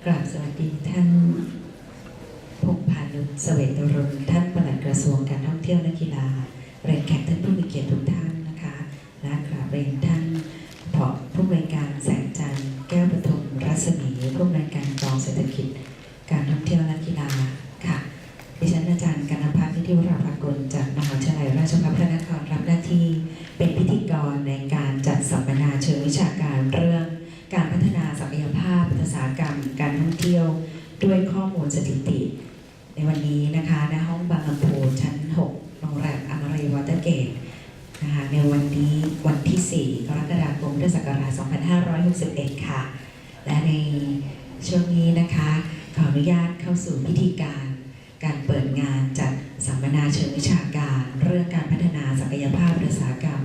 กราบสวัสดีท่านพงษ์พานุช เสวตรุณท่านปลัดกระทรวงการท่องเที่ยวและกีฬาเรียนแขกท่านผู้มีเกียรติทุกท่านนะคะและกราบเรียนท่านผู้บริการแสงจันทร์แก้วปทุมรัศมีผู้บริการกองเศรษฐกิจการท่องเที่ยวและกีฬาค่ะดิฉันอาจารย์กนภัทร นิติวราภากลจากมหาวิทยาลัยราชภัฏพระนครรับหน้าที่เป็นพิธีกรในการจัดสัมมนาเชิงวิชาการเรื่องการพัฒนาศักยภาพอุตสาหกรรมการท่องเที่ยวด้วยข้อมูลสถิติในวันนี้นะคะณห้องบางลำพูชั้น 6 โรงแรมอมารวอเตอร์นะคะในวันนี้วันที่ 4 กรกฎาคมพุทธศักราช 2561 ค่ะและในช่วงนี้นะคะขออนุญาตเข้าสู่พิธีการเปิดงานจัดสัมมนาเชิงวิชาการเรื่องการพัฒนาศักยภาพอุตสาหกรรม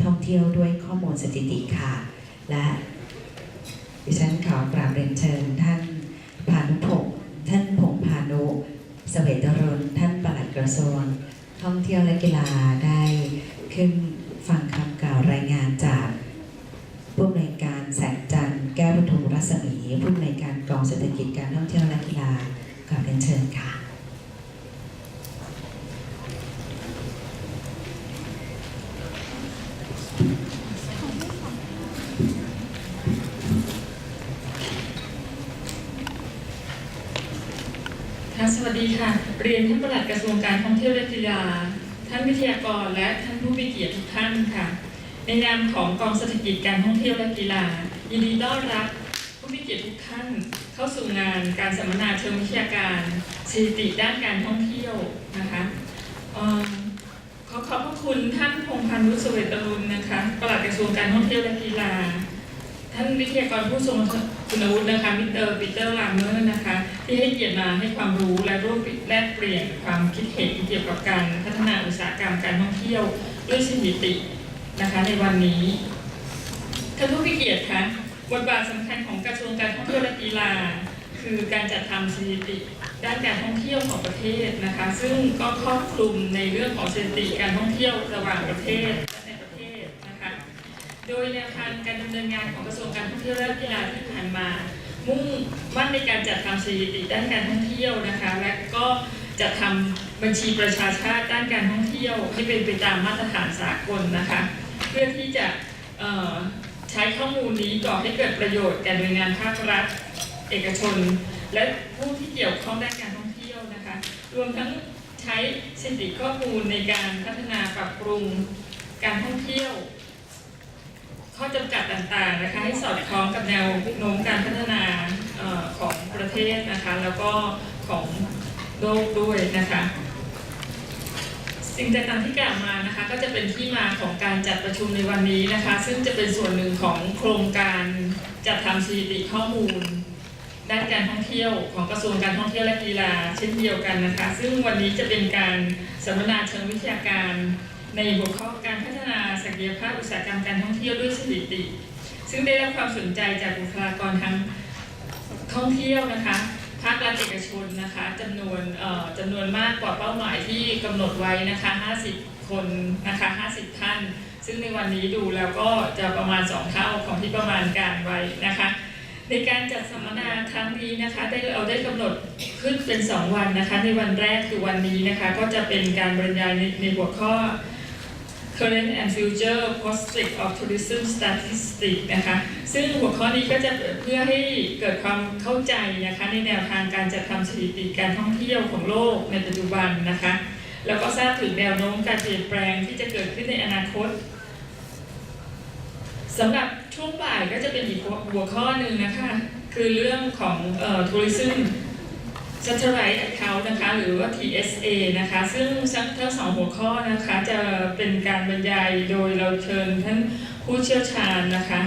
ท่องเที่ยวด้วยข้อมูลสถิติค่ะและดิฉันขอกราบเรียนเชิญท่านพงษ์พานุ เสวตรุณท่านปลัดกระทรวงท่องเที่ยวและกีฬาได้ขึ้นฟังคำกล่าวรายงานจากผู้อำนวยการแสงจันทร์แก้วปทุมรัศมีผู้อำนวยการกองเศรษฐกิจการท่องเที่ยวและกีฬากราบเรียนเชิญค่ะสวัสดีค่ะเรียนท่านปลัดกระทรวงการท่องเที่ยวและกีฬาท่านวิทยากรและท่านผู้มีเกียรติทุกท่านค่ะในนามของกองเศรษฐกิจการท่องเที่ยวและกีฬายินดีต้อนรับผู้มีเกียรติทุกท่านเข้าสู่งานการสัมมนาเชิงวิชาการสถิติด้านการท่องเที่ยวนะคะขอบพระคุณท่านพงษ์พานุ เสวตรุณนะคะปลัดกระทรวงการท่องเที่ยวและกีฬาท่านวิทยากรผู้ทรงคุณวุฒินะคะมิสเตอร์ปีเตอร์ ลาเมอร์นะคะที่ให้เกียรติมาให้ความรู้และร่วมแลกเปลี่ยนความคิดเห็นเกี่ยวกับการพัฒนาอุตสาหกรรมการท่องเที่ยวด้วยสถิตินะคะในวันนี้ท่านผู้มีเกียรติคะบทบาทสำคัญของกระทรวงการท่องเที่ยวและกีฬาคือการจัดทำสถิติด้านการท่องเที่ยวของประเทศนะคะซึ่งก็ครอบคลุมในเรื่องของสถิติการท่องเที่ยวระหว่างประเทศและในประเทศนะคะโดยแนวทางการดำเนินงานของกระทรวงการท่องเที่ยวและกีฬาที่ผ่านมามุ่งมั่นในการจัดทำสถิติด้านการท่องเที่ยวนะคะและก็จะทำบัญชีประชาชาติด้านการท่องเที่ยวให้เป็นไปตามมาตรฐานสากลนะคะเพื่อที่จะใช้ข้อมูลนี้ก่อให้เกิดประโยชน์แก่หน่วยงานภาครัฐเอกชนและผู้ที่เกี่ยวข้องด้านการท่องเที่ยวนะคะรวมทั้งใช้สถิติข้อมูลในการพัฒนาปรับปรุงการท่องเที่ยวข้อจำกัดต่างๆนะคะให้สอดคล้องกับแนวโน้มการพัฒนาของประเทศนะคะแล้วก็ของโลกด้วยนะคะสิ่งต่างๆที่กล่าวมานะคะก็จะเป็นที่มาของการจัดประชุมในวันนี้นะคะซึ่งจะเป็นส่วนหนึ่งของโครงการจัดทำสถิติข้อมูลด้านการท่องเที่ยวของกระทรวงการท่องเที่ยวและกีฬาเช่นเดียวกันนะคะซึ่งวันนี้จะเป็นการสัมมนาเชิงวิทยาการในหัวข้อการพัฒนาศักยภาพอุตสาหกรรมการท่องเที่ยวด้วยสถิติซึ่งได้รับความสนใจจากบุคลากรทั้งท่องเที่ยวนะคะภาครัฐเอกชนนะคะจำนวนมากกว่าเป้าหมายที่กำหนดไว้นะคะ50 คนนะคะ50 ท่านซึ่งในวันนี้ดูแล้วก็จะประมาณ2 เท่าของที่ประมาณการไว้นะคะในการจัดสัมมนาครั้งนี้นะคะเราได้กำหนดขึ้นเป็น2 วันนะคะในวันแรกคือวันนี้นะคะก็จะเป็นการบรรยายในหัวข้อ Current and Future Prospects of Tourism Statistics นะคะซึ่งหัวข้อนี้ก็จะเพื่อให้เกิดความเข้าใจนะคะในแนวทางการจัดทำสถิติการท่องเที่ยวของโลกในปัจจุบันนะคะแล้วก็ทราบถึงแนวโน้มการเปลี่ยนแปลงที่จะเกิดขึ้นในอนาคตสำหรับช่วงบ่ายก็จะเป็นอีกหัวข้อหนึ่งนะคะคือเรื่องของTourism Satellite Account นะคะหรือว่า TSA นะคะซึ่งทั้ง2 หัวข้อนะคะจะเป็นการบรรยายโดยเราเชิญท่านผู้เชี่ยวชาญนะคะ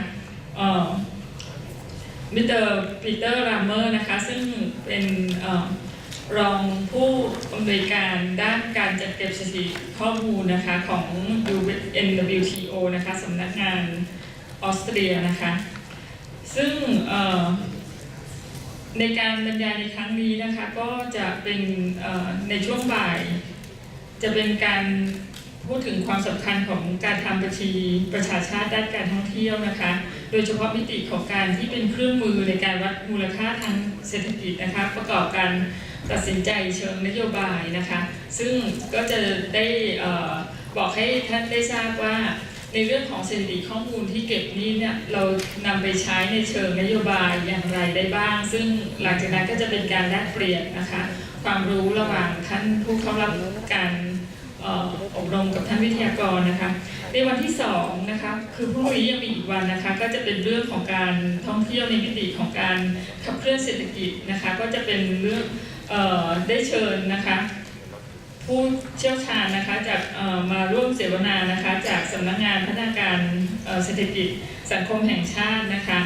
มิสเตอร์ปีเตอร์ ลาเมอร์นะคะซึ่งเป็นรองผู้อำนวยการด้านการจัดเก็บสถิติข้อมูลนะคะของ NWTO นะคะสำนักงานออสเตรียนะคะซึ่งในการบรรยายในครั้งนี้นะคะก็จะเป็นในช่วงบ่ายจะเป็นการ พูดถึงความสำคัญของการทำบัญชีประชาชาติด้านการท่องเที่ยวนะคะโดยเฉพาะมิติของการที่เป็นเครื่องมือในการวัดมูลค่าทางเศรษฐกิจนะคะประกอบการตัดสินใจเชิงนโยบายนะคะซึ่งก็จะได้บอกให้ท่านได้ทราบว่าในเรื่องของสถิติข้อมูลที่เก็บนี้เนี่ยเรานำไปใช้ในเชิงนโยบายอย่างไรได้บ้างซึ่งหลังจากนั้นก็จะเป็นการแลกเปลี่ยนนะคะความรู้ระหว่างท่านผู้เข้ารับการอบรมกับท่านวิทยากรนะคะในวันที่2นะคะคือพรุ่งนี้ยังมีอีกวันนะคะก็จะเป็นเรื่องของการท่องเที่ยวในมิติของการขับเคลื่อนเศรษฐกิจนะคะก็จะเป็นเรื่องได้เชิญนะคะผู้เชี่ยวชาญนะคะจากมาร่วมเสวนานะคะจากสำนักงานพัฒนาการเศรษฐกิจสังคมแห่งชาตินะคะ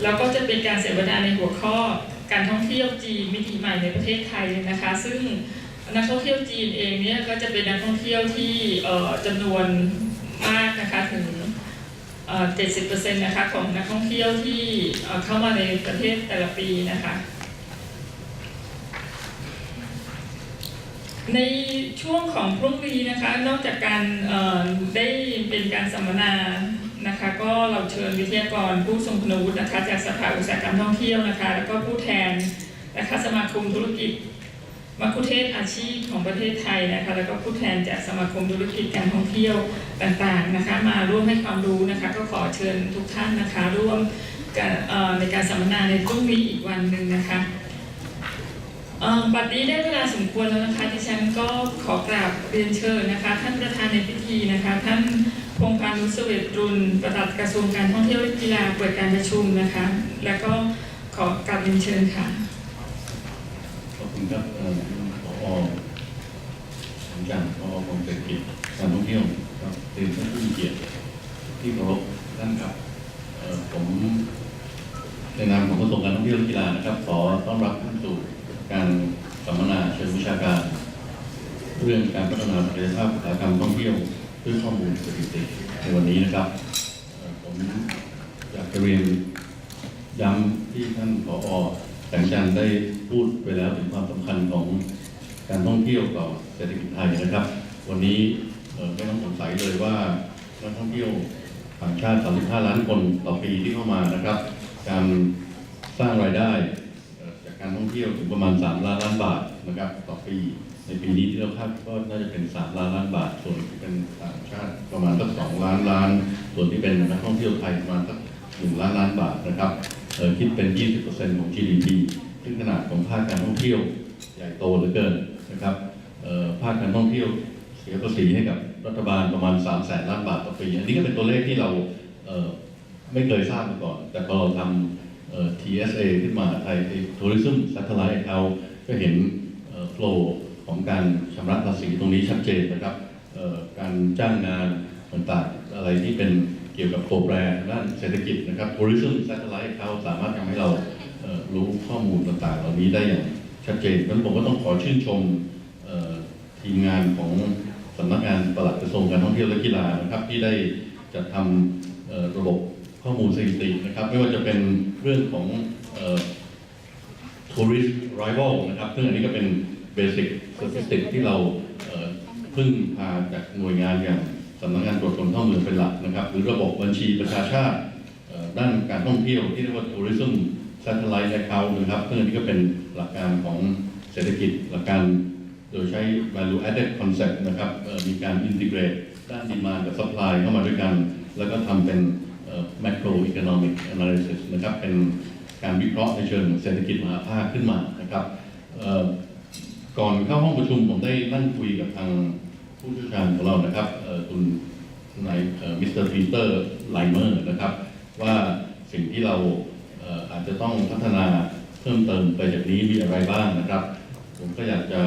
แล้วก็จะเป็นการเสวนาในหัวข้อการท่องเที่ยวจีนมิติใหม่ในประเทศไทยนะคะซึ่งนักท่องเที่ยวจีนเองเนี่ยก็จะเป็นนักท่องเที่ยวที่จำนวนมากนะคะถึง70%นะคะของนักท่องเที่ยวที่เข้ามาในประเทศแต่ละปีนะคะในช่วงของพรุ่งนี้นะคะนอกจากการได้เป็นการสัมมนานะคะก็เราเชิญวิทยากรผู้ทรงคุณวุฒินะคะจากสภาอุตสาหกรรมท่องเที่ยวนะคะแล้วก็ผู้แทนนะคะสมาคมธุรกิจมัคคุเทศก์อาชีพของประเทศไทยนะคะแล้วก็ผู้แทนจากสมาคมธุรกิจการท่องเที่ยวต่างๆนะคะมาร่วมให้ความรู้นะคะก็ขอเชิญทุกท่านนะคะร่วมในการสัมมนาในพรุ่งนี้อีกวันหนึ่งนะคะบัดนี้ได้เวลาสมควรแล้วนะคะดิฉันก็ขอกราบเรียนเชิญนะคะท่านประธานในพิธีนะคะท่านพงษ์พานุสเวทรุลปลัดกระทรวงการท่องเที่ยวและกีฬาเปิดการประชุมนะคะแล้วก็ขอกราบเรียนเชิญค่ะขอบคุณครับผอ.ผมจันทร์ผอ.กรมเศรษฐกิจการท่องเที่ยวครับเรียนท่านผู้มีเกียรติที่เคารพท่านครับผมในนามของกระทรวงการท่องเที่ยวและกีฬานะครับขอต้อนรับท่านสู่การสัมมนาเชิงวิชาการเรื่องการพัฒนาศักยภาพอุตสาหกรรมท่องเที่ยวด้วยข้อมูลสถิติในวันนี้นะครับผมอยากจะเรียนย้ำที่ท่านผอ.แสงจันทร์ได้พูดไปแล้วถึงความสำคัญของการท่องเที่ยวต่อเศรษฐกิจไทยนะครับวันนี้ไม่ต้องสงสัยเลยว่านักท่องเที่ยวต่างชาติ35 ล้านคนต่อปีที่เข้ามานะครับการสร้างรายได้จากการท่องเที่ยวถึงประมาณ3 ล้านบาทนะครับต่อปีในปีนี้ที่เราคาดก็น่าจะเป็น3 ล้านบาทส่วนที่เป็นต่างชาติประมาณสัก2 ล้านส่วนที่เป็นนักท่องเที่ยวไทยประมาณสัก1 ล้านบาทนะครับคิดเป็น 20% ของ GDP ซึ่งขนาดของภาคการท่องเที่ยวใหญ่โตเหลือเกินนะครับภาคการท่องเที่ยวเสียภาษีให้กับรัฐบาลประมาณ300,000 ล้านบาทต่อปีอันนี้ก็เป็นตัวเลขที่เราไม่เคยทราบมาก่อนแต่พอเราทำTSA ขึ้นมาไทย Tourism Satellite Account ก็เห็นflow ของการชำระภาษีตรงนี้ชัดเจนนะครับการจ้างงานต่างๆอะไรที่เป็นเกี่ยวกับโปรแปรด้านเศรษฐกิจนะครับ Tourism Satellite Account สามารถทำให้เรารู้ข้อมูลต่างๆเหล่านี้ได้อย่างชัดเจนดังนั้นผมก็ต้องขอชื่นชมทีมงานของสำนักงานปลัดกระทรวงการท่องเที่ยวและกีฬานะครับที่ได้จัดทำระบบข้อมูลสถิตินะครับไม่ว่าจะเป็นเรื่องของtourist arrival นะครับซึ่งอันนี้ก็เป็น basic statistic ที่เราพึ่งพาจากหน่วยงานอย่างสำนักงานตรวจคนเข้าเมืองเป็นหลักนะครับหรือระบบบัญชีประชาชาติด้านการท่องเที่ยวที่เรียกว่า tourism satellite account นะครับซึ่งอันนี้ก็เป็นหลักการของเศรษฐกิจหลักการโดยใช้ value added concept นะครับมีการ integrate ด้าน demand กับ supply เข้ามาด้วยกันแล้วก็ทำเป็นmacroeconomic analysis นะครับเป็นการวิเคราะห์ในเชิงเศรษฐกิจมหาภาคขึ้นมานะครับก่อนเข้าห้องประชุมผมได้นั่งคุยกับทางผู้เชี่ยวชาญของเรานะครับคุณนายมิสเตอร์ปีเตอร์ไลเมอร์นะครับว่าสิ่งที่เราอาจจะต้องพัฒนาเพิ่มเติมไปจากนี้มีอะไรบ้างนะครับผมก็อยากจะ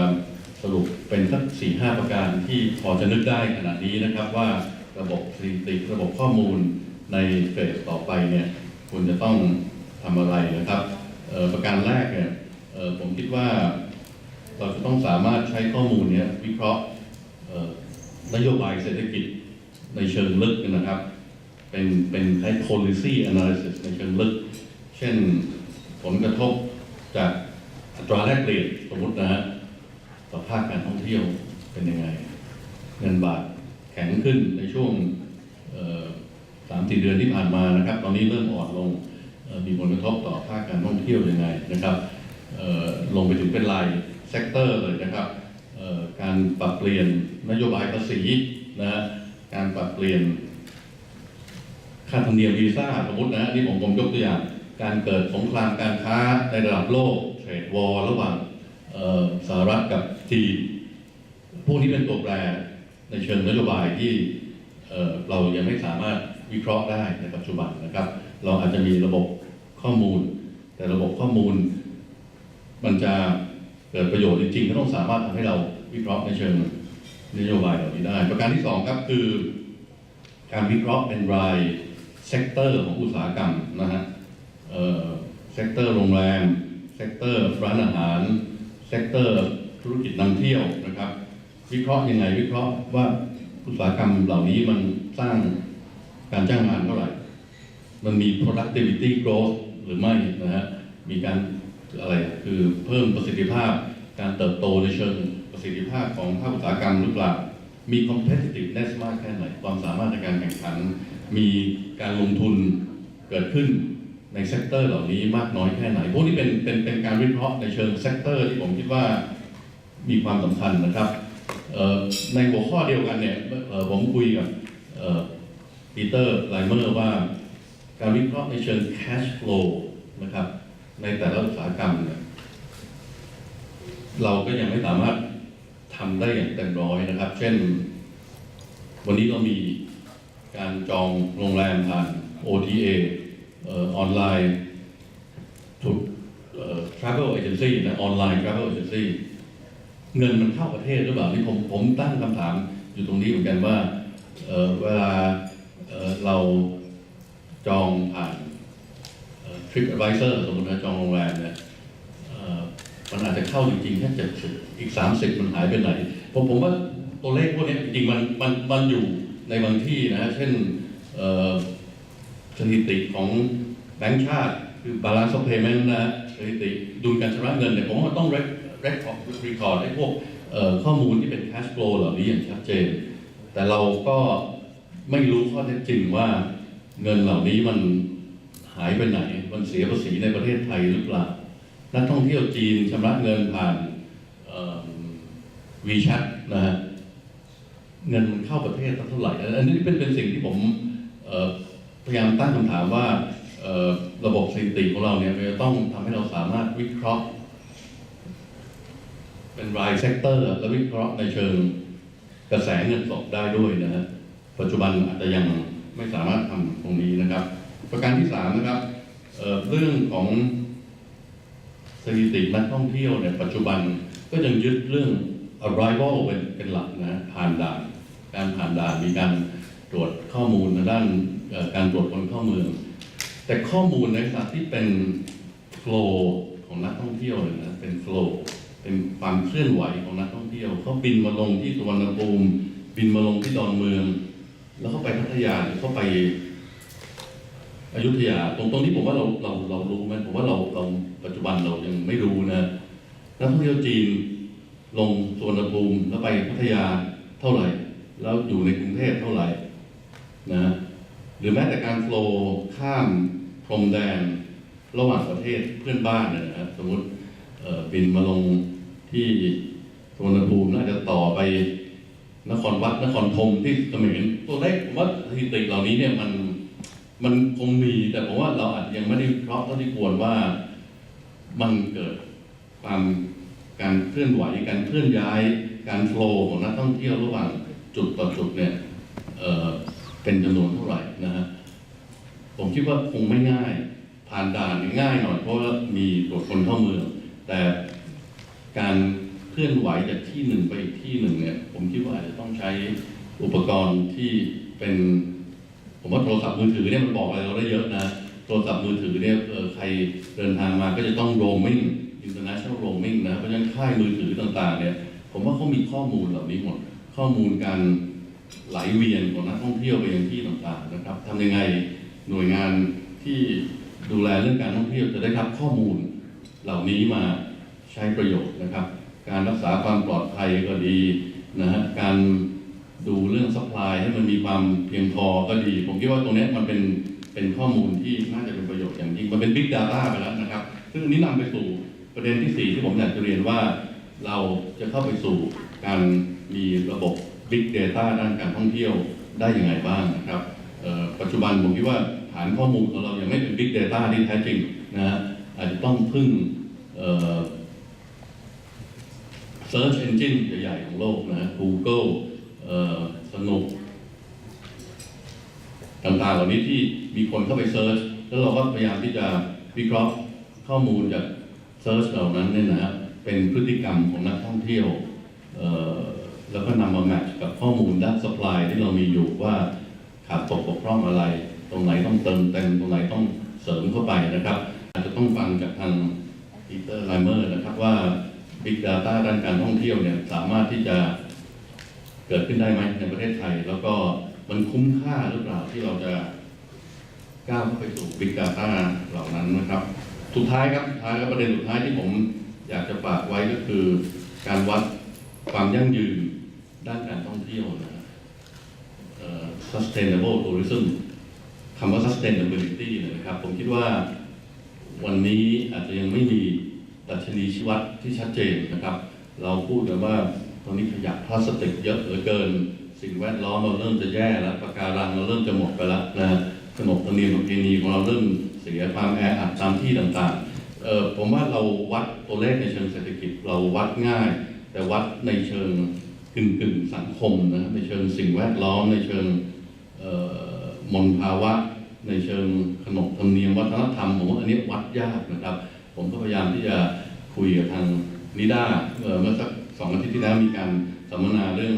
สรุปเป็นสัก 4-5 ประการที่พอจะนึกได้ขณะนี้นะครับว่าระบบสถิติระบบข้อมูลในเฟสต่อไปเนี่ยควรจะต้องทำอะไรนะครับประการแรกเนี่ยผมคิดว่าเราจะต้องสามารถใช้ข้อมูลนี้วิเคราะห์นโยบายเศรษฐกิจในเชิงลึกนะครับเป็นใช้ policy analysis ในเชิงลึกเช่นผลกระทบจากอัตราแลกเปลี่ยนสมมตินะฮะต่อภาคการท่องเที่ยวเป็นยังไง เงินบาทแข็งขึ้นในช่วง3-4 เดือนที่ผ่านมานะครับตอนนี้เริ่มอ่อนลงมีผลกระทบต่อภาคการท่องเที่ยวยังไงนะครับลงไปถึงเป็นรายเซกเตอร์เลยนะครับการปรับเปลี่ยนนโยบายภาษีนะการปรับเปลี่ยนค่าธรรมเนียมวีซ่าสมมตินะที่ผมยกตัวอย่างการเกิดสงครามการค้าในระดับโลกเทรดวอร์ระหว่างสหรัฐกับจีนพวกนี้เป็นตัวแปรในเชิงนโยบายที่เรายังไม่สามารถวิเคราะห์ได้ในปัจจุบันนะครับเราอาจจะมีระบบข้อมูลแต่ระบบข้อมูลมันจะเกิดประโยชน์จริงๆก็ต้องสามารถทำให้เราวิเคราะห์ในเชิงนโยบายเหล่านี้ได้ประการที่2ครับคือการวิเคราะห์เป็นรายเซกเตอร์ของอุตสาหกรรมนะฮะเซกเตอร์โรงแรมเซกเตอร์ร้านอาหารเซกเตอร์ธุรกิจนำเที่ยวนะครับวิเคราะห์ยังไงวิเคราะห์ว่าอุตสาหกรรมเหล่านี้มันสร้างการจ้างงานเท่าไหร่มันมี productivity growth หรือไม่นะฮะมีการอะไรคือเพิ่มประสิทธิภาพการเติบโตในเชิงประสิทธิภาพของภาคอุตสาหกรรมหรือเปล่ามี competitiveness มากแค่ไหนความสามารถในการแข่งขันมีการลงทุนเกิดขึ้นในเซกเตอร์เหล่านี้มากน้อยแค่ไหนพวกนี้เป็นการวิเคราะห์ในเชิงเซกเตอร์ที่ผมคิดว่ามีความสำคัญนะครับในหัวข้อเดียวกันเนี่ยผมคุยกับปีเตอร์ไลเมอร์ว่าการวิเคราะห์ในเชิง cash flow นะครับในแต่ละอุตสาหกรรมเนี่ยเราก็ยังไม่สามารถทำได้อย่างเต็มร้อยนะครับเช่นวันนี้เรามีการจองโรงแรมผ่าน OTA ออนไลน์ถูกtravel agency นะออนไลน์ travel agency เงินมันเข้าประเทศหรือเปล่าที่ผมตั้งคำถามอยู่ตรงนี้เหมือนกันว่าเวลาเราจองผ่านTripAdvisor สมมตินะจองโรงแรมเนี่ยมันอาจจะเข้าจริงๆแค่70อีก30มันหายไปไหนผมว่าตัวเลขพวกนี้จริงๆมันอยู่ในบางที่นะเช่นสถิติของแบงก์ชาติคือ balance of payment นะสถิติดุลการชำระเงินเนี่ยผมว่าต้อง record ให้พวกข้อมูลที่เป็น cash flow เหล่านี้อย่างชัดเจนแต่เราก็ไม่รู้ข้อเท็จจริงว่าเงินเหล่านี้มันหายไปไหนมันเสียภาษีในประเทศไทยหรือเปล่านักท่องเที่ยวจีนชำระเงินผ่านWeChat นะฮะเงินมันเข้าประเทศเท่าไหร่อันนี้เป็นสิ่งที่ผมพยายามตั้งคำถามว่าระบบสถิติของเราเนี่ยจะต้องทำให้เราสามารถวิเคราะห์เป็นรายเซกเตอร์และวิเคราะห์ในเชิงกระแสเงินสดได้ด้วยนะฮะปัจจุบันอาจจะยังไม่สามารถทำตรงนี้นะครับประการที่3นะครับเรื่องของสถิตินักท่องเที่ยวเนี่ยปัจจุบันก็ยังยึดเรื่อง arrival เป็นหลักนะผ่านด่านการผ่านด่านมีการตรวจข้อมูลในด้านการตรวจคนเข้าเมืองแต่ข้อมูลในสถานที่เป็น flow ของนักท่องเที่ยวเลยนะเป็น flow เป็นความเคลื่อนไหวของนักท่องเที่ยวเขาบินมาลงที่สุวรรณภูมิบินมาลงที่ดอนเมืองแล้วเขาไปพัทยาหรือเขาไปอยุธยาตรงนี้ผมว่าเรารู้ไหมผมว่าเราปัจจุบันเรายังไม่รู้นะนักท่องเที่ยวจีนลงสุวรรณภูมิแล้วไปพัทยาเท่าไหร่แล้วอยู่ในกรุงเทพเท่าไหร่นะหรือแม้แต่การโฟลว์ข้ามพรมแดนระหว่างประเทศเพื่อนบ้านเนี่ยนะครับสมมติบินมาลงที่สุวรรณภูมิน่าจะต่อไปนครวัดนครธมที่เขมรตัวเลขผมว่าสถิติเหล่านี้เนี่ยมันคงมีแต่ผมว่าเราอาจยังไม่ได้เพราะเท่าที่ควรว่ามันเกิดการเคลื่อนไหวการเคลื่อนย้ายการโฟลว์ของนักท่องเที่ยวระหว่างจุดต่อจุดเนี่ยเป็นจำนวนเท่าไหร่นะฮะผมคิดว่าคงไม่ง่ายผ่านด่านง่ายหน่อยเพราะว่ามีตรวจคนเข้าเมืองแต่การเคลื่อนไหวจากที่หนึ่งไปอีกที่หนึ่งเนี่ยผมคิดว่าอาจจะต้องใช้อุปกรณ์ที่เป็นผมว่าโทรศัพท์มือถือเนี่ยมันบอกอะไรเราได้เยอะนะโทรศัพท์มือถือเนี่ยใครเดินทางมาก็จะต้อง roaming international roaming นะเพราะฉะนั้นค่ายมือถือต่างๆเนี่ยผมว่าเขามีข้อมูลเหล่านี้หมดข้อมูลการไหลเวียนของนักท่องเที่ยวไปยังที่ต่างๆนะครับทำยังไงหน่วยงานที่ดูแลเรื่องการท่องเที่ยวจะได้รับข้อมูลเหล่านี้มาใช้ประโยชน์นะครับการรักษาความปลอดภัยก็ดีนะฮะการ ดูเรื่อง supply ให้มันมีความเพียงพอก็ดีผมคิดว่าตรงนี้มันเป็นข้อมูลที่น่าจะเป็นประโยชน์อย่างยิ่งมันเป็น big data ไปแล้วนะครับซึ่งอันนี้นำไปสู่ประเด็นที่ 4ที่ผมอยากจะเรียนว่าเราจะเข้าไปสู่การมีระบบ big data ด้านการท่องเที่ยวได้ยังไงบ้างนะครับปัจจุบันผมคิดว่าฐานข้อมูลของเรายังไม่เป็น big data ที่แท้จริงนะฮะอาจจะต้องพึ่งsearch engine ใหญ่ๆของโลกนะ Google สนุกต่างๆเหล่านี้ที่มีคนเข้าไปเซิร์ชแล้วเราก็พยายามที่จะวิเคราะห์ข้อมูลจากเซิร์ชเหล่านั้นเนี่ยนะเป็นพฤติกรรมของนักท่องเที่ยวแล้วก็นำมาแมทช์กับข้อมูลด้าน supply ที่เรามีอยู่ว่าขาดตกบกพร่องอะไรตรงไหนต้องเติมเต็มตรงไหนต้องเสริมเข้าไปนะครับอาจจะต้องฟังจากทางปีเตอร์ไลเมอร์นะครับว่า Big Data ด้านการท่องเที่ยวเนี่ยสามารถที่จะเกิดขึ้นได้ไหมในประเทศไทยแล้วก็มันคุ้มค่าหรือเปล่าที่เราจะก้าวเข้าไปสู่ Big Data เหล่านั้นนะครับสุดท้ายครับประเด็นสุดท้ายที่ผมอยากจะฝากไว้ก็คือการวัดความยั่งยืนด้านการท่องเที่ยวนะsustainable tourism คำว่า sustainability นะครับผมคิดว่าวันนี้อาจจะยังไม่มีดัชนีชี้วัดที่ชัดเจนนะครับเราพูดกันว่าตอนนี้ขยะพลาสติกเยอะเหลือเกินสิ่งแวดล้อมเราเริ่มจะแย่แล้วปะการังเราเริ่มจะหมดไปแล้วนะขนบธรรมเนียมประเพณีของเราเริ่มเสียความแออัดตามที่ต่างๆผมว่าเราวัดตัวเลขในเชิงเศรษฐกิจเราวัดง่ายแต่วัดในเชิงกึ่งสังคมนะในเชิงสิ่งแวดล้อมในเชิงมลภาวะในเชิงขนบธรรมเนียมวัฒนธรรมผมว่าอันนี้วัดยากนะครับผมก็พยายามที่จะคุยกับทางนิด้าเมื่อสัก2 อาทิตย์ที่แล้วมีการสัมมนาเรื่อง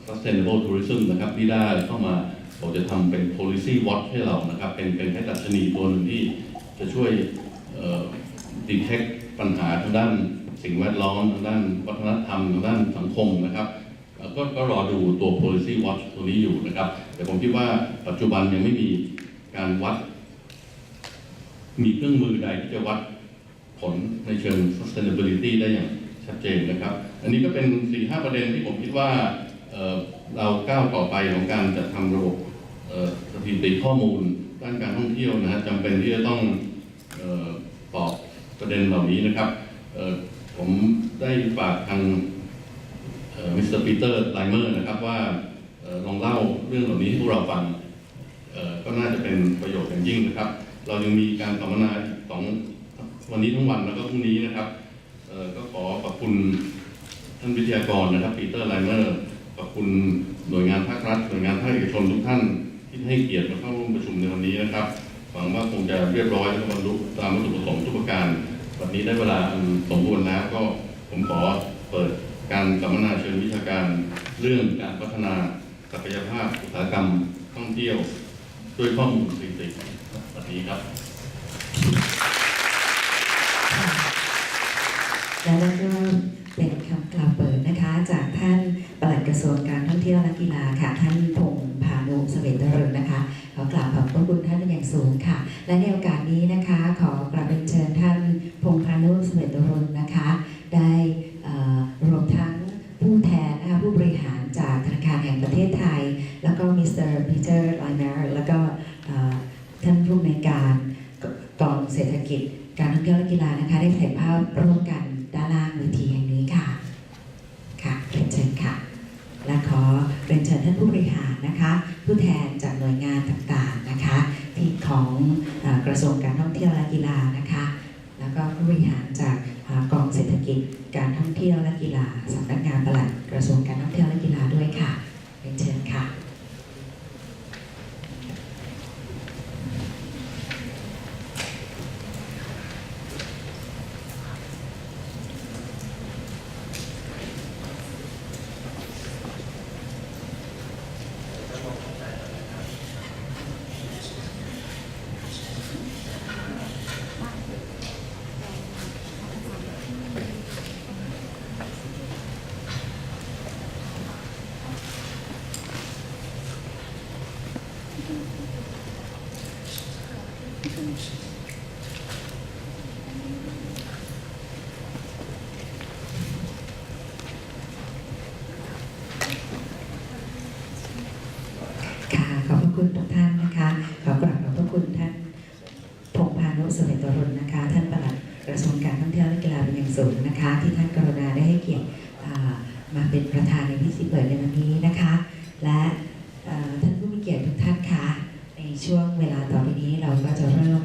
sustainable tourism นะครับนิด้าเข้ามาบอกจะทำเป็น policy watch ให้เรานะครับเป็นแค่ดัชนีตัวหนึ่งที่จะช่วยdetect ปัญหาทางด้านสิ่งแวดล้อมทางด้านวัฒนธรรมทางด้านสังคมนะครับก็รอดูตัว policy watch ตัวนี้อยู่นะครับแต่ผมคิดว่าปัจจุบันยังไม่มีการวัดมีเครื่องมือใดที่จะวัดผลในเชิง sustainability ได้อย่างชัดเจนนะครับอันนี้ก็เป็น 4-5 ประเด็นที่ผมคิดว่าเราก้าวต่อไปของการจัดทำระบบสถิติข้อมูลด้านการท่องเที่ยวนะฮะจำเป็นที่จะต้องตอบประเด็นเหล่านี้นะครับผมได้ฝากทางมิสเตอร์ปีเตอร์ไลเมอร์นะครับว่าลองเล่าเรื่องเหล่านี้ให้พวกเราฟังก็น่าจะเป็นประโยชน์อย่างยิ่งนะครับเรายังมีการสัมมนาอีก2 วันนี้ทั้งวันแล้วก็พรุ่งนี้นะครับก็ขอขอบคุณท่านวิทยากรนะครับปีเตอร์ไลเมอร์ขอบคุณหน่วยงานภาครัฐหน่วยงานภาคเอกชนทุกท่านที่ให้เกียรติมาเข้าร่วมประชุมในวันนี้นะครับหวังว่าคงจะเรียบร้อยและบรรลุตามวัตถุประสงค์ทุกประการวันนี้ได้เวลาอันสมบูรณ์แล้วก็ผมขอเปิดการสัมมนาเชิงวิชาการเรื่องการพัฒนาศักยภาพอุตสาหกรรมท่องเที่ยวด้วยข้อมูลสถิติวันนี้ครับและนั่นก็เป็นคำกล่าวเปิดนะคะจากท่านปลัดกระทรวงการท่องเที่ยวและกีฬาค่ะท่านพงษ์พานุเสวตรึงนะคะขอกราบขอบพระคุณท่านเป็นอย่างสูงค่ะและในโอกาสนี้นะคะขอกราบเชิญท่านพงษ์พานุเสวตรึงนะคะได้รวมทั้งผู้แทนผู้บริหารจากธนาคารแห่งประเทศไทยแล้วก็มิสเตอร์ปีเตอร์ไลเมอร์แล้วก็ท่านผู้อำนวยการกองเศรษฐกิจการท่องเที่ยวและกีฬานะคะได้ถ่ายภาพร่วมกันด้านล่างเวทีแห่งนี้ค่ะเรียนเชิญค่ะและขอเรียนเชิญท่านผู้บริหารนะคะผู้แทนจากหน่วยงานต่างๆนะคะที่ของกระทรวงการท่องเที่ยวและกีฬานะคะแล้วก็ผู้บริหารจากกองเศรษฐกิจการท่องเที่ยวและกีฬาสำนักงานปลัดกระทรวงการท่องเที่ยวและกีฬาด้วยค่ะเรียนเชิญค่ะ ค ระคุณทุกท่านนะคะขอกราบขอบพระคุณท่านพงษ์พานุเสวตรุณนะคะท่านปลัดกระทรวงการท่องเที่ยวและกีฬาเป็นอย่างสูงนะคะที่ท่านกรุณาได้ให้เกียรติมาเป็นประธานในพิธีเปิดในวันนี้นะคะและท่านผู้มีเกียรติทุกท่านค่ะในช่วงเวลาต่อไปนี้เราก็จะเริ่ม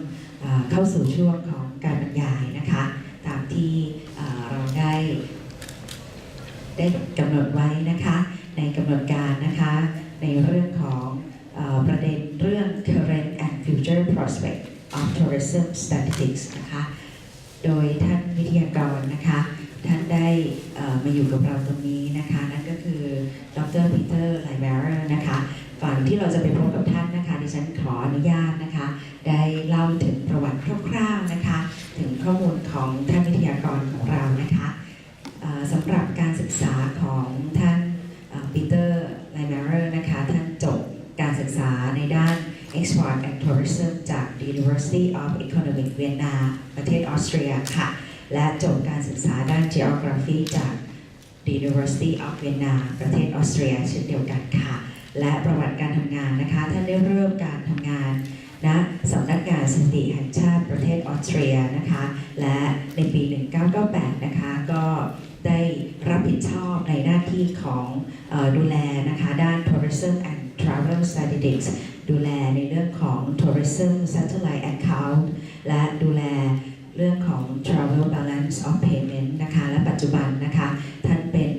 เข้าสู่ช่วงของการบรรยายนะคะตามที่เราได้กำหนดไว้นะคะในกำหนดการนะคะในเรื่องของประเด็นเรื่อง current and future prospect of tourism statistics นะคะโดยท่านวิทยากรนะคะท่านได้มาอยู่กับเราตรงนี้นะคะนั่นก็คือดร. ปีเตอร์ ไลเมอร์นะคะก่อนที่เราจะไปพบกับท่านนะคะดิฉันขออนุญาตนะคะได้เล่าถึงประวัติคร่าวๆนะคะถึงข้อมูลของท่านวิทยากรของเรานะคะสำหรับการศึกษาของท่านปีเตอร์ ไลเมอร์นะคะท่านจบการศึกษาในด้าน Export and Tourism จาก The University of Economic Vienna ประเทศออสเตรียค่ะและจบการศึกษาด้าน Geography จาก The University of Vienna ประเทศออสเตรียเช่นเดียวกันค่ะและประวัติการทำงานนะคะท่านได้เริ่มการทำงานณสำนักงานสถิติแห่งชาติประเทศออสเตรียนะคะและในปี 1998 นะคะก็ได้รับผิดชอบในหน้าที่ของดูแลนะคะด้าน Tourism and Travel Statistics ดูแลในเรื่องของ Tourism Satellite Account และดูแลเรื่องของ Travel Balance of Payment นะคะและปัจจุบันนะคะท่านเป็น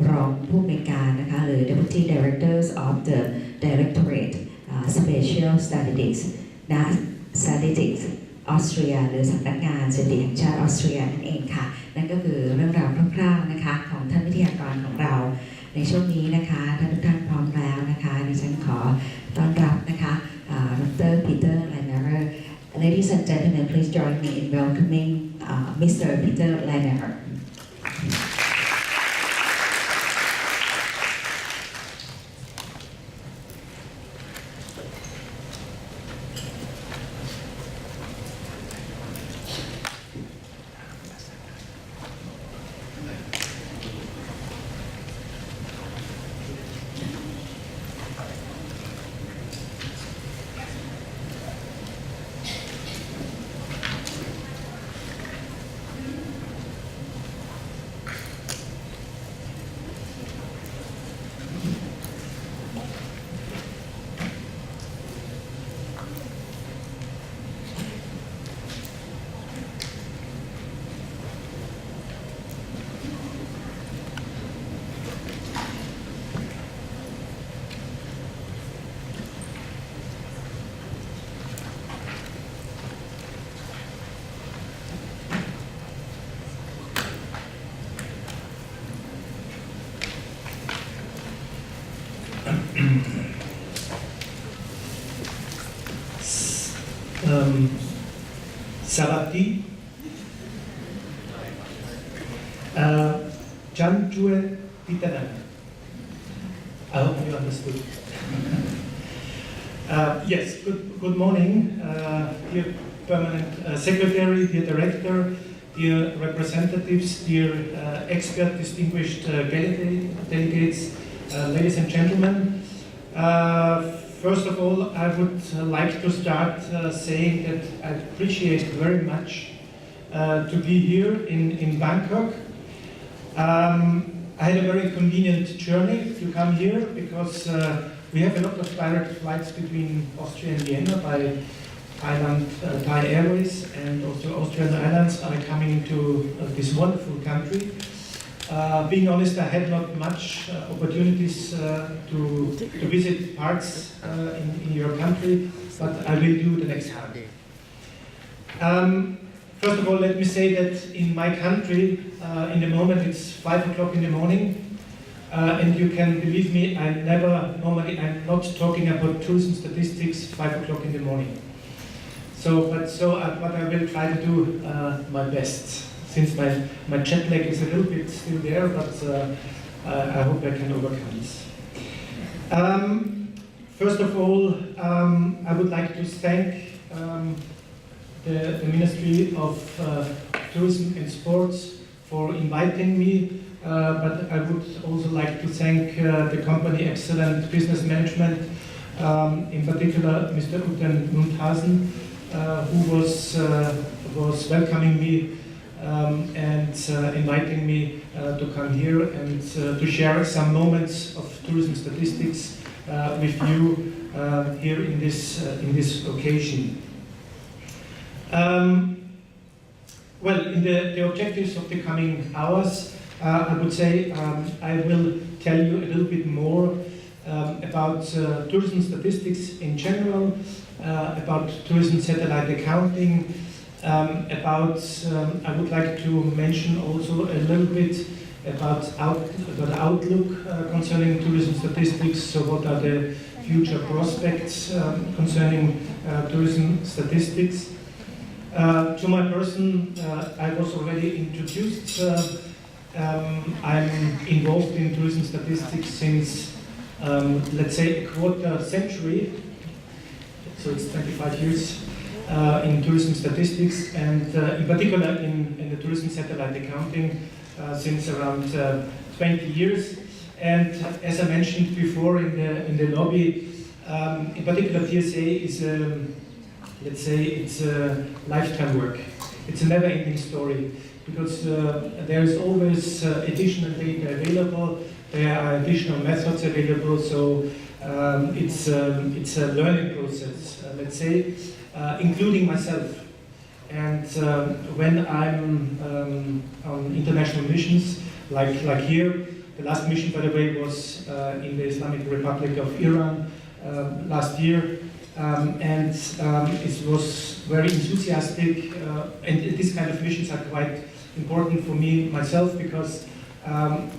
รองผู้อำนวยการนะคะหรือ Deputy Directors of the Directorate Special Statistics ณ Statistics ออสเตรียหรือสำนักงานสถิติแห่งชาติออสเตรียนั่นเองค่ะนั่นก็คือเรื่องราวคร่าวๆนะคะของท่านวิทยากรของเราในช่วงนี้นะคะถ้าทุกท่านพร้อมแล้วนะคะดิฉันขอต้อนรับนะคะดร. ปีเตอร์ ไลเมอร์ Ladies and gentlemen, please join me in welcoming Mr. Peter Laime. Sabati, Janjue Pitanan. I hope you understood. Yes, good morning, dear Permanent Secretary, dear Director, dear representatives, dear expert, distinguished delegates, ladies and gentlemen. First of all, I would like to start saying that I appreciate very much to be here in Bangkok. I had a very convenient journey to come here because we have a lot of direct flights between Austria and Vienna by Thai Airways, and also Austrian Airlines are coming into this wonderful country. Being honest, I had not much opportunities to visit parts in your country, but I will do the next time. First of all, let me say that in my country, in the moment it's 5 o'clock in the morning, and you can believe me, I'm not talking about tourism statistics 5 o'clock in the morning. But I will try to do my best. Since my jet lag is a little bit still there, but I hope I can overcome this. First of all, I would like to thank the Ministry of Tourism and Sports for inviting me, but I would also like to thank the company Excellent Business Management in particular Mr. Uten Mundhasen, who was welcoming me and inviting me to come here and to share some moments of tourism statistics with you here in this occasion. Well, in the objectives of the coming hours, I would say I will tell you a little bit more about tourism statistics in general, about tourism satellite accounting, I would like to mention also a little bit about the outlook concerning tourism statistics. So what are the future prospects concerning tourism statistics? To my person, I was already introduced. I'm involved in tourism statistics since, let's say, a quarter century. So it's 25 years in tourism statistics, and in particular in the tourism satellite accounting since around 20 years. And as I mentioned before in the lobby, in particular TSA is let's say it's a lifetime work. It's a never-ending story because there is always additional data available. There are additional methods available. So it's a learning process, let's say, including myself. And when I'm on international missions, like here, the last mission, by the way, was in the Islamic Republic of Iran last year. And it was very enthusiastic, and this kind of missions are quite important for me myself because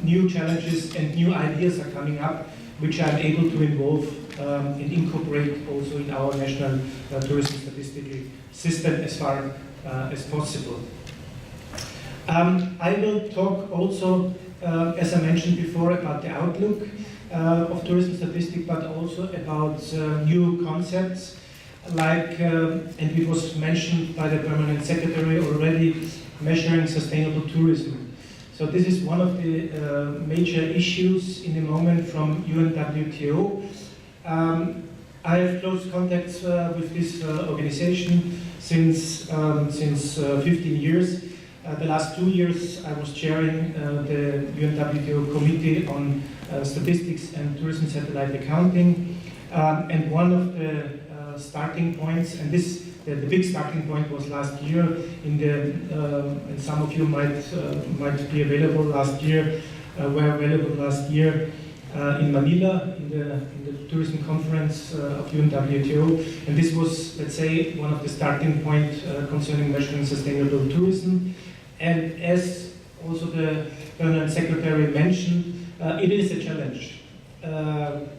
new challenges and new ideas are coming up, which I'm able to involve and incorporate also in our national tourism statistical system as far as possible. I will talk also, as I mentioned before, about the outlook of tourism statistics, but also about new concepts like, and it was mentioned by the Permanent Secretary already, measuring sustainable tourism. So this is one of the major issues in the moment from UNWTO. I have close contacts with this organization since 15 years. The last 2 years I was chairing the UNWTO Committee on Statistics and Tourism Satellite Accounting, and one of the starting points, and the big starting point was last year. And some of you might be available last year, were available last year in Manila in the tourism conference of UNWTO, and this was, let's say, one of the starting points concerning measuring sustainable tourism. And as also the Permanent Secretary mentioned, it is a challenge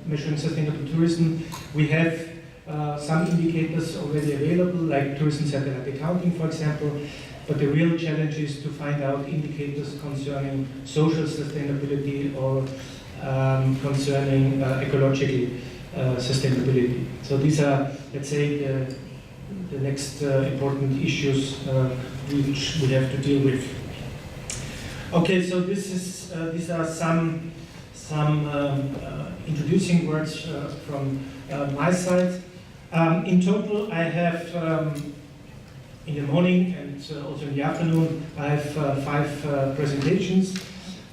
measuring sustainable tourism. We have some indicators already available, like tourism satellite accounting, for example, but the real challenge is to find out indicators concerning social sustainability or concerning ecological sustainability. So these are, let's say, the next important issues which we have to deal with. Okay, so these are some introducing words from my side. In total, I have in the morning and also in the afternoon, I have 5 presentations.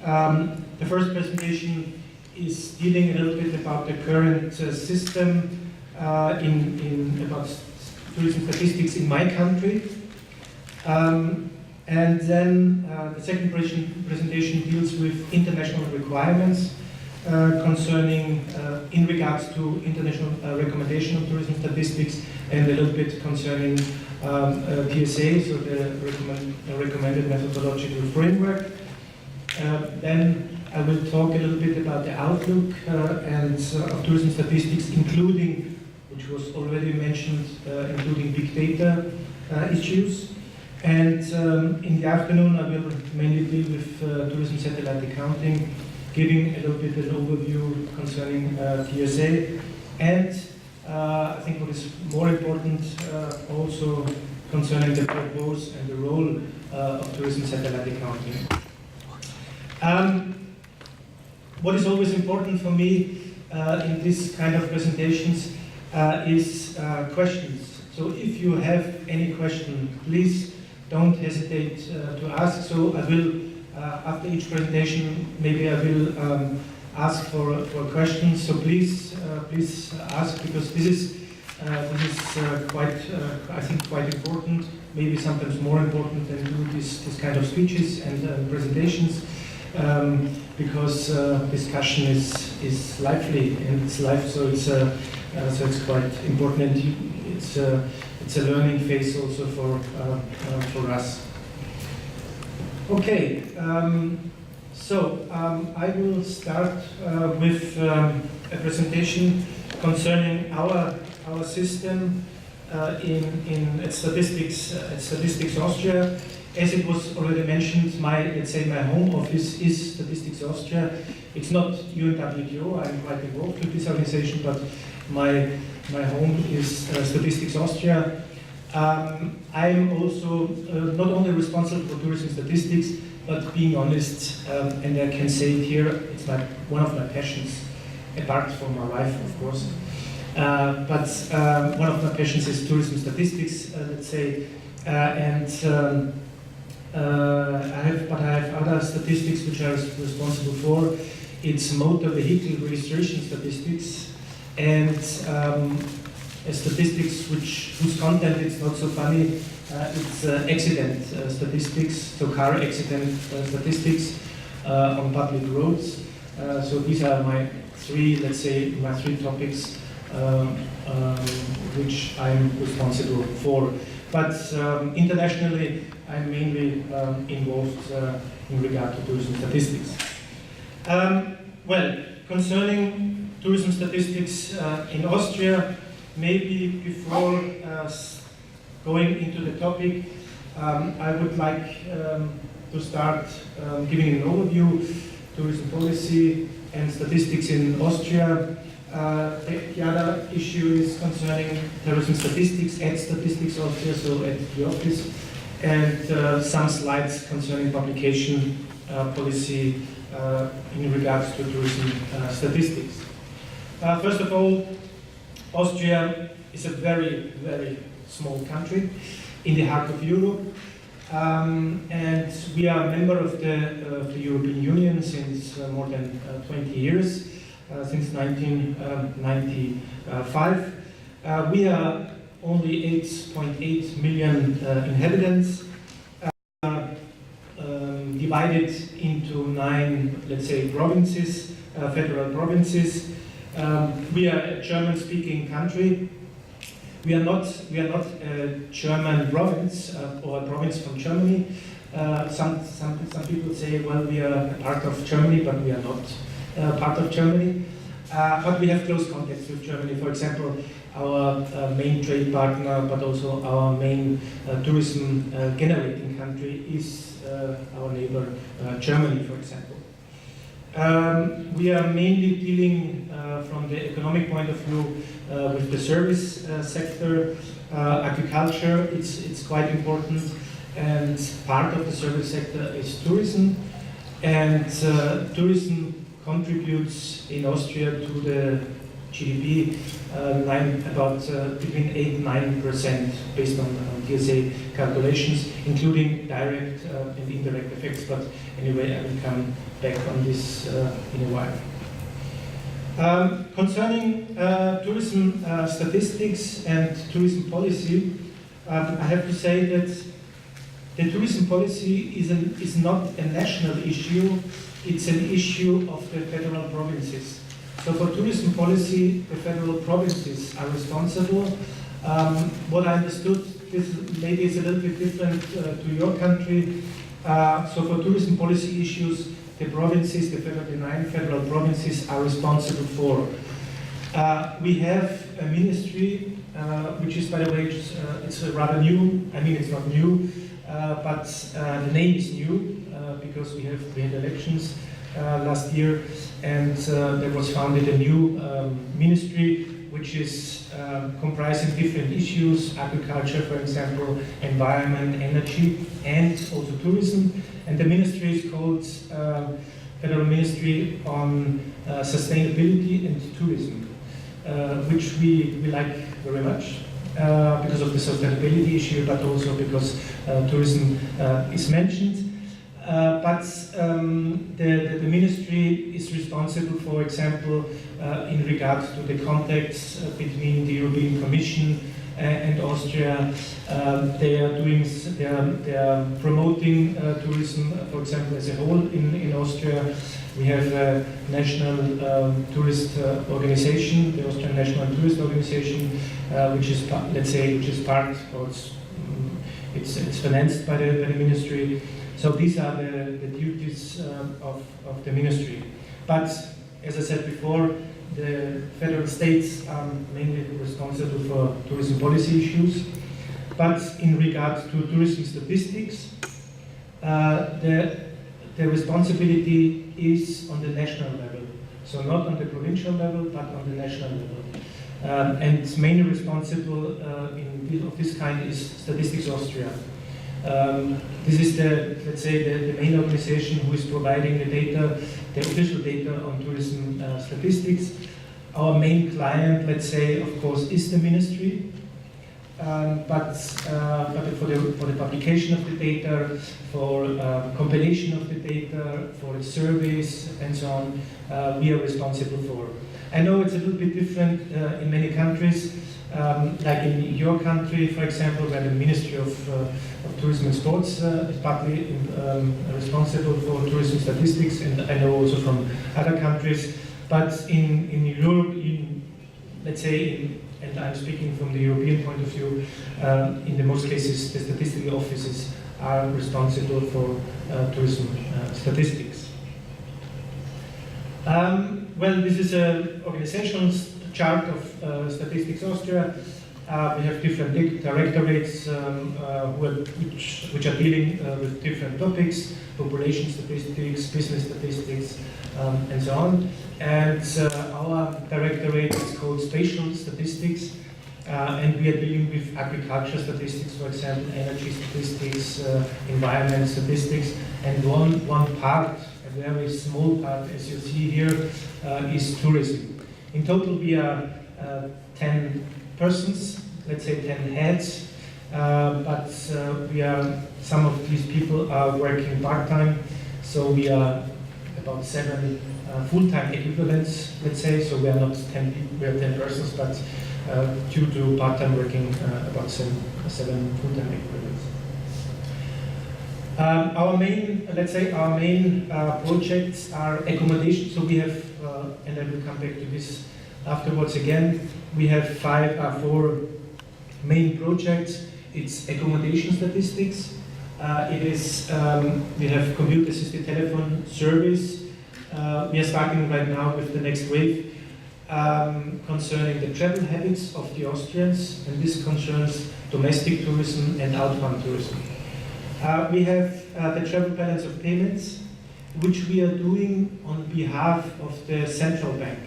The first presentation is dealing a little bit about the current system about tourism statistics in my country. And then the second presentation deals with international requirements concerning, in regards to international recommendation of tourism statistics, and a little bit concerning PSA, so the recommended methodological framework. Then I will talk a little bit about the outlook and of tourism statistics, including, which was already mentioned, including big data issues. And in the afternoon, I will mainly deal with tourism satellite accounting, giving a little bit an overview concerning TSA, and I think what is more important, also concerning the purpose and the role of tourism satellite accounting. What is always important for me in this kind of presentations is questions. So if you have any question, please don't hesitate to ask. So I will, after each presentation, maybe I will ask for questions. So please ask, because this is quite, I think, quite important. Maybe sometimes more important than do this kind of speeches and presentations, because discussion is lively and it's live. So it's quite important. And it's a learning phase also for us. Okay. So I will start with a presentation concerning our system in Statistics Austria. As it was already mentioned, my home office is Statistics Austria. It's not UNWTO. I'm quite involved with this organization, but my home is Statistics Austria. I'm also not only responsible for tourism statistics, but being honest, and I can say it here, it's one of my passions, apart from my wife, of course. But one of my passions is tourism statistics, let's say, and I have other statistics which I was responsible for. It's motor vehicle registration statistics and statistics whose content is not so funny. It's accident statistics, so car accident statistics on public roads. So these are my three topics which I'm responsible for. But internationally, I'm mainly involved in regard to tourism statistics. Well, concerning tourism statistics in Austria, maybe before going into the topic, I would like to start giving an overview, tourism policy and statistics in Austria. The other issue is concerning tourism statistics at Statistics Austria, so at the office, and some slides concerning publication policy in regards to tourism statistics. First of all, Austria is a very, very small country in the heart of Europe, and we are a member of the European Union since more than 20 years, since 1995. We are only 8.8 million inhabitants, divided into 9, let's say, provinces, federal provinces. We are a German-speaking country. We are not a German province or a province from Germany. Some people say, well, we are a part of Germany, but we are not part of Germany. But we have close contacts with Germany. For example, our main trade partner, but also our main tourism generating country is our neighbor Germany, for example. We are mainly dealing from the economic point of view with the service sector. Agriculture, it's quite important, and part of the service sector is tourism, and tourism contributes in Austria to the GDP about between 8-9% based on TSA calculations, including direct and indirect effects. But anyway, I will come back on this in a while. Concerning tourism statistics and tourism policy, I have to say that the tourism policy is not a national issue, it's an issue of the federal provinces. So for tourism policy, the federal provinces are responsible. What I understood, this maybe is a little bit different to your country. So for tourism policy issues, the provinces, the 9 federal provinces are responsible for. We have a ministry, which is, by the way, it's rather new. I mean, it's not new, but the name is new because we had elections last year, and there was founded a new ministry which is comprising different issues, agriculture, for example, environment, energy, and also tourism. And the ministry is called Federal Ministry on Sustainability and Tourism. which we like very much because of the sustainability issue, but also because tourism is mentioned. But the ministry is responsible, for example, in regard to the contacts between the European Commission and Austria. They are promoting tourism, for example, as a whole in Austria. We have a national tourist organization, the Austrian National Tourist Organization, which is part, or it's financed by the ministry. So these are the duties of the ministry. But as I said before, the federal states are mainly responsible for tourism policy issues. But in regard to tourism statistics, the responsibility is on the national level. So not on the provincial level, but on the national level. And mainly responsible of this kind is Statistics Austria. This is the main organization who is providing the data, the official data on tourism statistics. Our main client, of course, is the ministry. But for the publication of the data, for compilation of the data, for the surveys and so on, we are responsible for. I know it's a little bit different in many countries, like in your country, for example, where the Ministry of Tourism and Sports is partly responsible for tourism statistics, and I know also from other countries. But in Europe, and I'm speaking from the European point of view, in the most cases, the statistical offices are responsible for tourism statistics. Well, this is an organizational chart of Statistics Austria. We have different directorates which are dealing with different topics, population statistics, business statistics, and so on. And our directorate is called Spatial Statistics, and we are dealing with agriculture statistics, for example, energy statistics, environment statistics, and one part, a very small part, as you see here, is tourism. In total, we are 10 persons, 10 heads, but some of these people are working part-time, so we are about 7 full-time equivalents, so we are not 10 people, we are 10 persons, but due to part-time working, about 7 full-time equivalents. Our main projects are accommodation, so we have, and I will come back to this afterwards again, we have 4 main projects. It's accommodation statistics, we have computer-assisted telephone service. We are starting right now with the next wave concerning the travel habits of the Austrians, and this concerns domestic tourism and outbound tourism. We have the travel balance of payments, which we are doing on behalf of the central bank.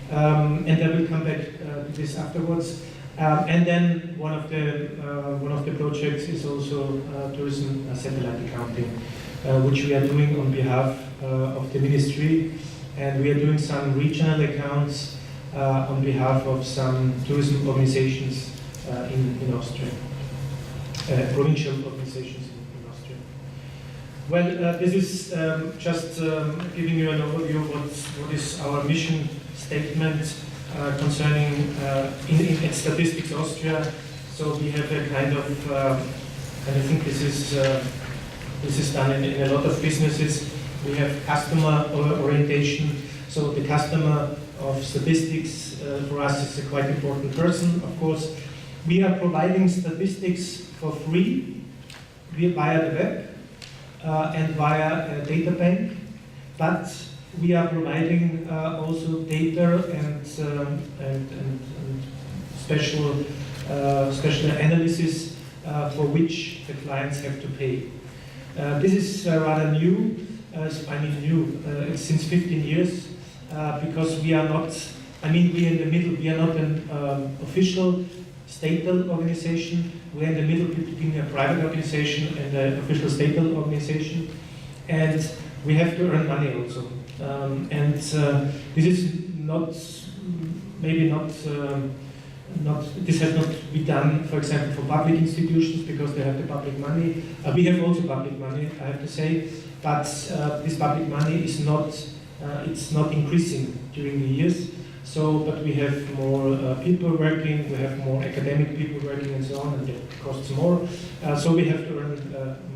And I will come back to this afterwards. And then one of the projects is also tourism satellite accounting, which we are doing on behalf of the ministry, and we are doing some regional accounts on behalf of some tourism organizations in Austria, provincial organizations in Austria. Well, this is just giving you an overview of what is our mission statement concerning in Statistics Austria. So we have a kind of, and I think this is done in a lot of businesses. We have customer orientation. So the customer of statistics for us is a quite important person, of course. We are providing statistics for free via the web and via a data bank, but we are providing also data and special analysis for which the clients have to pay. This is rather new. It's since 15 years because we are not. We are in the middle. We are not an official state-owned organization. We are in the middle between a private organization and an official state-owned organization, and we have to earn money also. This is not maybe not, this has not been done, for example, for public institutions because they have the public money. We have also public money, I have to say, but this public money is not, it's not increasing during the years. So, but we have more people working, we have more academic people working and so on, and it costs more. So we have to earn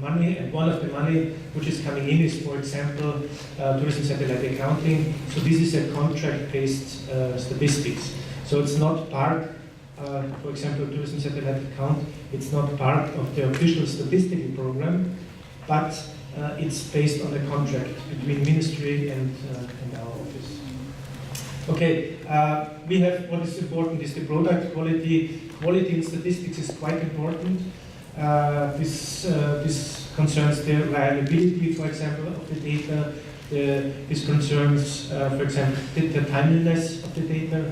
money, and one of the money which is coming in is, for example, tourism satellite accounting. So this is a contract-based statistics. So it's not part, for example, tourism satellite account, it's not part of the official statistical program, but it's based on a contract between ministry and our office. Okay, we have, what is important is the product quality. Quality in statistics is quite important. This concerns the reliability, for example, of the data. This concerns, for example, the timeliness of the data,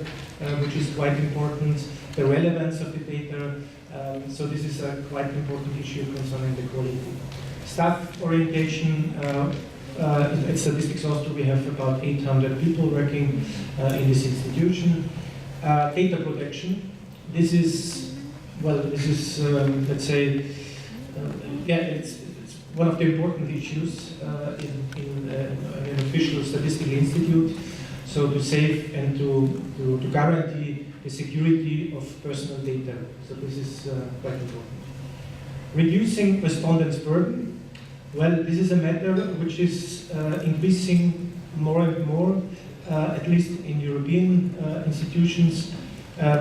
which is quite important, the relevance of the data. So this is a quite important issue concerning the quality. Staff orientation. At Statistics Austria, we have about 800 people working in this institution. Data protection. This is, well, this is, let's say, yeah, it's one of the important issues in an official statistical institute. So to save and to guarantee the security of personal data. So this is quite important. Reducing respondents' burden. Well, this is a matter which is increasing more and more, at least in European institutions,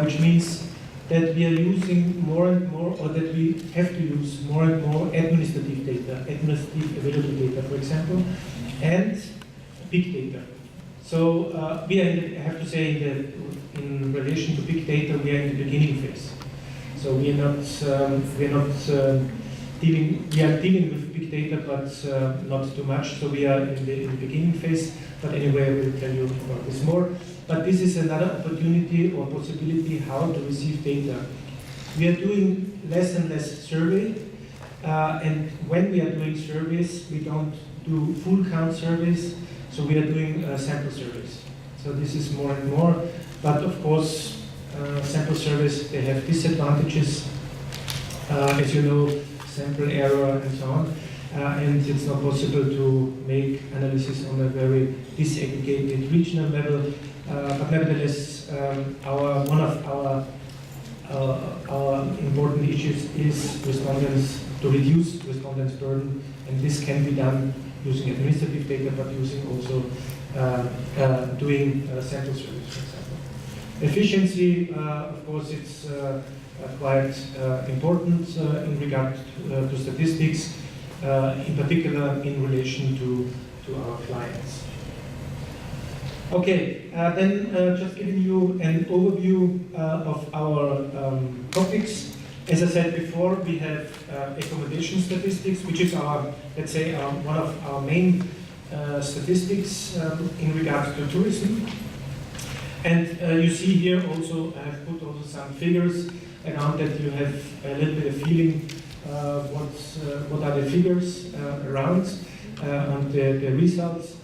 which means that we are using more and more, or that we have to use more and more administrative data, administrative available data, for example, and big data. So we are, I have to say, in relation to big data, we are in the beginning phase. So we are not dealing with big data, but not too much. So we are in the beginning phase. But anyway, I will tell you about this more. But this is another opportunity or possibility how to receive data. We are doing less and less survey, and when we are doing surveys, we don't do full count surveys. So we are doing sample surveys. So this is more and more. But of course, sample surveys, they have disadvantages, as you know, sample error and so on, and it's not possible to make analysis on a very disaggregated regional level. But nevertheless, one of our important issues is respondents, to reduce respondents' burden, and this can be done using administrative data, but using also doing sample surveys, for example. Efficiency, of course, it's quite important in regard to statistics, in particular in relation to our clients. Okay, then just giving you an overview of our topics. As I said before, we have accommodation statistics, which is our, let's say, one of our main statistics in regards to tourism. And you see here also, I have put also some figures around that you have a little bit of feeling what are the figures around and the results.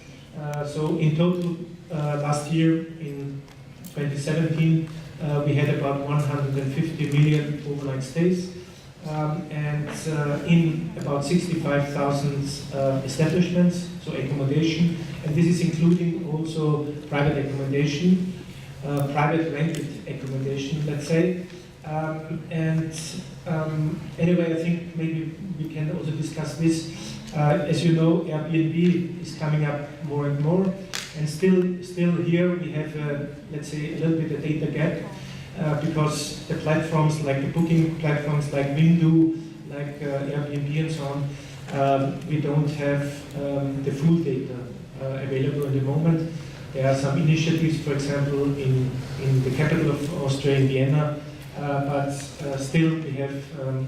So in total, last year in 2017, we had about 150 million overnight stays and in about 65,000 establishments, so accommodation, and this is including also private accommodation, private rented accommodation, let's say. Anyway, I think maybe we can also discuss this. As you know, Airbnb is coming up more and more, and still here we have, let's say, a little bit of data gap because the platforms like the booking platforms like Windu, like Airbnb and so on, we don't have the full data available at the moment. There are some initiatives, for example, in the capital of Austria, in Vienna, but still we have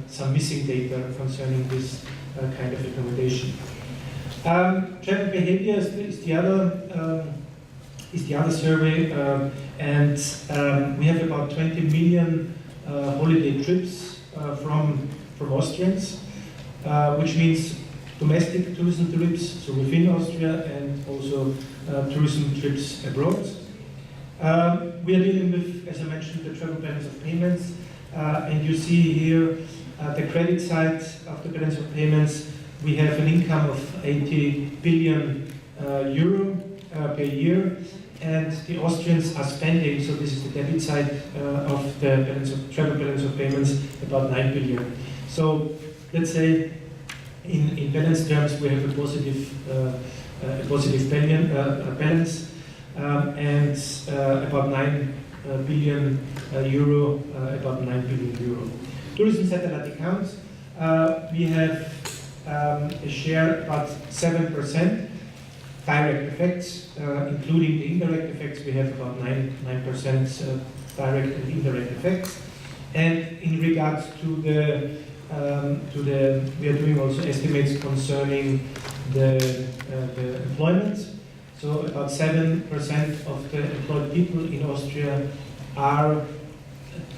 some missing data concerning this kind of accommodation. Travel behavior is the other survey, and we have about 20 million holiday trips from Austrians, which means domestic tourism trips, so within Austria, and also tourism trips abroad. we are dealing with, as I mentioned, the travel balance of payments, and you see here the credit side of the balance of payments. We have an income of 80 billion euro per year, and the Austrians are spending, so this is the debit side of the travel balance of payments, about 9 billion. So let's say in balance terms we have a positive balance, and about 9 billion euro, about 9 billion euro. Tourism satellite accounts, we have a share about 7%. Direct effects, including the indirect effects, we have about 9% direct and indirect effects. And in regards to the, we are doing also estimates concerning the employment. So about 7% of the employed people in Austria are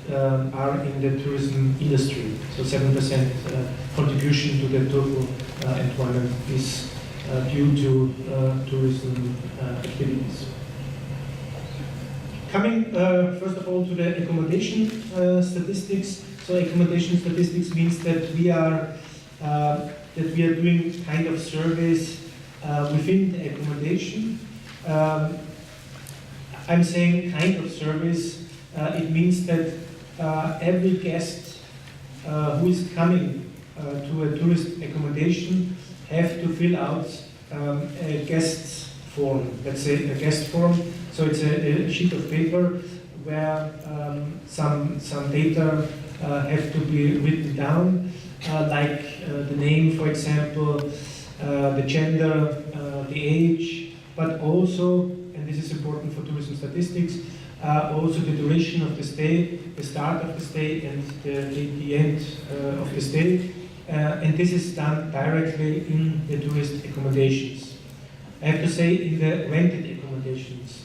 in the tourism industry. So 7% contribution to the total employment is due to tourism activities. Coming first of all to the accommodation statistics. So accommodation statistics means that we are doing kind of surveys within the accommodation. I'm saying kind of surveys. It means that every guest who is coming to a tourist accommodation have to fill out a guest form, let's say a guest form. So it's a sheet of paper where some data have to be written down, like the name, for example, the gender, the age, but also, and this is important for tourism statistics, also the duration of the stay, the start of the stay and the end of the stay. And this is done directly in the tourist accommodations. I have to say in the rented accommodations.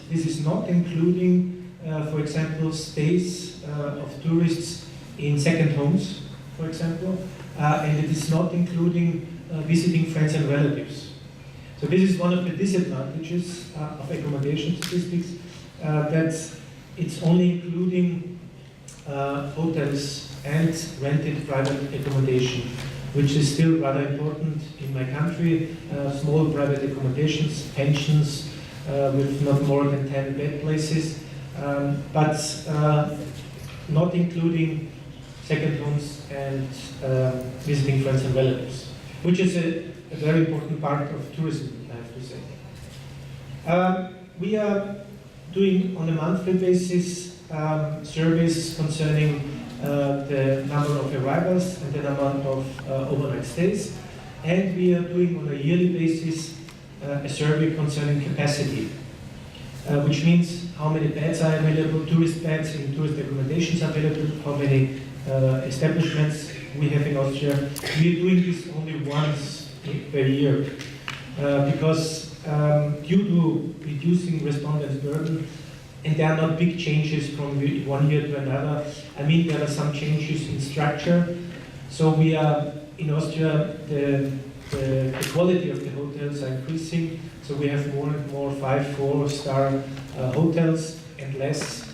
This is not including, for example, stays of tourists in second homes, for example, and it is not including visiting friends and relatives. So this is one of the disadvantages of accommodation statistics, that it's only including hotels and rented private accommodation, which is still rather important in my country. Small private accommodations, pensions with not more than 10 bed places, but not including second homes and visiting friends and relatives, which is a very important part of tourism, I have to say. We are doing on a monthly basis surveys concerning the number of arrivals and the number of overnight stays, and we are doing on a yearly basis a survey concerning capacity, which means how many beds are available, tourist beds in tourist accommodations are available, how many establishments we have in Austria. We are doing this only once per year because due to reducing respondents' burden, and there are not big changes from one year to another. I mean, there are some changes in structure. So we are, in Austria, the quality of the hotels are increasing. So we have more and more 5-4-star hotels and less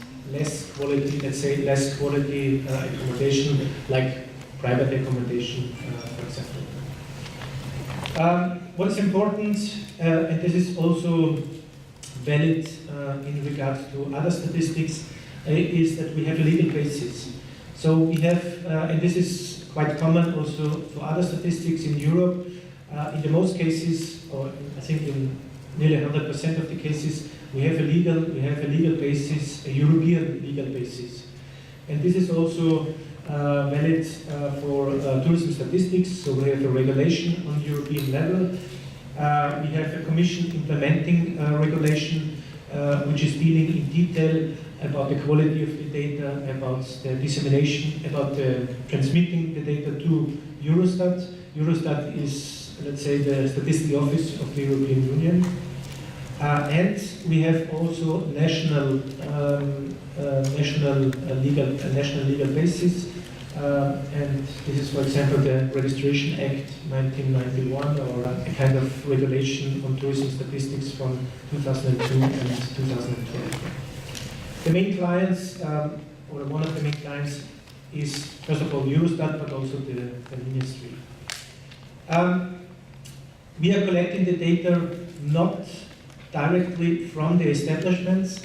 quality, let's say, less quality accommodation, like private accommodation, for example. What is important, and this is also valid in regards to other statistics, is that we have a legal basis. So we have, and this is quite common also for other statistics in Europe, in the most cases, or I think in nearly 100% of the cases, we have a legal basis, a European legal basis. And this is also valid for tourism statistics, so we have a regulation on European level. We have a commission implementing regulation which is dealing in detail about the quality of the data, about the dissemination, about the transmitting the data to Eurostat. Eurostat is, let's say, the statistical office of the European Union. And we have also national legal basis. And this is, for example, the Registration Act 1991, or a kind of regulation on tourism statistics from 2002 and 2012. The main clients, or one of the main clients, is first of all Eurostat, but also the ministry. We are collecting the data not directly from the establishments,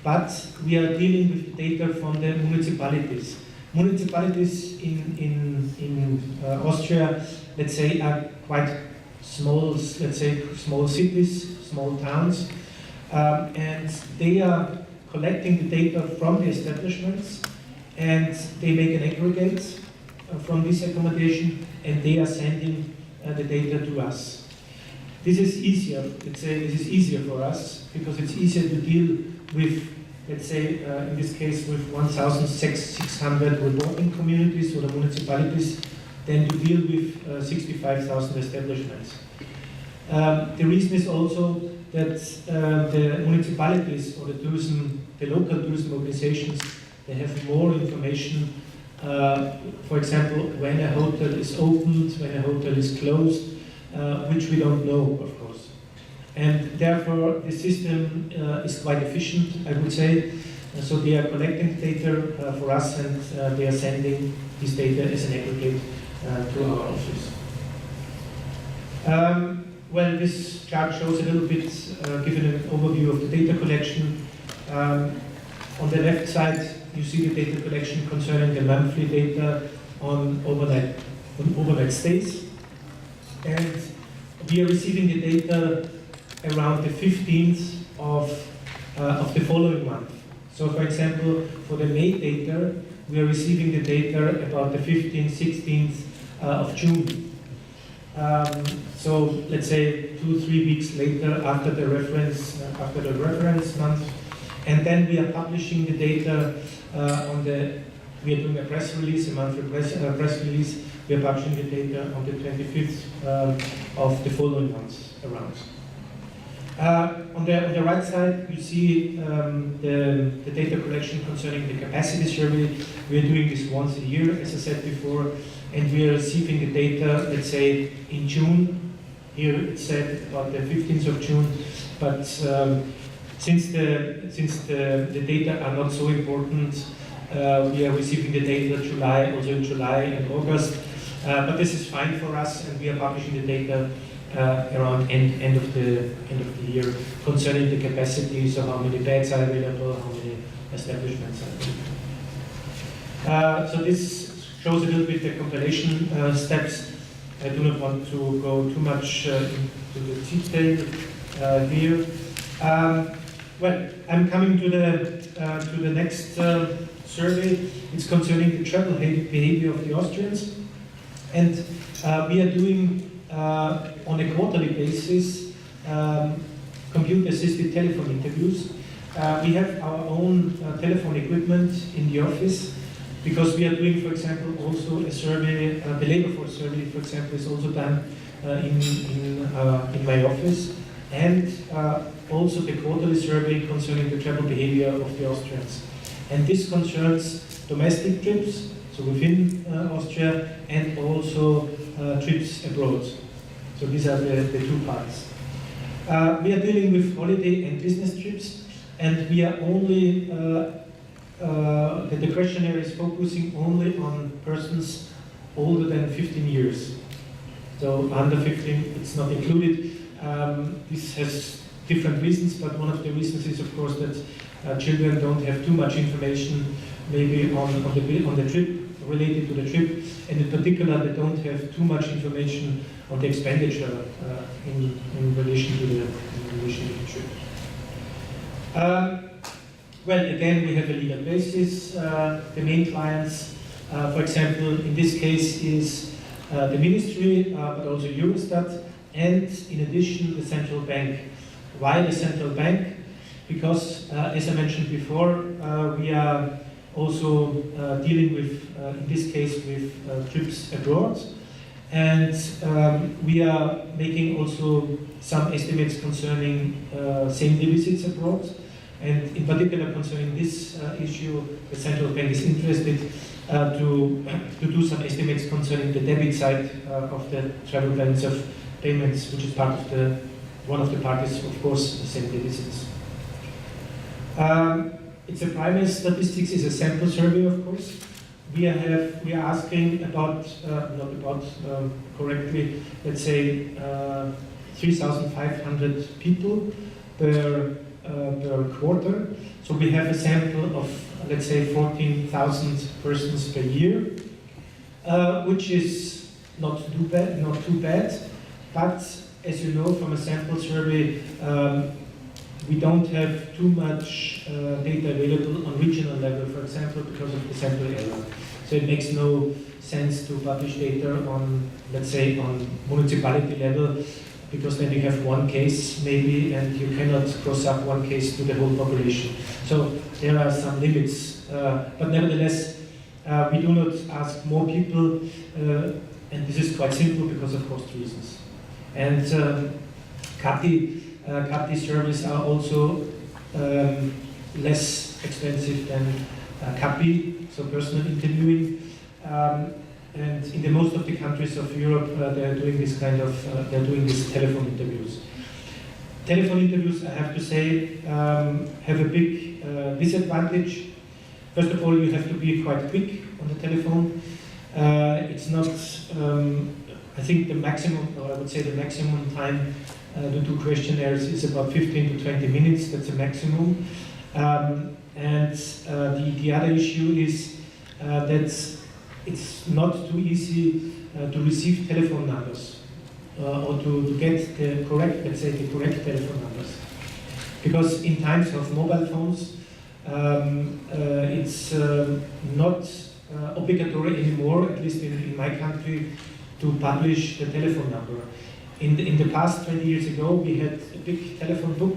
but we are dealing with the data from the municipalities. Municipalities in Austria, let's say, are quite small, let's say, small cities, small towns, and they are collecting the data from the establishments, and they make an aggregate from this accommodation, and they are sending the data to us. This is easier, let's say, this is easier for us because it's easier to deal with, let's say, in this case, with 1,600 reporting communities or the municipalities than to deal with 65,000 establishments. The reason is also that the municipalities or the local tourism organizations, they have more information, for example, when a hotel is opened, when a hotel is closed, which we don't know, of course. And therefore, the system is quite efficient, I would say. So they are collecting data for us, and they are sending this data as an aggregate to our office. Well, this chart shows a little bit, giving an overview of the data collection. On the left side, you see the data collection concerning the monthly data on overnight stays. And we are receiving the data around the 15th of the following month. So, for example, for the May data, we are receiving the data about the 15th, 16th of June. So, let's say 2-3 weeks later after the reference month, and then we are publishing the data we are doing a press release, a monthly press release. We are publishing the data on the 25th of the following months around. On the right side, you see the data collection concerning the capacity survey. We are doing this once a year, as I said before, and we are receiving the data, let's say, in June. Here it's said about the 15th of June, but since the data are not so important, we are receiving the data also in July and August. But this is fine for us, and we are publishing the data around end of the year concerning the capacity, so how many beds are available, how many establishments are available. So this shows a little bit the compilation steps. I do not want to go too much into the detail here. Well, I'm coming to the next survey. It's concerning the travel behavior of the Austrians. And we are doing, on a quarterly basis, computer-assisted telephone interviews. We have our own telephone equipment in the office, because we are doing, for example, also a survey, the labor force survey, for example, is also done in my office. And also the quarterly survey concerning the travel behavior of the Austrians. And this concerns domestic trips, so within Austria, and also trips abroad. So these are the two parts. We are dealing with holiday and business trips, and we are only, the questionnaire is focusing only on persons older than 15 years. So under 15, it's not included. This has different reasons, but one of the reasons is, of course, that children don't have too much information, maybe on the trip, related to the trip, and in particular, they don't have too much information on the expenditure in relation to the trip. Well, again, we have a legal basis. The main clients, for example, in this case, is the ministry, but also Eurostat, and in addition, the central bank. Why the central bank? Because, as I mentioned before, we are also dealing with, in this case, with trips abroad. And we are making also some estimates concerning same-day visits abroad. And in particular, concerning this issue, the central bank is interested to do some estimates concerning the debit side of the travel balance of payments, which is part of one of the parties, of course, the same-day visits. it's a primary statistics, is a sample survey, of course. We are asking about, not about correctly, let's say 3,500 people per quarter. So we have a sample of, let's say, 14,000 persons per year, which is not too bad. But as you know from a sample survey, we don't have too much data available on regional level, for example, because of the sample error. So it makes no sense to publish data on, let's say, on municipality level, because then you have one case maybe, and you cannot cross up one case to the whole population. So there are some limits, but nevertheless, we do not ask more people, and this is quite simple because of cost reasons. And CAPI surveys are also less expensive than CAPI, so personal interviewing. And in the most of the countries of Europe, they are doing this kind of, they're doing these telephone interviews. Telephone interviews, I have to say, have a big disadvantage. First of all, you have to be quite quick on the telephone. It's not, I think the maximum, or I would say the maximum time to do questionnaires is about 15 to 20 minutes, that's a maximum. And the other issue is that it's not too easy to receive telephone numbers or to get the correct, let's say, the correct telephone numbers. Because in times of mobile phones, it's not obligatory anymore, at least in my country, to publish the telephone number. In the past 20 years ago, we had a big telephone book,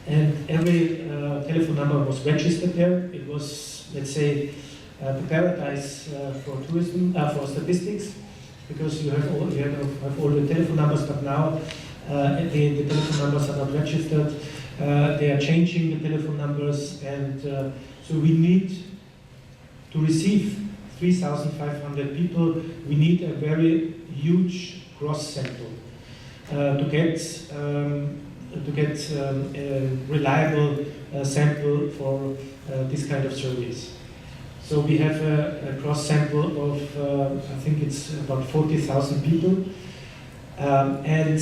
and every telephone number was registered there. It was, let's say, the paradise for tourism, for statistics, because you have all the telephone numbers, but now the telephone numbers are not registered. They are changing the telephone numbers, and so we need to receive 3,500 people. We need a very huge cross sample to get a reliable sample for this kind of surveys. So we have a cross sample of, I think it's about 40,000 people. And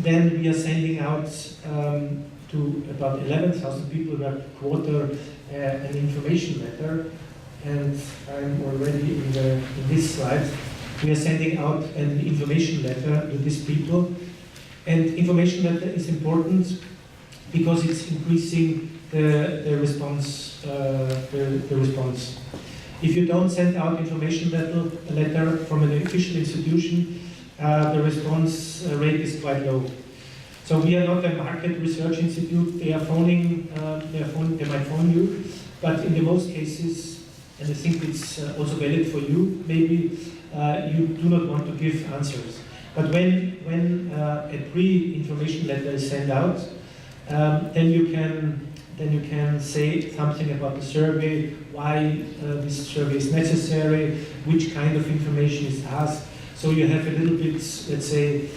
then we are sending out to about 11,000 people per quarter an information letter. And I'm already in this slide. We are sending out an information letter to these people. And information letter is important because it's increasing the response. The response. If you don't send out information letter from an official institution, the response rate is quite low. So we are not a market research institute. They are phoning. They might phone you, but in the most cases, and I think it's also valid for you, maybe you do not want to give answers. But when a pre-information letter is sent out, then you can say something about the survey, why this survey is necessary, which kind of information is asked. So you have a little bit, let's say,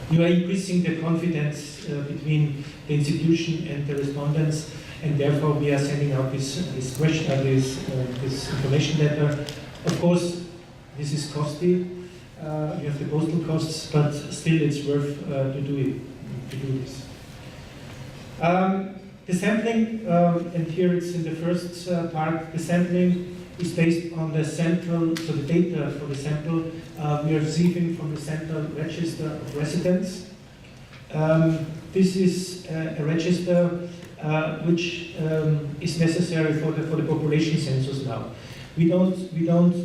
you are increasing the confidence between the institution and the respondents, and therefore we are sending out this information letter. Of course, this is costly. You have the postal costs, but still it's worth to do this. The sampling, and here it's in the first part, the sampling is based on the central, so the data for the sample we are receiving from the central register of residents. This is a register which is necessary for the population census now. We don't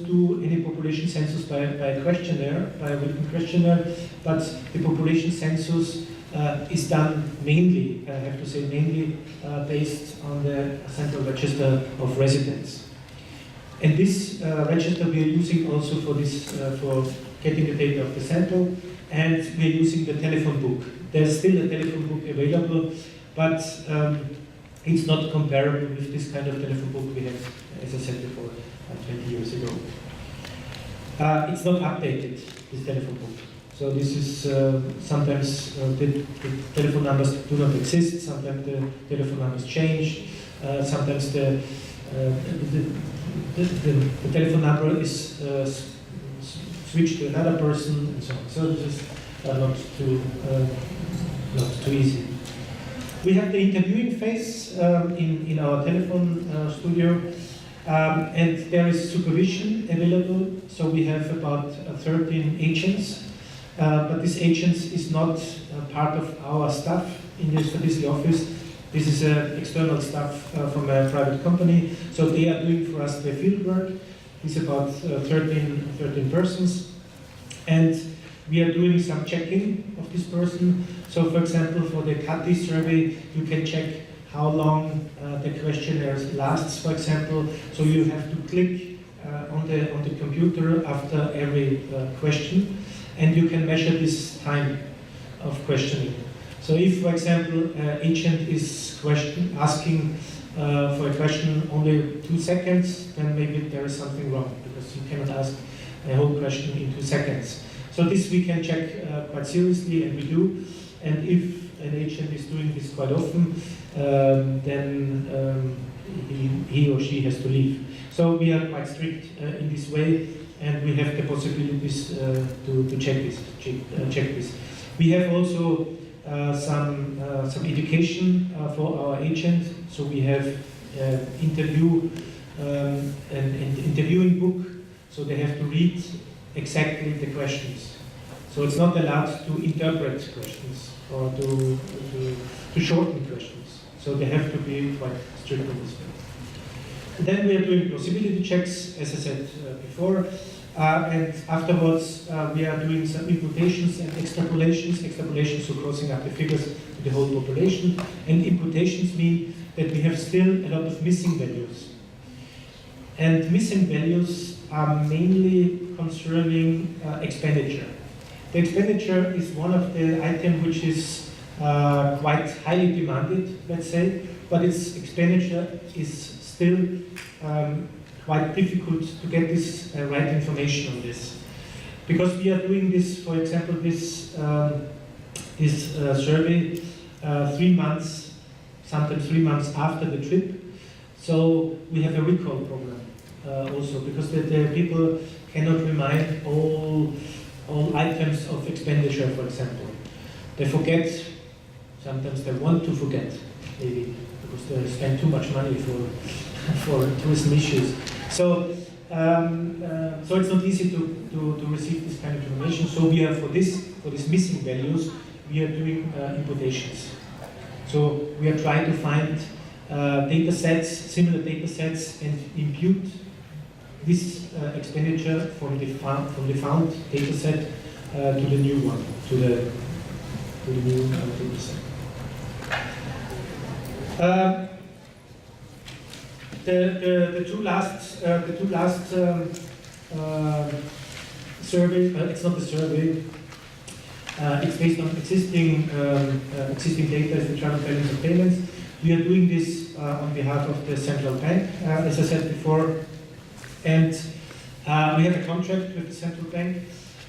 do any population census by a questionnaire, by a written questionnaire, but the population census is done mainly, I have to say mainly, based on the central register of residents. And this register we are using also for this, for getting the data of the sample, and we are using the telephone book. There's still a telephone book available, but it's not comparable with this kind of telephone book we had, as I said before, 20 years ago. It's not updated, this telephone book. So this is sometimes the telephone numbers do not exist, sometimes the telephone numbers change, sometimes the telephone number is switched to another person and so on. So this is not too easy. We have the interviewing phase in our telephone studio, and there is supervision available. So we have about 13 agents, but these agents is not part of our staff in the statistic office. This is external staff from a private company, so they are doing for us the field work. It's about 13 persons, and we are doing some checking of this person. So, for example, for the CATI survey, you can check how long the questionnaire lasts, for example. So you have to click on the computer after every question, and you can measure this time of questioning. So if, for example, agent is asking for a question only 2 seconds, then maybe there is something wrong, because you cannot ask a whole question in 2 seconds. So this we can check quite seriously, and we do. And if an agent is doing this quite often, then he or she has to leave. So we are quite strict in this way, and we have the possibilities to check this. We have also some education for our agent. So we have an interviewing book. So they have to read exactly the questions. So it's not allowed to interpret questions or to shorten questions. So they have to be quite strict on this way. Then we are doing plausibility checks, as I said before. And afterwards, we are doing some imputations and extrapolations, so crossing up the figures to the whole population. And imputations mean that we have still a lot of missing values. And missing values are mainly concerning expenditure. The expenditure is one of the items which is quite highly demanded, let's say, but its expenditure is still quite difficult to get this right information on this. Because we are doing this, for example, this survey 3 months, sometimes 3 months after the trip. So we have a recall problem also, because the people cannot remind all items of expenditure, for example. They forget, sometimes they want to forget, maybe, because they spend too much money for tourism issues. So it's not easy to receive this kind of information. So we are for these missing values, we are doing imputations. So we are trying to find data sets, similar data sets, and impute this expenditure from the found data set to the new one, to the new data set. The two last surveys. It's not a survey. It's based on existing data as the travel balance of payments. We are doing this on behalf of the central bank, as I said before, and we have a contract with the central bank.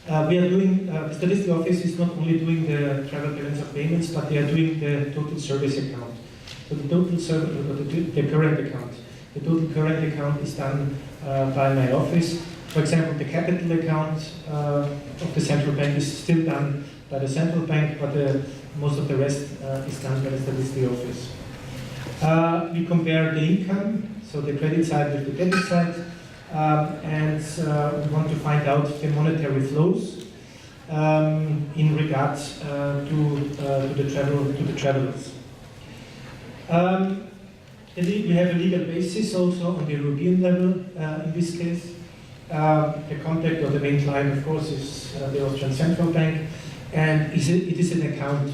We are doing the statistical office is not only doing the travel balance of payments, but they are doing the total service account. So the total the current account. The total current account is done by my office. For example, the capital account of the central bank is still done by the central bank, but most of the rest is done by the statistical office. We compare the income, so the credit side with the debit side, and we want to find out the monetary flows in regards to the travelers. We have a legal basis also on the European level in this case. The contact or the main client, of course, is the Austrian Central Bank, and it is an account.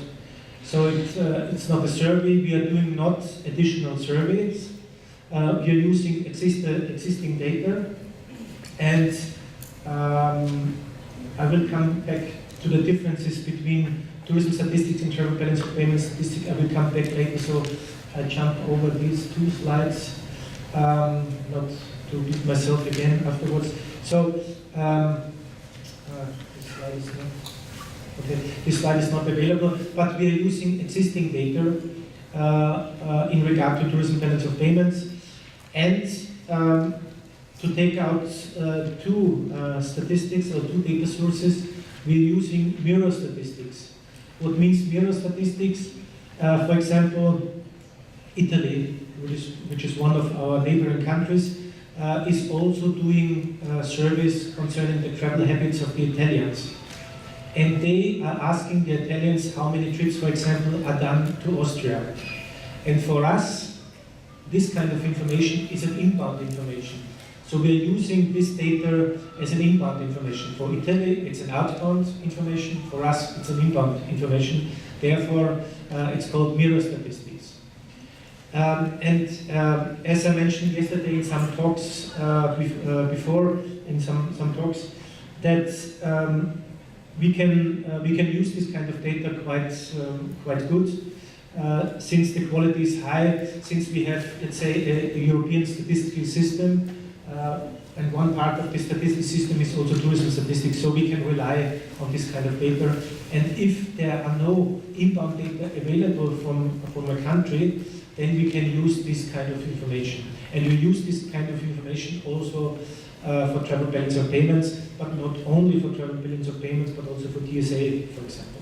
So it's not a survey. We are doing not additional surveys. We are using existing data, and I will come back to the differences between tourism statistics and travel balance of payments statistics. I will come back later, so I jump over these 2 slides, not to beat myself again afterwards. So, this slide is not. Okay, this slide is not available, but we are using existing data in regard to tourism balance of payments, and to take out two statistics or two data sources, we are using mirror statistics. What means mirror statistics? For example, Italy, which is one of our neighboring countries, is also doing surveys concerning the travel habits of the Italians. And they are asking the Italians how many trips, for example, are done to Austria. And for us, this kind of information is an inbound information. So we are using this data as an inbound information. For Italy, it's an outbound information. For us, it's an inbound information. Therefore, it's called mirror statistics. As I mentioned yesterday in some talks before, in some talks, that we can use this kind of data quite good. Since the quality is high, since we have, let's say, a European statistical system, and one part of the statistical system is also tourism statistics, so we can rely on this kind of data. And if there are no inbound data available from a country, then we can use this kind of information. And we use this kind of information also for travel balance of payments, but not only for travel balance of payments, but also for TSA, for example.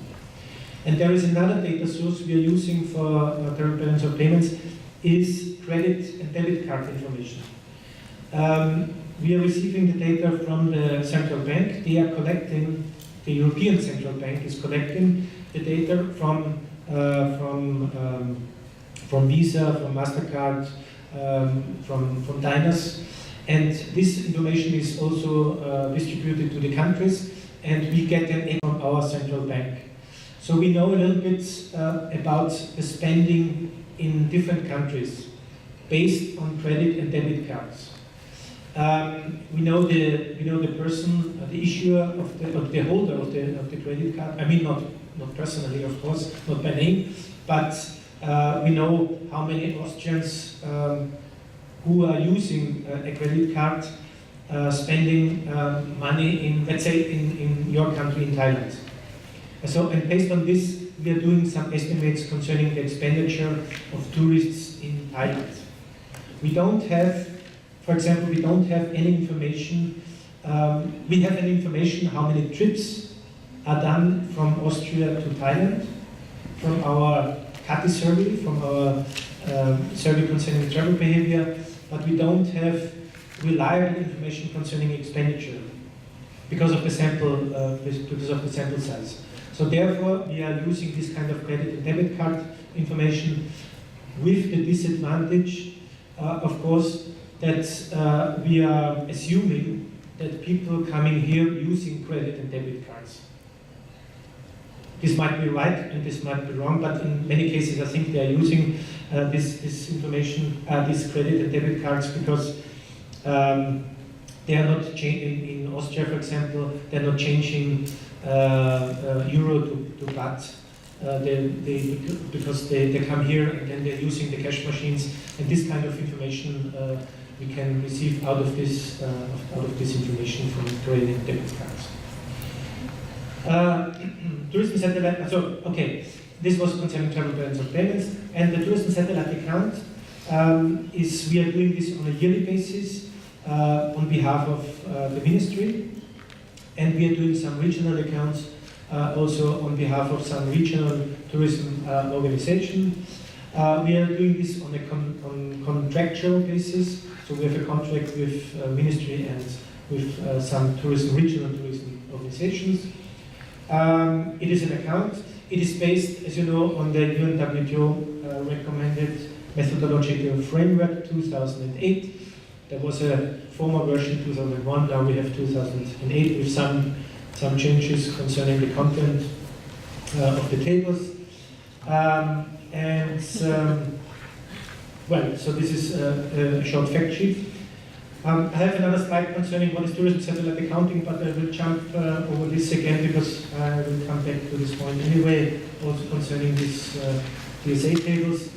And there is another data source we are using for travel balance of payments is credit and debit card information. We are receiving the data from the central bank. They are collecting, the European Central Bank is collecting the data from Visa, from MasterCard, from Diners. And this information is also distributed to the countries, and we get them from our central bank. So we know a little bit about the spending in different countries based on credit and debit cards. We know the person, the issuer of the holder of the credit card. I mean, not personally, of course, not by name, but we know how many Austrians who are using a credit card spending money in, let's say, in your country, in Thailand. So, and based on this, we are doing some estimates concerning the expenditure of tourists in Thailand. We don't have, for example, we don't have any information. We have any information how many trips are done from Austria to Thailand, from our CATI survey, from our survey concerning travel behavior, but we don't have reliable information concerning expenditure because of the sample size. So therefore, we are using this kind of credit and debit card information with the disadvantage, of course, that we are assuming that people coming here using credit and debit cards. This might be right and this might be wrong, but in many cases I think they are using this information, these credit and debit cards, because they are not changing, in Austria for example, they are not changing euro to baht, because they come here and then they're using the cash machines, and this kind of information we can receive out of this information from credit and debit cards. Tourism satellite, so okay, this was concerning travel balance of payments, and the tourism satellite account we are doing this on a yearly basis on behalf of the ministry, and we are doing some regional accounts also on behalf of some regional tourism organization. We are doing this on a contractual basis, so we have a contract with ministry and with some regional tourism organizations. It is an account. It is based, as you know, on the UNWTO recommended methodological framework 2008. There was a former version 2001. Now we have 2008 with some changes concerning the content of the tables. Well, so this is a short fact sheet. I have another slide concerning what is tourism satellite accounting, but I will jump over this again because I will come back to this point anyway, also concerning these TSA tables.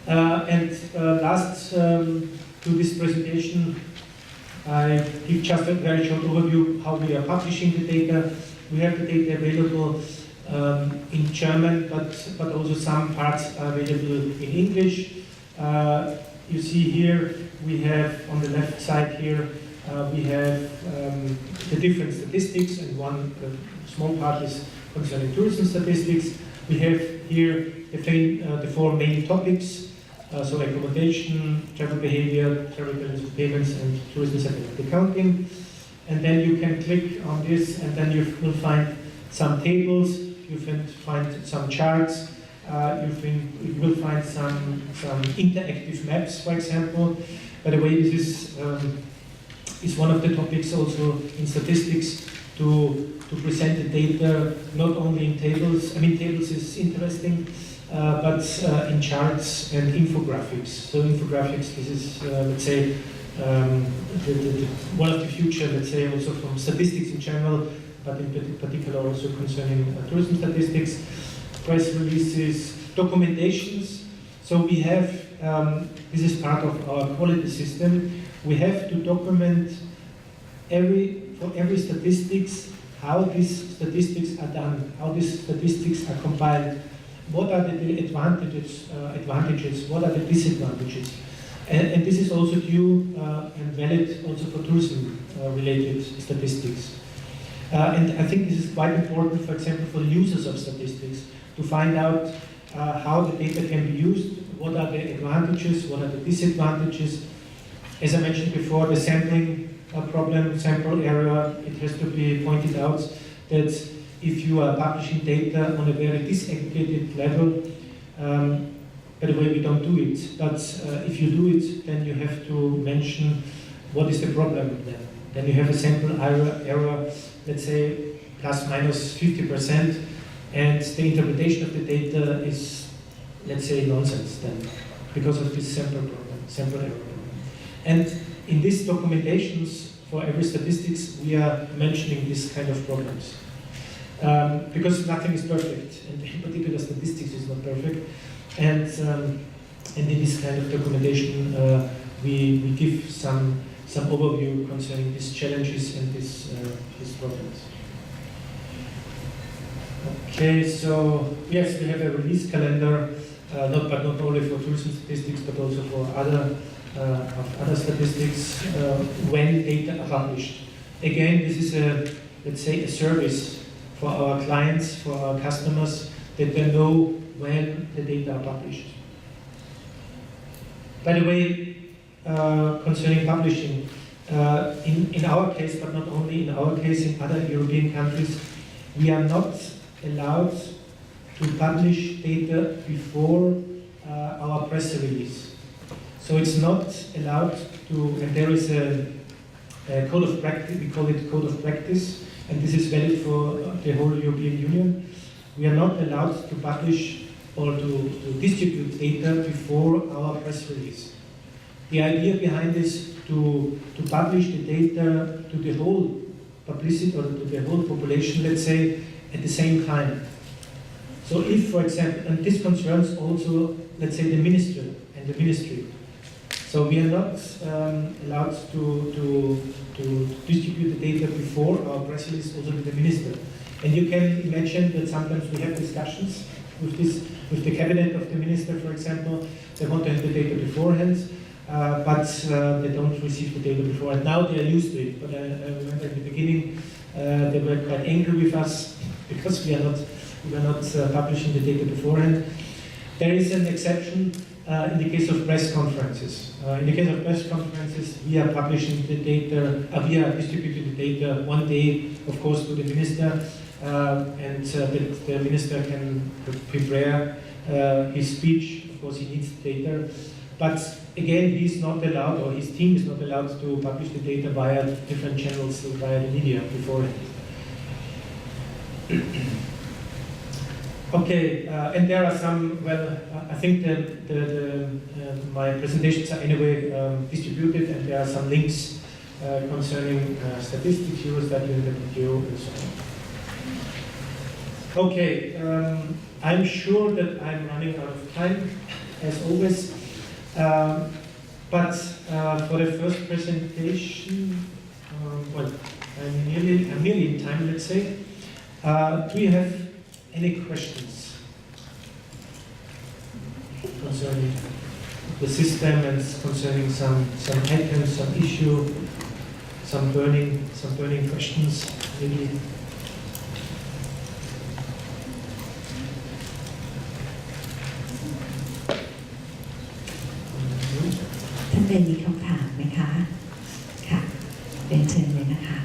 Last to this presentation, I give just a very short overview how we are publishing the data. We have the data available in German, but also some parts are available in English. You see here, we have on the left side here, we have the different statistics, and one small part is concerning tourism statistics. We have here the four main topics, so accommodation, travel behavior, travel balance of payments, and tourism settlement accounting. And then you can click on this, and then you will find some tables, you can find some charts, you will find some interactive maps, for example. By the way, this is one of the topics also in statistics to present the data not only in tables. I mean, tables is interesting, but in charts and infographics. So infographics, this is, let's say, one of the future, let's say, also from statistics in general, but in particular also concerning tourism statistics, press releases, documentations. So we have, this is part of our quality system, we have to document for every statistics, how these statistics are done, how these statistics are compiled, what are the advantages, what are the disadvantages. And this is also due and valid also for tourism-related statistics. And I think this is quite important, for example, for the users of statistics, to find out how the data can be used, what are the advantages, what are the disadvantages. As I mentioned before, the sampling problem, sample error, it has to be pointed out that if you are publishing data on a very disaggregated level, by the way, we don't do it, but if you do it, then you have to mention what is the problem then. Then you have a sample error, let's say, plus minus 50%, and the interpretation of the data is, let's say, nonsense then, because of this sample error problem. And in these documentations, for every statistics, we are mentioning this kind of problems. Because nothing is perfect, and in particular statistics is not perfect. And in this kind of documentation, we give some overview concerning these challenges and these problems. Okay, so yes, we have a release calendar, not only for tourism statistics, but also for other statistics when data are published. Again, this is let's say a service for our clients, for our customers, that they know when the data are published. By the way, concerning publishing, in our case, but not only in our case, in other European countries, we are not allowed to publish data before our press release. So it's not allowed to, and there is a code of practice, we call it code of practice, and this is valid for the whole European Union. We are not allowed to publish or to distribute data before our press release. The idea behind this to publish the data to the whole publicity or to the whole population, let's say, at the same time. So if, for example, and this concerns also, let's say, the minister and the ministry. So we are not allowed to distribute the data before our press release also to the minister. And you can imagine that sometimes we have discussions with the cabinet of the minister, for example. They want to have the data beforehand, but they don't receive the data before. And now they are used to it. But I remember in the beginning they were quite angry with us because we were not publishing the data beforehand. There is an exception in the case of press conferences. In the case of press conferences, we are publishing the data, we are distributing the data one day, of course, to the minister, and the minister can prepare his speech. Of course, he needs the data. But again, he's not allowed, or his team is not allowed to publish the data via different channels, via the media beforehand. Okay, and there are some, well, I think my presentations are anyway distributed, and there are some links concerning statistics, Eurostat, UNWTO, and so on. Okay, I'm sure that I'm running out of time, as always, but for the first presentation, well, I'm nearly in time, let's say. Do you have any questions concerning the system and concerning some items, some issue, some burning questions, maybe? Thân về gì không thảไหมคะค่ะเรียนเชิญเลยนะคะ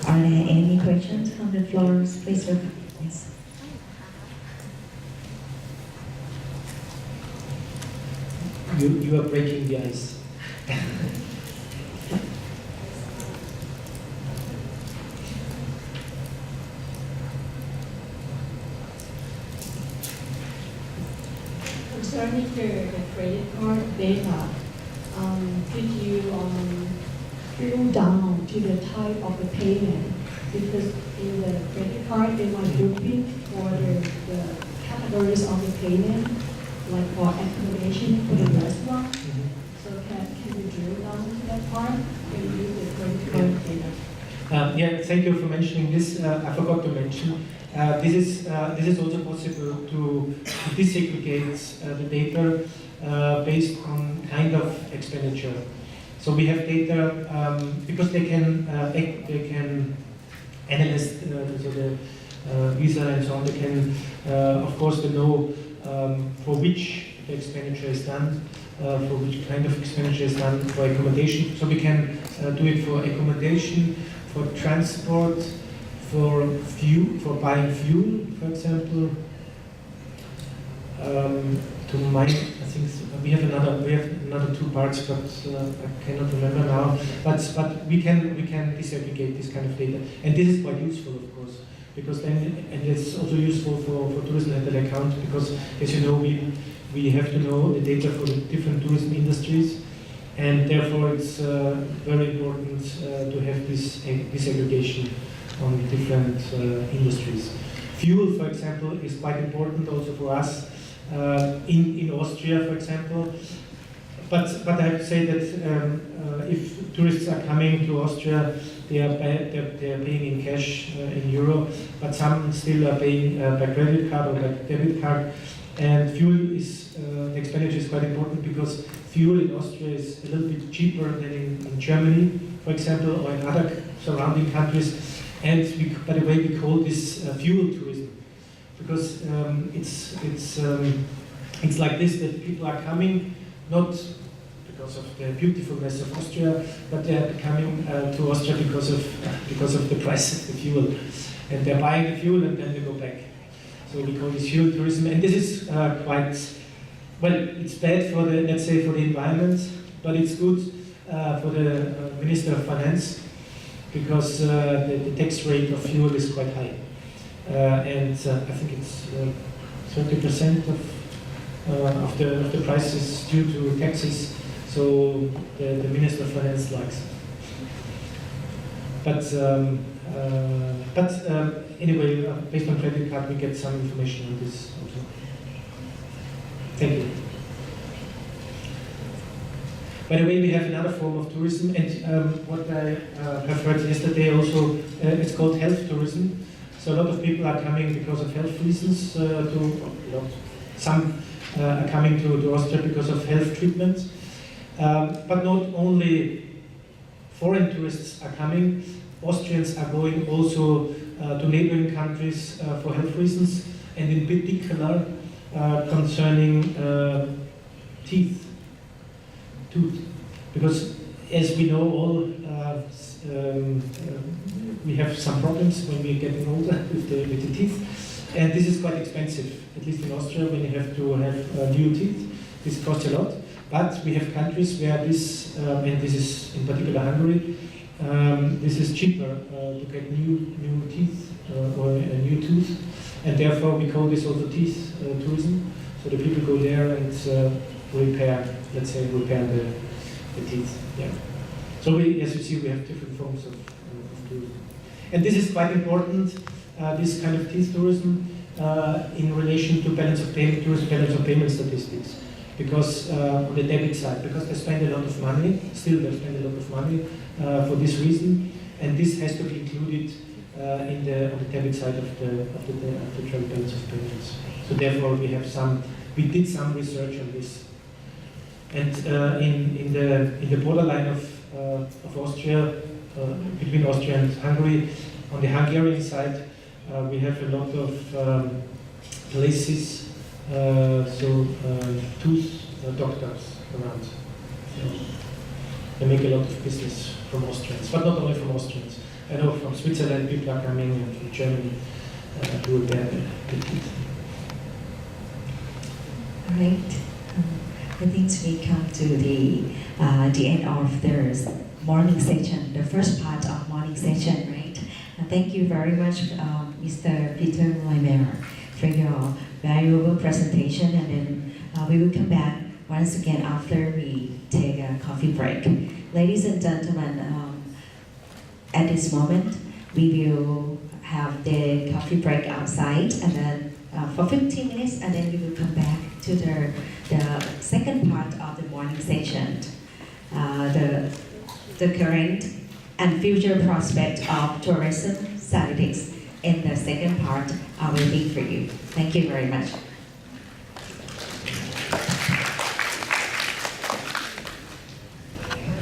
Are there any questions from the floor? Please welcome. Yes. You are breaking the ice. Concerning the credit card data, could you drill down to the type of the payment? Because in the credit card, they might grouping for the categories of the payment, like for accommodation for the restaurant. So can you drill down to that part when you use the credit card data? Yeah, thank you for mentioning this. I forgot to mention. This is also possible to disaggregate the data based on kind of expenditure. So we have data because they can analyze the visa and so on. They can, of course, they know for which the expenditure is done, for which kind of expenditure is done for accommodation. So we can do it for accommodation, for transport, for fuel, for buying fuel, for example. To mine, I think we have another two parts, but I cannot remember now. But we can disaggregate this kind of data, and this is quite useful, of course, because then and it's also useful for tourism at the account because, as you know, we have to know the data for the different tourism industries, and therefore it's very important to have this disaggregation on different industries. Fuel, for example, is quite important also for us in Austria, for example. But I have to say that if tourists are coming to Austria, they are paying in cash in euro, but some still are paying by credit card or by debit card. And fuel is the expenditure is quite important because fuel in Austria is a little bit cheaper than in Germany, for example, or in other surrounding countries. And by the way, we call this fuel tourism because it's like this that people are coming not because of the beautifulness of Austria, but they are coming to Austria because of the price of the fuel, and they're buying the fuel and then they go back. So we call this fuel tourism, and this is quite well. It's bad for the environment, but it's good for the Minister of Finance. Because the tax rate of fuel is quite high, and I think it's 30% of the price is due to taxes. So the Minister of Finance likes it. But anyway, based on credit card, we get some information on this also. Thank you. By the way, we have another form of tourism, and what I have heard yesterday also, it's called health tourism. So a lot of people are coming because of health reasons. Some are coming to Austria because of health treatment. But not only foreign tourists are coming, Austrians are going also to neighboring countries for health reasons, and in particular concerning tooth, because as we know all, we have some problems when we're getting older with the teeth, and this is quite expensive, at least in Austria. When you have to have new teeth, this costs a lot. But we have countries where this, and this is in particular Hungary, this is cheaper to get new teeth or a new tooth, and therefore we call this also teeth tourism. So the people go there and repair the teeth. Yeah. So as you see, we have different forms of tourism, and this is quite important. This kind of teeth tourism in relation to balance of payment tourism, balance of payment statistics, because on the debit side, because they spend a lot of money, still they spend a lot of money for this reason, and this has to be included on the debit side of the travel balance of payments. So therefore we did some research on this. And in the borderline of Austria, between Austria and Hungary, on the Hungarian side, we have a lot of places, tooth doctors around. So they make a lot of business from Austrians, but not only from Austrians. I know from Switzerland people are coming, and from Germany who are there. All right. I think we come to the end of the morning session, the first part of morning session, right? Thank you very much, Mr. Peter Laime, for your valuable presentation, and then we will come back once again after we take a coffee break. Ladies and gentlemen, at this moment, we will have the coffee break outside, and then for 15 minutes, and then we will come back to the second part of the morning session, the current and future prospect of tourism statistics in the second part are waiting for you. Thank you very much.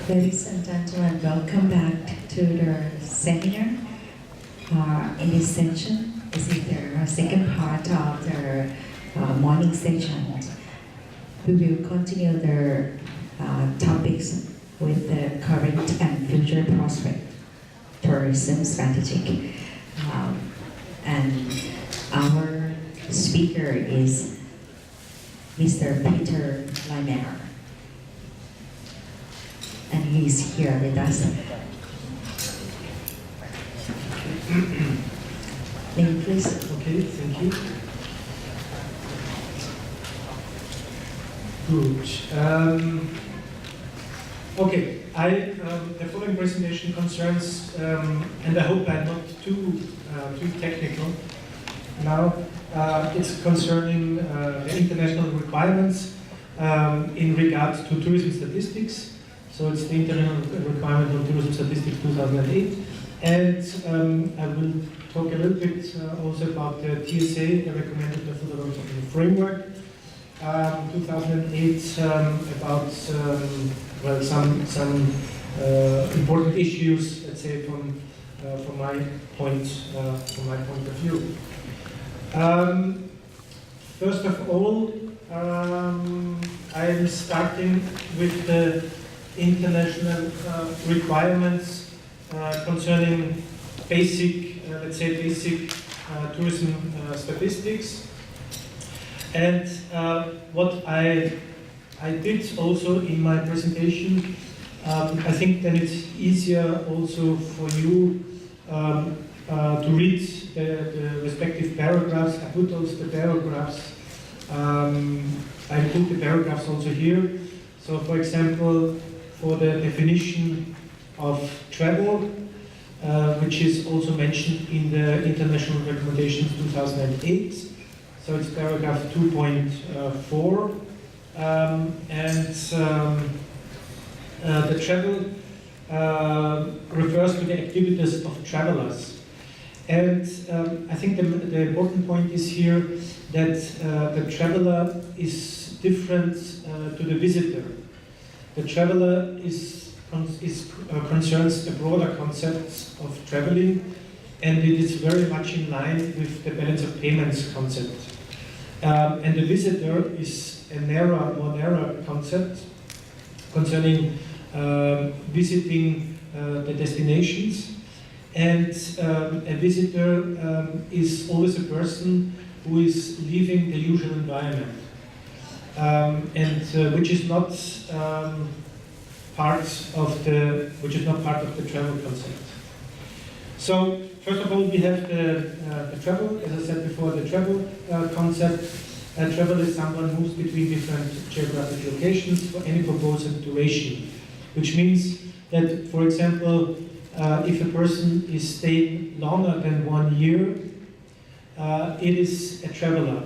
Ladies and gentlemen, welcome back to the seminar. In this session, this is the second part of the morning session. We will continue the topics with the current and future prospect tourism strategy. And our speaker is Mr. Peter Laime, and he's here with us. May you please? Okay, thank you. Good. Okay, the following presentation concerns, and I hope I'm not too technical now. It's concerning the international requirements in regards to tourism statistics. So it's the international requirement on tourism statistics 2008, and I will talk a little bit also about the TSA, the recommended methodology framework. 2008 about some important issues, let's say from my point of view. First of all, I'm starting with the international requirements concerning basic tourism statistics. And what I did also in my presentation, I think that it's easier also for you to read the respective paragraphs. I put the paragraphs. I put the paragraphs also here. So, for example, for the definition of travel, which is also mentioned in the International Recommendations 2008. So it's paragraph 2.4, and the travel refers to the activities of travelers. And I think the important point is here that the traveler is different to the visitor. The traveler concerns a broader concept of traveling, and it is very much in line with the balance of payments concept. And the visitor is a more narrow concept concerning visiting the destinations. And a visitor is always a person who is leaving the usual environment, and which is not part of the travel concept. So first of all, we have the travel. As I said before, the travel concept. Travel is someone who moves between different geographic locations for any proposed duration, which means that, for example, if a person is staying longer than 1 year, it is a traveler.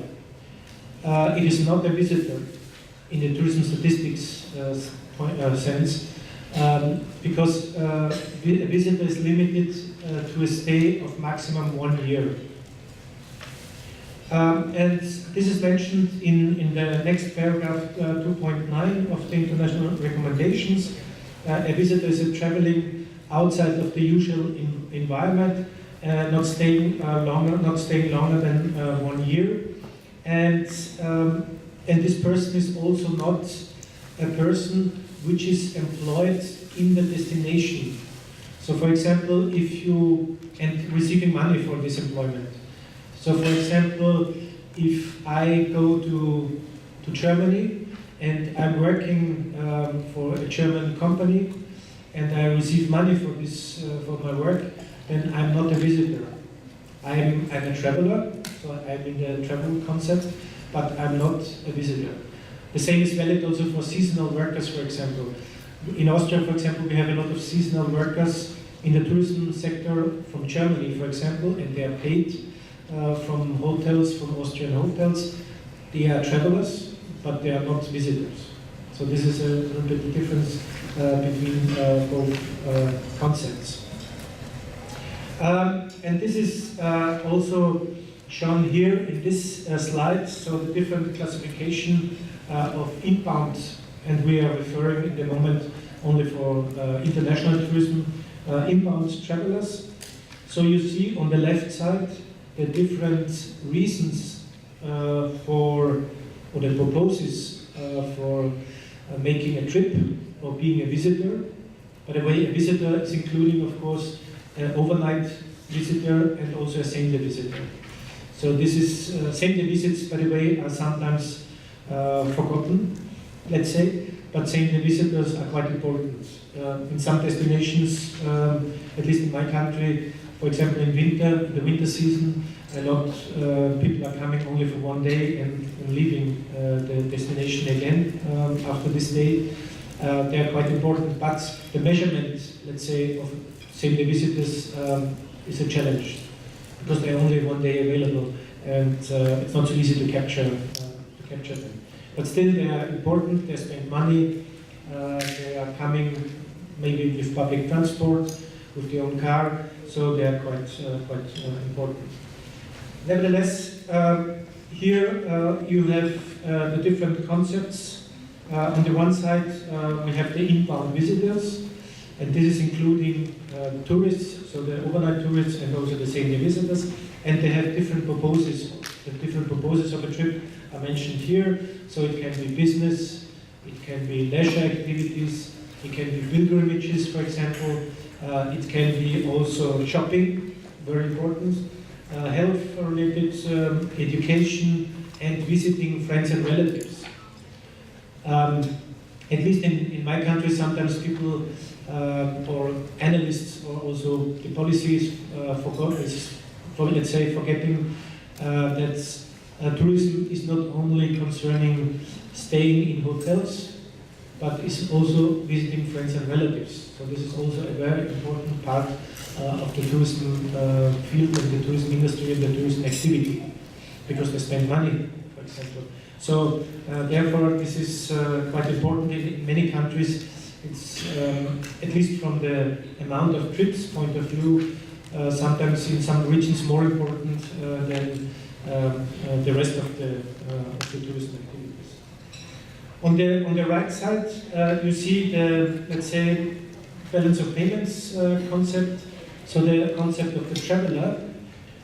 It is not a visitor. in the tourism statistics sense, because a visitor is limited to a stay of maximum 1 year. And this is mentioned in the next paragraph 2.9 of the international recommendations. A visitor is traveling outside of the usual environment, not staying longer than 1 year, and this person is also not a person which is employed in the destination. So, for example, and receiving money for this employment. So, for example, if I go to Germany and I'm working for a German company and I receive money for this for my work, then I'm not a visitor. I'm a traveler, so I'm in the travel concept, but I'm not a visitor. The same is valid also for seasonal workers, for example. In Austria, for example, we have a lot of seasonal workers in the tourism sector from Germany, for example, and they are paid from hotels, from Austrian hotels. They are travelers, but they are not visitors. So this is a little bit the difference between both concepts. And this is also shown here in this slide, so the different classification of inbound, and we are referring in the moment only for international tourism, inbound travelers. So you see on the left side the different reasons or the purposes for making a trip or being a visitor. By the way, a visitor is including, of course, an overnight visitor and also a same-day visitor. So this is same-day visits, by the way, are sometimes forgotten, let's say, but same-day visitors are quite important. In some destinations, at least in my country, for example, in the winter season, a lot people are coming only for 1 day and leaving the destination again after this day. They are quite important, but the measurement, let's say, of same-day visitors is a challenge because there are only 1 day available, and it's not so easy to capture them. But still, they are important. They spend money. They are coming maybe with public transport, with their own car, so they are quite important. Nevertheless, here you have the different concepts. On the one side, we have the inbound visitors, and this is including tourists, so the overnight tourists and also the same-day visitors, and they have different purposes. The different purposes of a trip are mentioned here. So it can be business, it can be leisure activities, it can be pilgrimages, for example. It can be also shopping, very important, health-related education, and visiting friends and relatives. At least in my country, sometimes people or analysts or also the policies forgetting that tourism is not only concerning staying in hotels, but is also visiting friends and relatives. So this is also a very important part of the tourism field and the tourism industry and the tourism activity, because they spend money, for example. So therefore, this is quite important in many countries. It's at least from the amount of trips point of view, sometimes in some regions more important than the rest of the tourism activities. On the right side, you see the, let's say, balance of payments concept. So the concept of the traveler,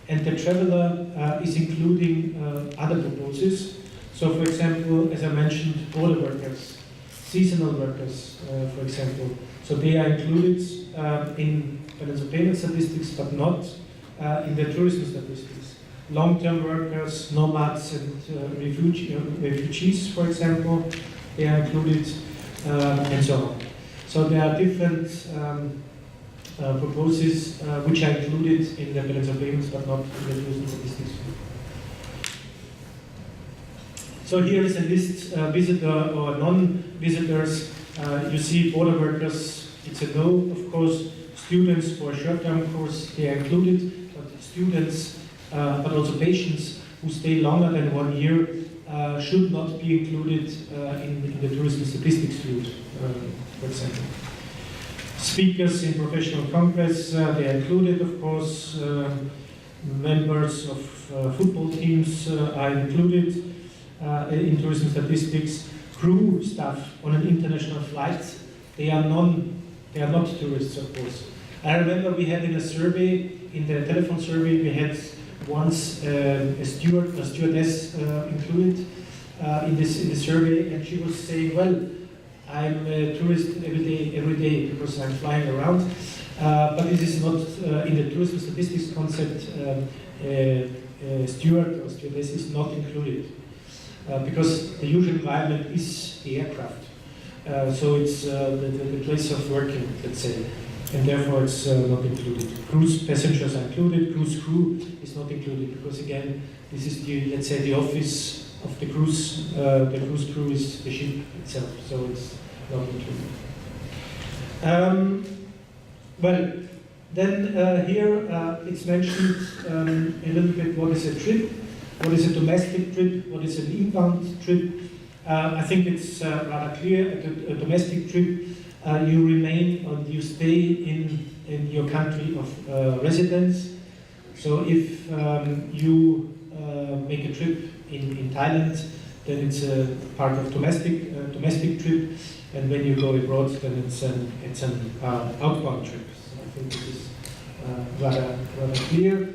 and the traveler is including other purposes. So, for example, as I mentioned, border workers, seasonal workers, for example. So they are included in balance of payment statistics, but not in the tourism statistics. Long-term workers, nomads, and refugees, for example, they are included, and so on. So there are different purposes which are included in the balance of payments, but not in the tourism statistics. So here is a list, visitor or non-visitors. You see border workers, it's a no, of course. Students for a short-term course, they are included, but students, but also patients who stay longer than 1 year, should not be included in the tourism statistics field, for example. Speakers in professional congress, they are included, of course. Members of football teams are included in tourism statistics. Crew staff on an international flight, they are not tourists, of course. I remember we had in a survey, in the telephone survey, we had once a stewardess included in the survey, and she was saying, well, I'm a tourist every day because I'm flying around, but this is not in the tourism statistics concept. Steward or stewardess is not included because the usual environment is the aircraft, so it's the place of working, let's say, and therefore it's not included. Cruise passengers are included. Cruise crew is not included because again, this is the, let's say, the office of the cruise. The cruise crew is the ship itself, so it's not included. Well, then here it's mentioned a little bit what is a trip, what is a domestic trip, what is an inbound trip. I think it's rather clear. A domestic trip, you remain or you stay in your country of residence. So if you make a trip in Thailand, then it's a part of domestic trip, and when you go abroad, then it's an outbound trip. So I think this is rather clear.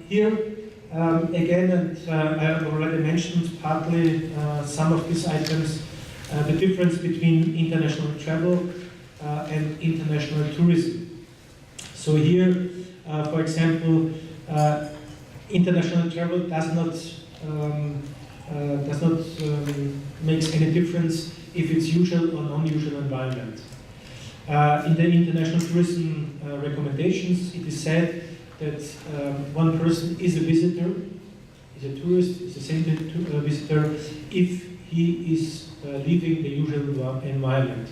Here again, and I have already mentioned partly some of these items. The difference between international travel and international tourism. So here, for example, international travel does not make any difference if it's usual or non-usual environment. In the international tourism recommendations, it is said that one person is a visitor, is a tourist, is a single visitor, if he is leaving the usual environment.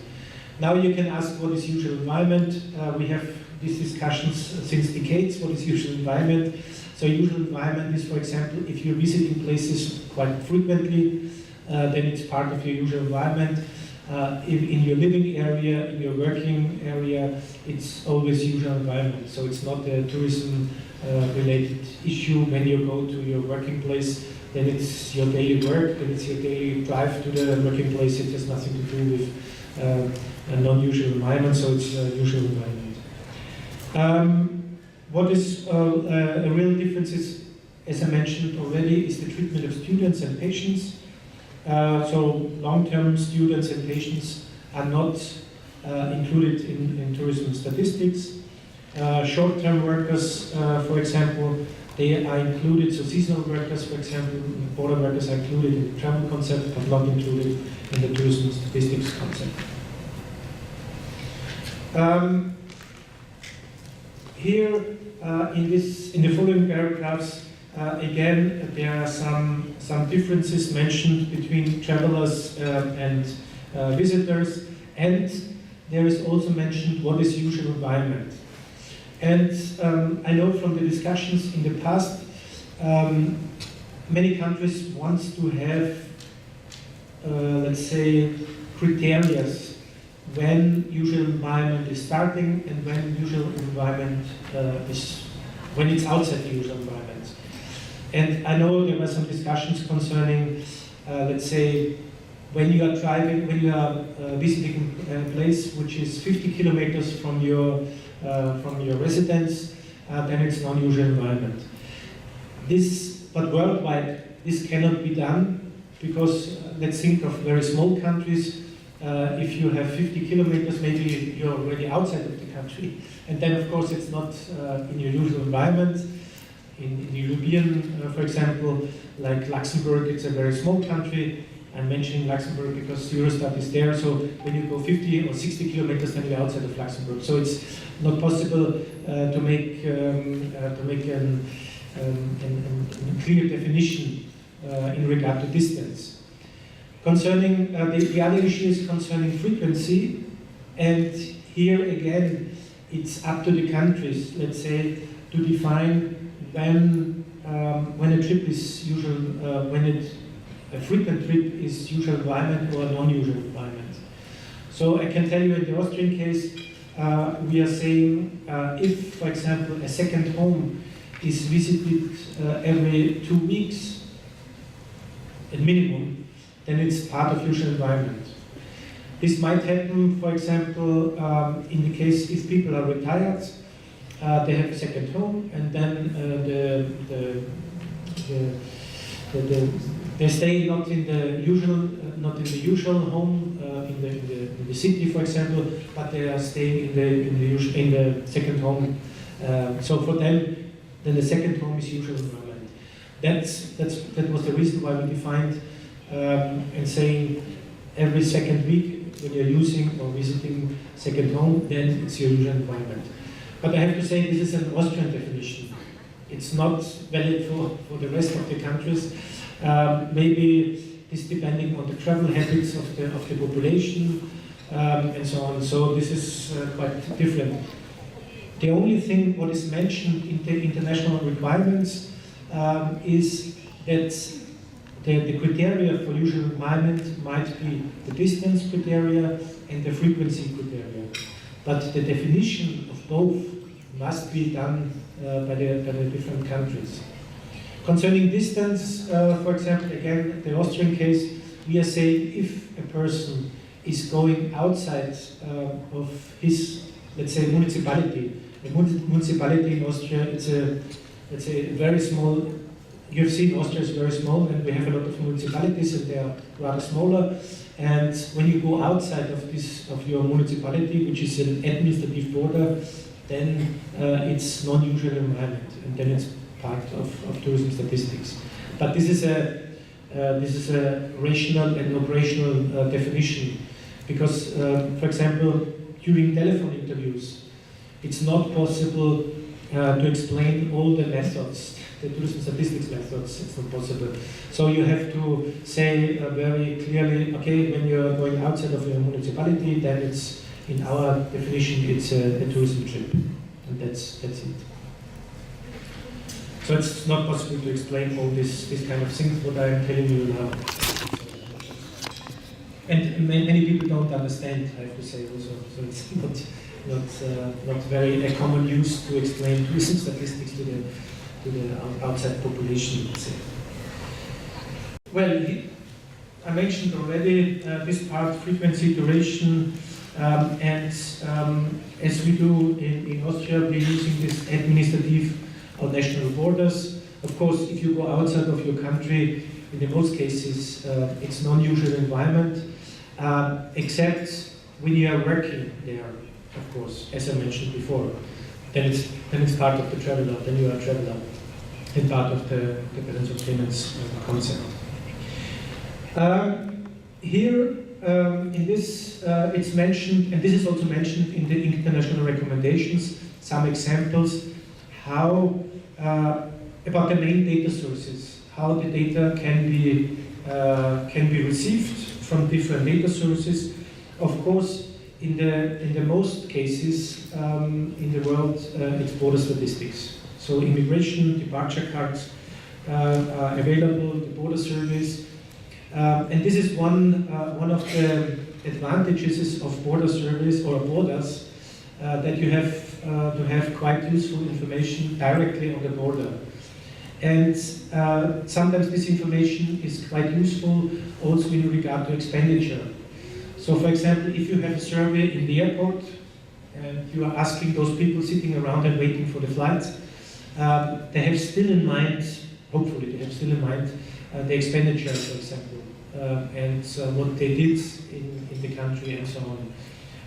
Now you can ask what is usual environment. We have these discussions since decades. What is usual environment? So usual environment is, for example, if you're visiting places quite frequently, then it's part of your usual environment. If in your living area, in your working area, it's always usual environment. So it's not a tourism related issue. When you go to your working place, then it's your daily work, then it's your daily drive to the working place. It has nothing to do with a non-usual environment, so it's a usual environment. What is a real difference is, as I mentioned already, is the treatment of students and patients. So long-term students and patients are not included in tourism statistics. Short-term workers, for example, they are included, so seasonal workers, for example, border workers are included in the travel concept, but not included in the tourism statistics concept. Here, in the following paragraphs, again, there are some differences mentioned between travelers and visitors, and there is also mentioned what is usual environment. And I know from the discussions in the past, many countries want to have, let's say, criteria when usual environment is starting and when usual environment when it's outside the usual environment. And I know there were some discussions concerning, let's say, when you are visiting a place which is 50 kilometers from your residence, then it's non-usual environment. But worldwide, this cannot be done because let's think of very small countries. If you have 50 kilometers, maybe you're already outside of the country, and then of course it's not in your usual environment. In the European, for example, like Luxembourg, it's a very small country. I'm mentioning Luxembourg because Eurostat is there, so when you go 50 or 60 kilometers, then you're outside of Luxembourg. So it's not possible to make a clear definition in regard to distance. Concerning the other issue is concerning frequency, and here again, it's up to the countries, let's say, to define when a trip is usual, when it a frequent trip is usual environment or non-usual environment. So I can tell you in the Austrian case, we are saying if, for example, a second home is visited every 2 weeks, at minimum, then it's part of usual environment. This might happen, for example, in the case if people are retired, they have a second home, and then they stay not in the usual home in the city, for example, but they are staying in the second home. So for them, then the second home is usual environment. That was the reason why we defined and saying every second week when you're using or visiting second home, then it's your usual environment. But I have to say this is an Austrian definition. It's not valid for the rest of the countries. Maybe it's depending on the travel habits of the population and so on. So this is quite different. The only thing what is mentioned in the international requirements is that the criteria for usual environment might be the distance criteria and the frequency criteria. But the definition of both must be done by the different countries. Concerning distance, for example, again, the Austrian case, we are saying if a person is going outside of his, let's say, municipality. A municipality in Austria, it's a very small. You've seen Austria is very small, and we have a lot of municipalities, and they are rather smaller. And when you go outside of your municipality, which is an administrative border, then it's non-usual environment, and then it's part of tourism statistics. But this is a rational and operational definition, because, for example, during telephone interviews, it's not possible to explain all the methods. The tourism statistics methods, it's not possible. So you have to say very clearly, okay, when you're going outside of your municipality, then it's, in our definition, it's a tourism trip. And that's it. So it's not possible to explain all this kind of things, what I'm telling you now. And many people don't understand, I have to say also. So it's not very a common use to explain tourism statistics to the outside population, let's say. Well, I mentioned already this part, frequency, duration, and as we do in Austria, we're using this administrative or national borders. Of course, if you go outside of your country, in the most cases, it's non-usual environment, except when you are working there, of course, as I mentioned before. Then it's part of the traveler, then you are a traveler, and part of the balance of payments concept. Here, in this, it's mentioned, and this is also mentioned in the international recommendations, some examples how about the main data sources, how the data can be received from different data sources. Of course, in the most cases in the world, it's border statistics. So immigration, departure cards are available, the border surveys, and this is one of the advantages of border surveys or borders that you have to have quite useful information directly on the border. And sometimes this information is quite useful also in regard to expenditure. So for example, if you have a survey in the airport and you are asking those people sitting around and waiting for the flight, they have still in mind, hopefully they have still in mind, the expenditure, for example, and what they did in the country and so on,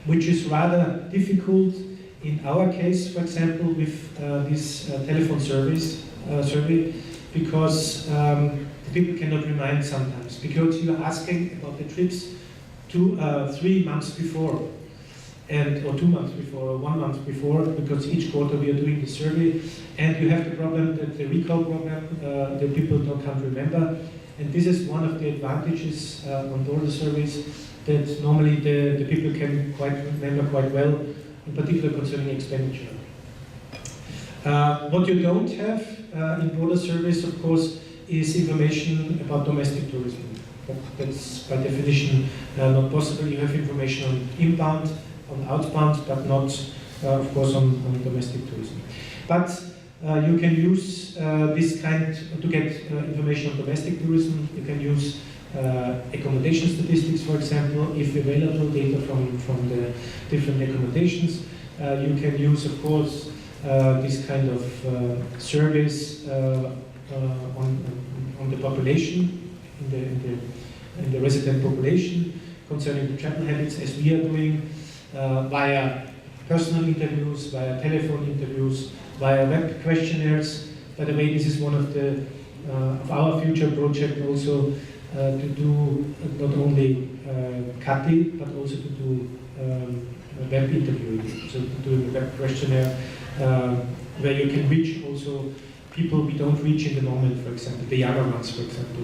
which is rather difficult in our case, for example, with this telephone survey, because the people cannot remind sometimes, because you are asking about the trips 3 months before, or 2 months before, or 1 month before, because each quarter we are doing the survey, and you have the problem that the recall problem, the people can't remember, and this is one of the advantages on border surveys, that normally the people can remember quite well, in particular concerning expenditure. What you don't have in border surveys, of course, is information about domestic tourism. but that's by definition not possible. You have information on inbound, on outbound, but not, of course, on domestic tourism. But you can use this kind to get information on domestic tourism. You can use accommodation statistics, for example, if available, data from the different accommodations. You can use, of course, this kind of surveys on the population, in the resident population, concerning the travel habits, as we are doing, via personal interviews, via telephone interviews, via web questionnaires. By the way, this is one of our future project also, to do not only CATI, but also to do web interviewing, so to do a web questionnaire where you can reach also people we don't reach in the moment, for example, the younger ones, for example.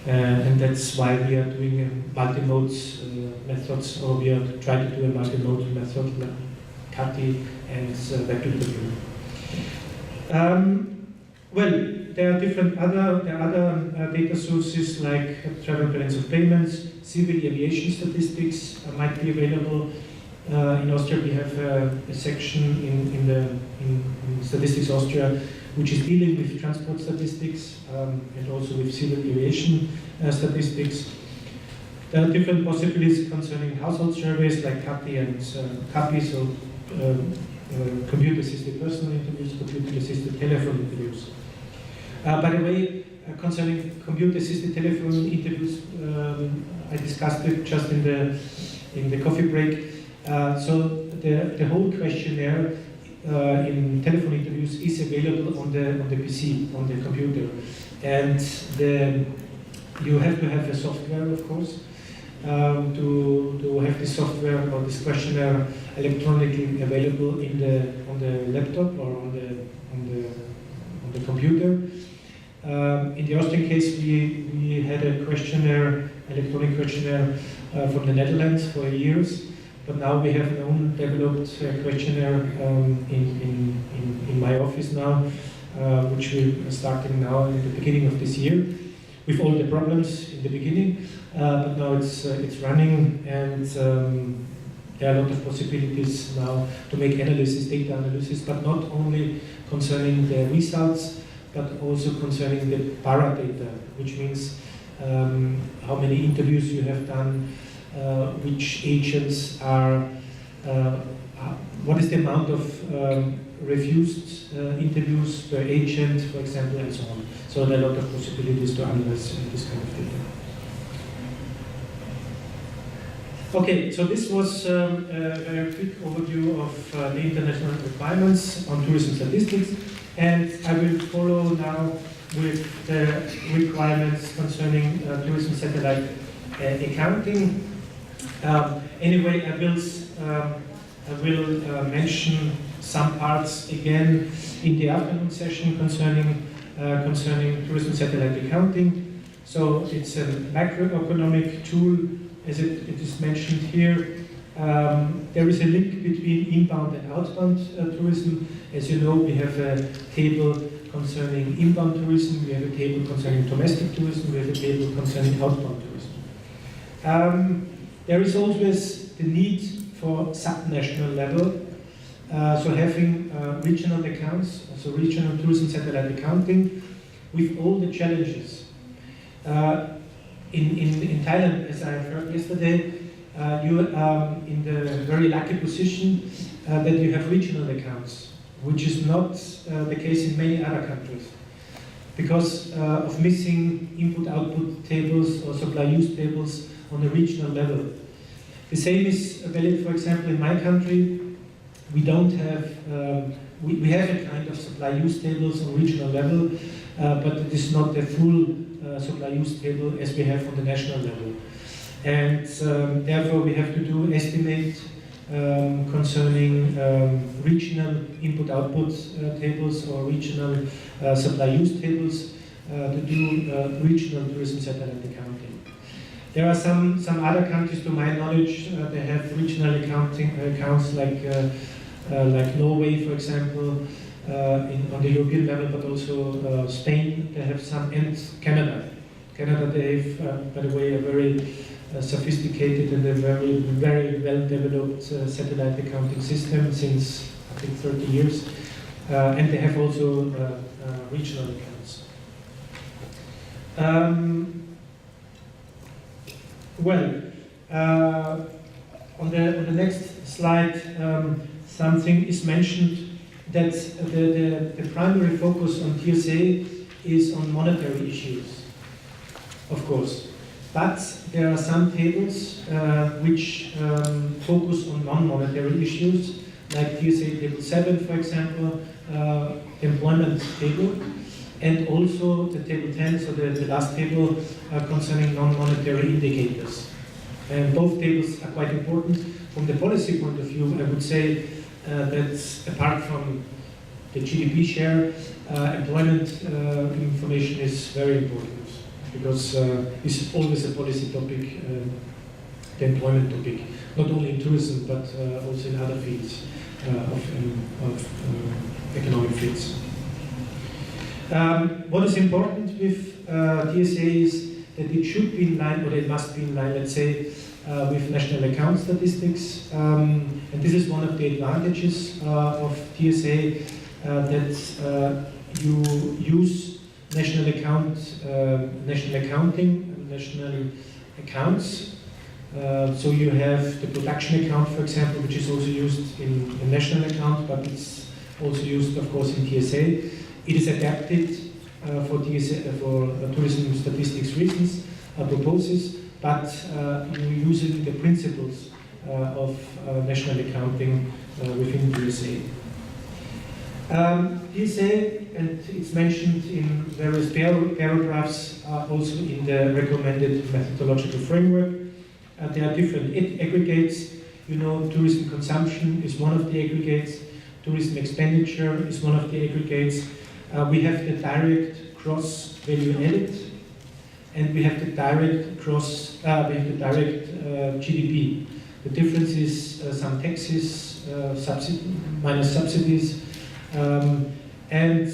And that's why we are doing multi-mode methods, or we are trying to do a multi-mode method, like CATI and web interviewing. Well, there are different other data sources like travel balance of payments, civil aviation statistics might be available. In Austria, we have a section in Statistics Austria which is dealing with transport statistics and also with civil aviation statistics. There are different possibilities concerning household surveys like CAPI and CAPI, so computer-assisted personal interviews, computer-assisted telephone interviews. By the way, concerning computer-assisted telephone interviews, I discussed it just in the coffee break. So the whole questionnaire in telephone interviews is available on the PC, on the computer, and you have to have a software, of course, to have this software or this questionnaire electronically available on the laptop or on the computer. In the Austrian case, we had a questionnaire, electronic questionnaire from the Netherlands for years, but now we have an own developed questionnaire in my office now, which we are starting now in the beginning of this year, with all the problems in the beginning, but now it's running, and there are a lot of possibilities now to make analysis, data analysis, but not only concerning the results, but also concerning the paradata, which means how many interviews you have done, which agents are, what is the amount of refused interviews per agent, for example, and so on. So there are a lot of possibilities to analyze this kind of data. Okay, so this was a very quick overview of the international requirements on tourism statistics, and I will follow now with the requirements concerning tourism satellite accounting. Anyway, I will mention some parts again in the afternoon session concerning tourism satellite accounting. So it's a macroeconomic tool, as it is mentioned here. There is a link between inbound and outbound tourism. As you know, we have a table concerning inbound tourism, we have a table concerning domestic tourism, we have a table concerning outbound tourism. There is always the need for subnational level, so having regional accounts, so regional tourism satellite accounting, with all the challenges. In Thailand, as I heard yesterday, you are in the very lucky position that you have regional accounts, which is not the case in many other countries, because of missing input-output tables or supply-use tables on a regional level. The same is valid, for example, in my country. We don't have, we have a kind of supply-use tables on regional level, but it is not a full supply-use table as we have on the national level. And therefore we have to do estimate concerning regional input-output tables or regional supply-use tables to do regional tourism satellite accounting. There are some other countries, to my knowledge, they have regional accounts like Norway, for example, on the European level, but also Spain, they have some, and Canada. Canada, they have, by the way, a very sophisticated and a very well-developed satellite accounting system since, I think, 30 years. And they have also regional accounts. On the next slide, something is mentioned that the primary focus on TSA is on monetary issues, of course. But there are some tables which focus on non-monetary issues, like TSA Table 7, for example, employment table, and also the Table 10, so the last table concerning non-monetary indicators. And both tables are quite important. From the policy point of view, I would say that apart from the GDP share, employment information is very important because it's always a policy topic, the employment topic, not only in tourism but also in other fields of economic fields. What is important with TSA is that it should be in line, or it must be in line, let's say, with national account statistics. And this is one of the advantages of TSA, that you use national accounting, national accounts. So you have the production account, for example, which is also used in a national account, but it's also used, of course, in TSA. It is adapted for TSA, for tourism statistics reasons, purposes, but you're using the principles of national accounting within TSA. TSA, and it's mentioned in various paragraphs, also in the recommended methodological framework. There are different aggregates. You know, tourism consumption is one of the aggregates. Tourism expenditure is one of the aggregates. We have the direct gross value added, and we have the direct GDP. The difference is some taxes, minus subsidies, and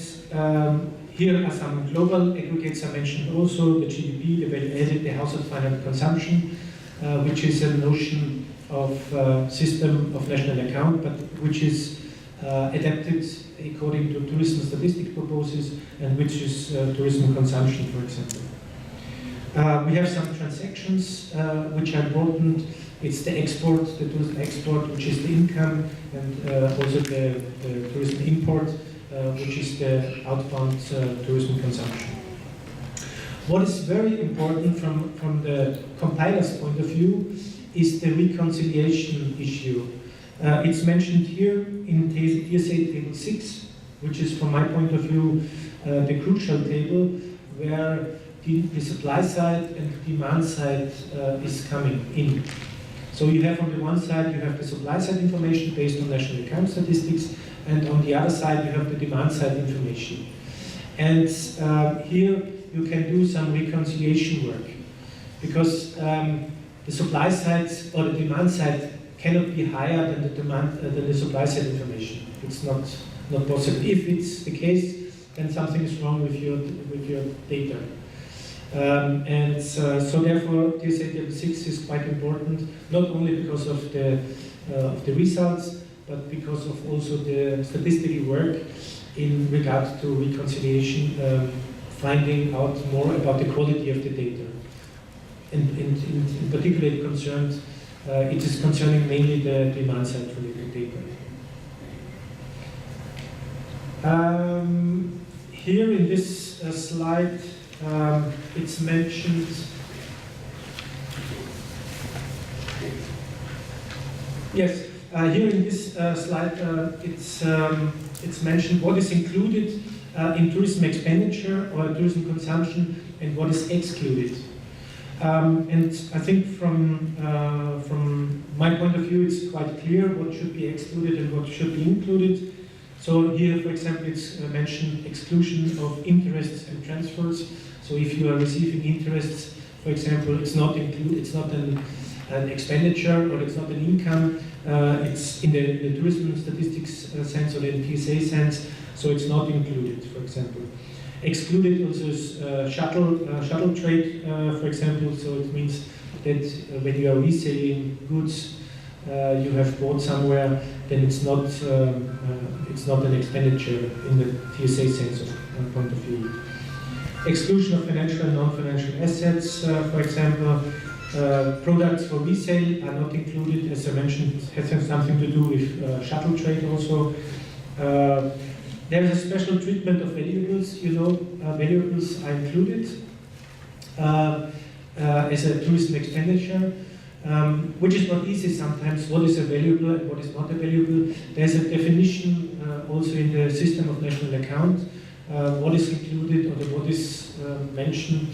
here are some global aggregates I mentioned also: the GDP, the value added, the household final consumption, which is a notion of system of national account, but which is adapted according to tourism statistic purposes, and which is tourism consumption, for example. We have some transactions which are important. It's the export, the tourism export, which is the income, and also the tourism import, which is the outbound tourism consumption. What is very important from the compiler's point of view is the reconciliation issue. It's mentioned here in TSA Table 6, which is, from my point of view, the crucial table where the supply side and the demand side is coming in. So you have on the one side, you have the supply side information based on national account statistics, and on the other side, you have the demand side information. And here you can do some reconciliation work, because the supply side or the demand side cannot be higher than the supply side information. It's not possible. If it's the case, then something is wrong with your data. So therefore, TSA Table 6 is quite important, not only because of the results, but because of also the statistical work in regard to reconciliation, finding out more about the quality of the data. And in particular, it is concerning mainly the demand side related data. Here in this slide, it's mentioned here in this slide, it's mentioned what is included in tourism expenditure or tourism consumption and what is excluded. And I think from my point of view, it's quite clear what should be excluded and what should be included. So here, for example, it's mentioned exclusion of interests and transfers. So if you are receiving interests, for example, it's not included, it's not an expenditure or it's not an income. It's in the tourism statistics sense or in TSA sense, so it's not included, for example. Excluded also is shuttle trade, for example. So it means that when you are reselling goods you have bought somewhere, then it's not an expenditure in the TSA sense of point of view. Exclusion of financial and non-financial assets, for example, products for resale are not included, as I mentioned, it has something to do with shuttle trade also. There is a special treatment of valuables, valuables are included as a tourism expenditure, which is not easy sometimes, what is a valuable and what is not a valuable. There's a definition also in the system of national account, what is included or what is mentioned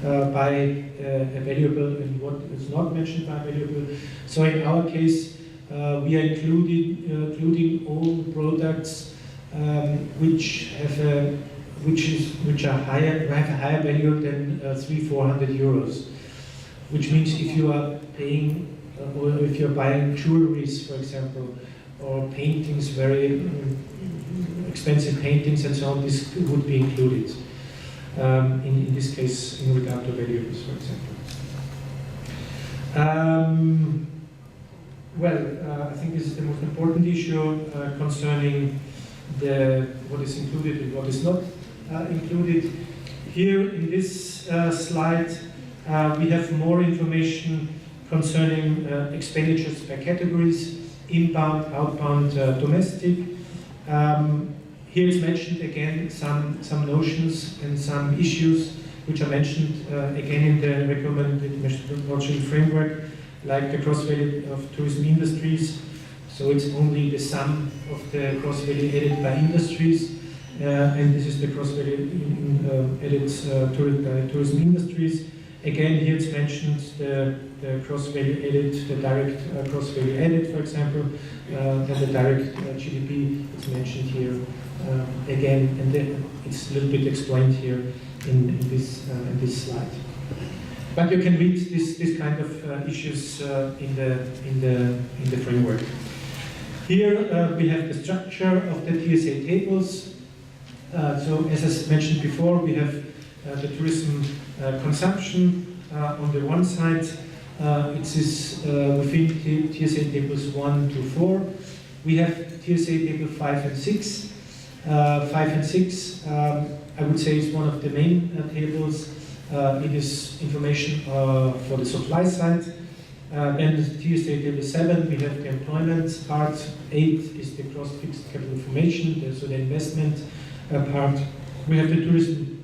by a valuable and what is not mentioned by a valuable. So in our case, we are including all products which have a higher value than 300-400 euros, which means if you are paying or if you are buying jewelries, for example, or paintings, very expensive paintings and so on, this would be included in this case in regard to valuables, for example. I think this is the most important issue concerning what is included and what is not included. Here in this slide, we have more information concerning expenditures by categories, inbound, outbound, domestic. Here it's mentioned again some notions and some issues which are mentioned again in the recommended methodology framework, like the cross value of tourism industries. So it's only the sum of the cross value added by industries, and this is the cross value added by tourism industries. Again, here it's mentioned the cross value added, the direct cross value added, for example, and the direct GDP is mentioned here again, and then it's a little bit explained here in this slide. But you can read this kind of issues in the framework. Here we have the structure of the TSA tables. So as I mentioned before, we have the tourism consumption on the one side. It is within TSA tables 1 to 4. We have TSA table 5 and 6. 5 and 6, I would say, is one of the main tables. It is information for the supply side. Then TSA table 7, we have the employment part. 8 is the cross fixed capital information, so the investment part. We have the tourism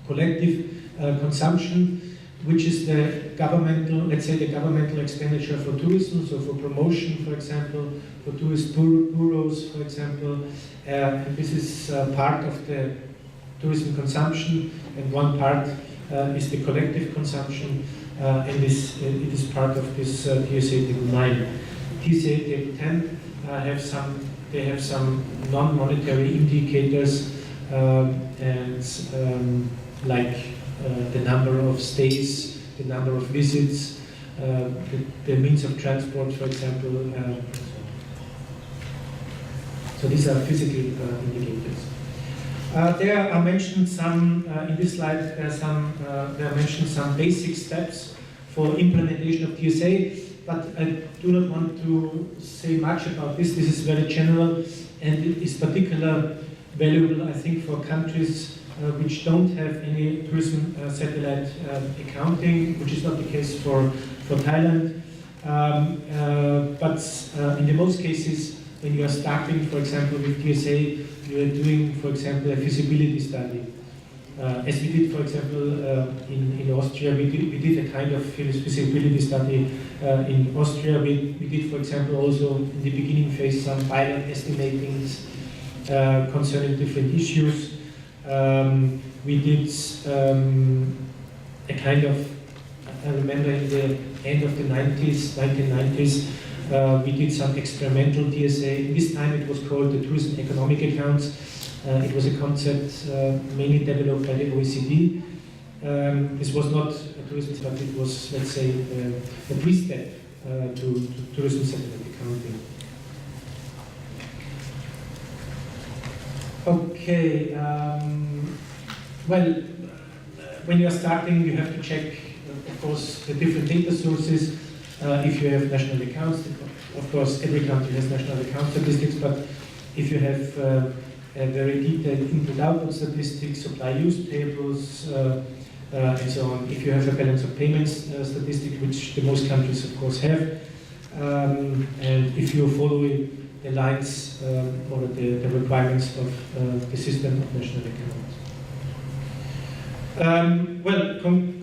collective consumption, which is the governmental, let's say the governmental expenditure for tourism, so for promotion, for example, for tourist bureaus, for example. And this is part of the tourism consumption, and one part is the collective consumption, and it is part of this TSA table 9. TSA table 10 have some non-monetary indicators, and like the number of stays, the number of visits, the means of transport, for example. So these are physical indicators. There are mentioned some in this slide. There are mentioned some basic steps for implementation of TSA, but I do not want to say much about this. This is very general, and it is particularly valuable, I think, for countries which don't have any tourism satellite accounting, which is not the case for Thailand. But in the most cases, when you are starting, for example, with TSA, you are doing, for example, a feasibility study. As we did, for example, in Austria, we did a kind of feasibility study in Austria. We did, for example, also in the beginning phase some pilot estimatings concerning different issues. We did a kind of, I remember in the end of the 1990s, we did some experimental TSA. This time it was called the tourism economic accounts. It was a concept mainly developed by the OECD. This was not a tourism, but it was, let's say, a pre-step to tourism satellite accounting. Okay, Well, when you are starting, you have to check, of course, the different data sources. If you have national accounts, of course, every country has national account statistics, but if you have a very detailed input-output statistics, supply-use tables, and so on, if you have a balance of payments statistic, which the most countries, of course, have, and if you follow the lines or the requirements of the system of national accounts.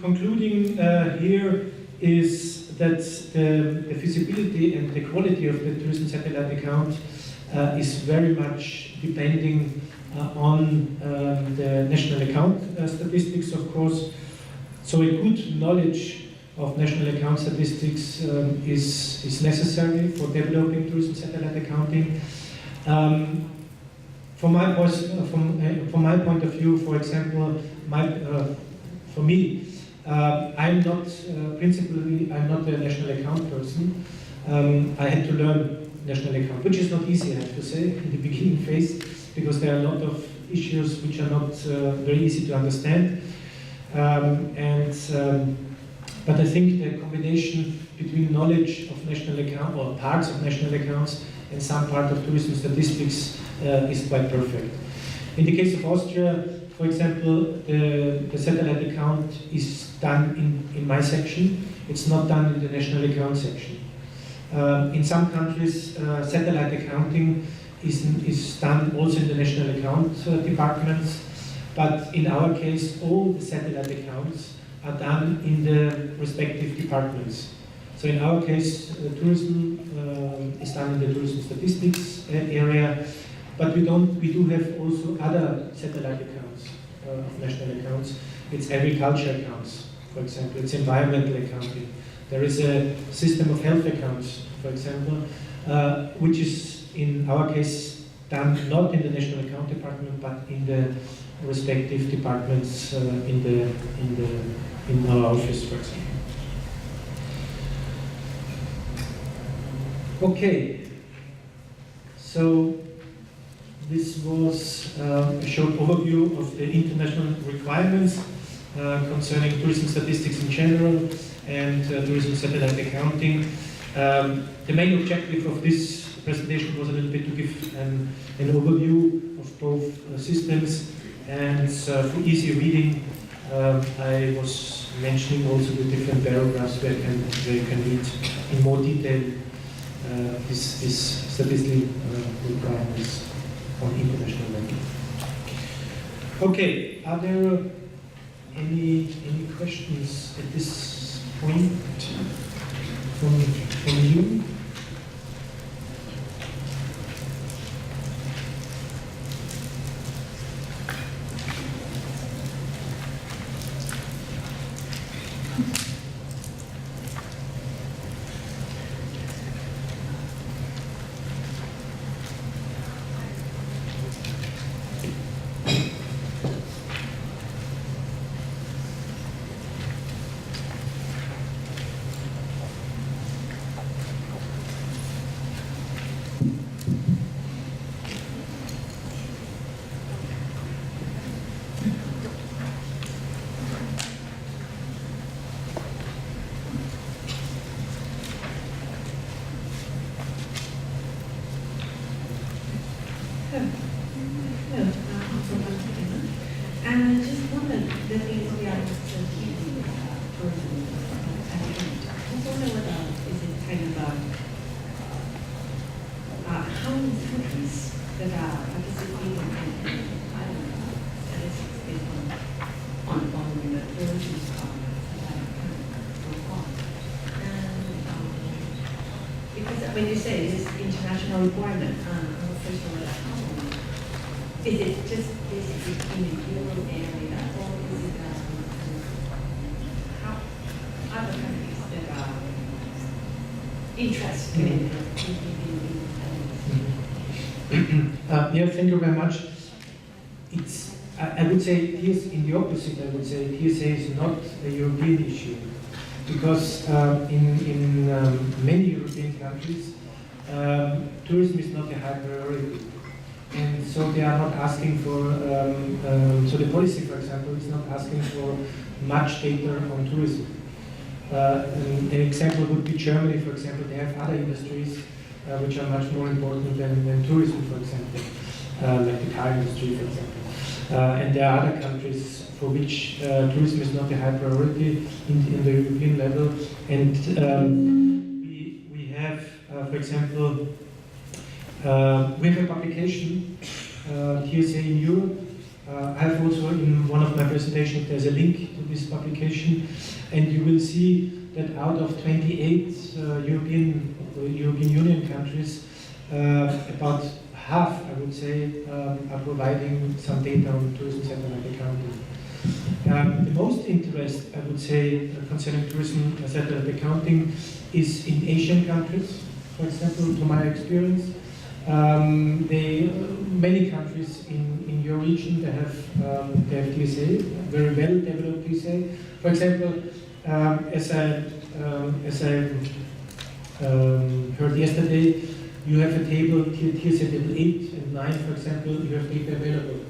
Concluding here is that the feasibility and the quality of the tourism satellite account is very much depending on the national account statistics, of course. So a good knowledge of national account statistics is necessary for developing tourism satellite accounting. From my point of view, for example, for me, I'm not I'm not a national account person. I had to learn national account, which is not easy, I have to say, in the beginning phase, because there are a lot of issues which are not very easy to understand. But I think the combination between knowledge of national account or parts of national accounts and some part of tourism statistics is quite perfect. In the case of Austria, for example, the satellite account is done in my section. It's not done in the national account section. In some countries, satellite accounting is done also in the national account departments, but in our case, all the satellite accounts are done in the respective departments. So in our case, tourism is done in the tourism statistics area, but we do have also other satellite accounts of national accounts. It's agriculture accounts, for example. It's environmental accounting. There is a system of health accounts, for example, which is in our case done not in the national account department, but in the respective departments in our office, for example. Okay, so this was a short overview of the international requirements concerning tourism statistics in general and tourism satellite accounting. The main objective of this presentation was a little bit to give an overview of both systems, and for easy reading I was mentioning also the different paragraphs where you can read in more detail this statistical requirements on international level. Okay, are there any questions at this point from you? Just one of the things we are keeping tourism at the end. I just wonder whether is it kind of how many countries that are participating in statistics based on the tourism because when you say this international requirement, first of all, is it just basically in the Euro area, or is it how other countries that are interested in Yeah, thank you very much. I would say in the opposite. I would say TSA is not a European issue, because in many European countries, tourism is not a high priority. And so they are not asking for, so the policy, for example, is not asking for much data on tourism. An example would be Germany, for example. They have other industries which are much more important than tourism, for example, like the car industry, for example. And there are other countries for which tourism is not a high priority in the European level. And we have, for example, we have a publication, TSA in Europe. I have also in one of my presentations, there's a link to this publication, and you will see that out of 28 European Union countries, about half, I would say, are providing some data on tourism satellite accounting. The most interest, I would say, concerning tourism satellite accounting is in Asian countries, for example, to my experience. Many countries in your region, they have TSA, very well developed TSA. For example, as I heard yesterday, you have a table, TSA table 8 and 9, for example, you have data available,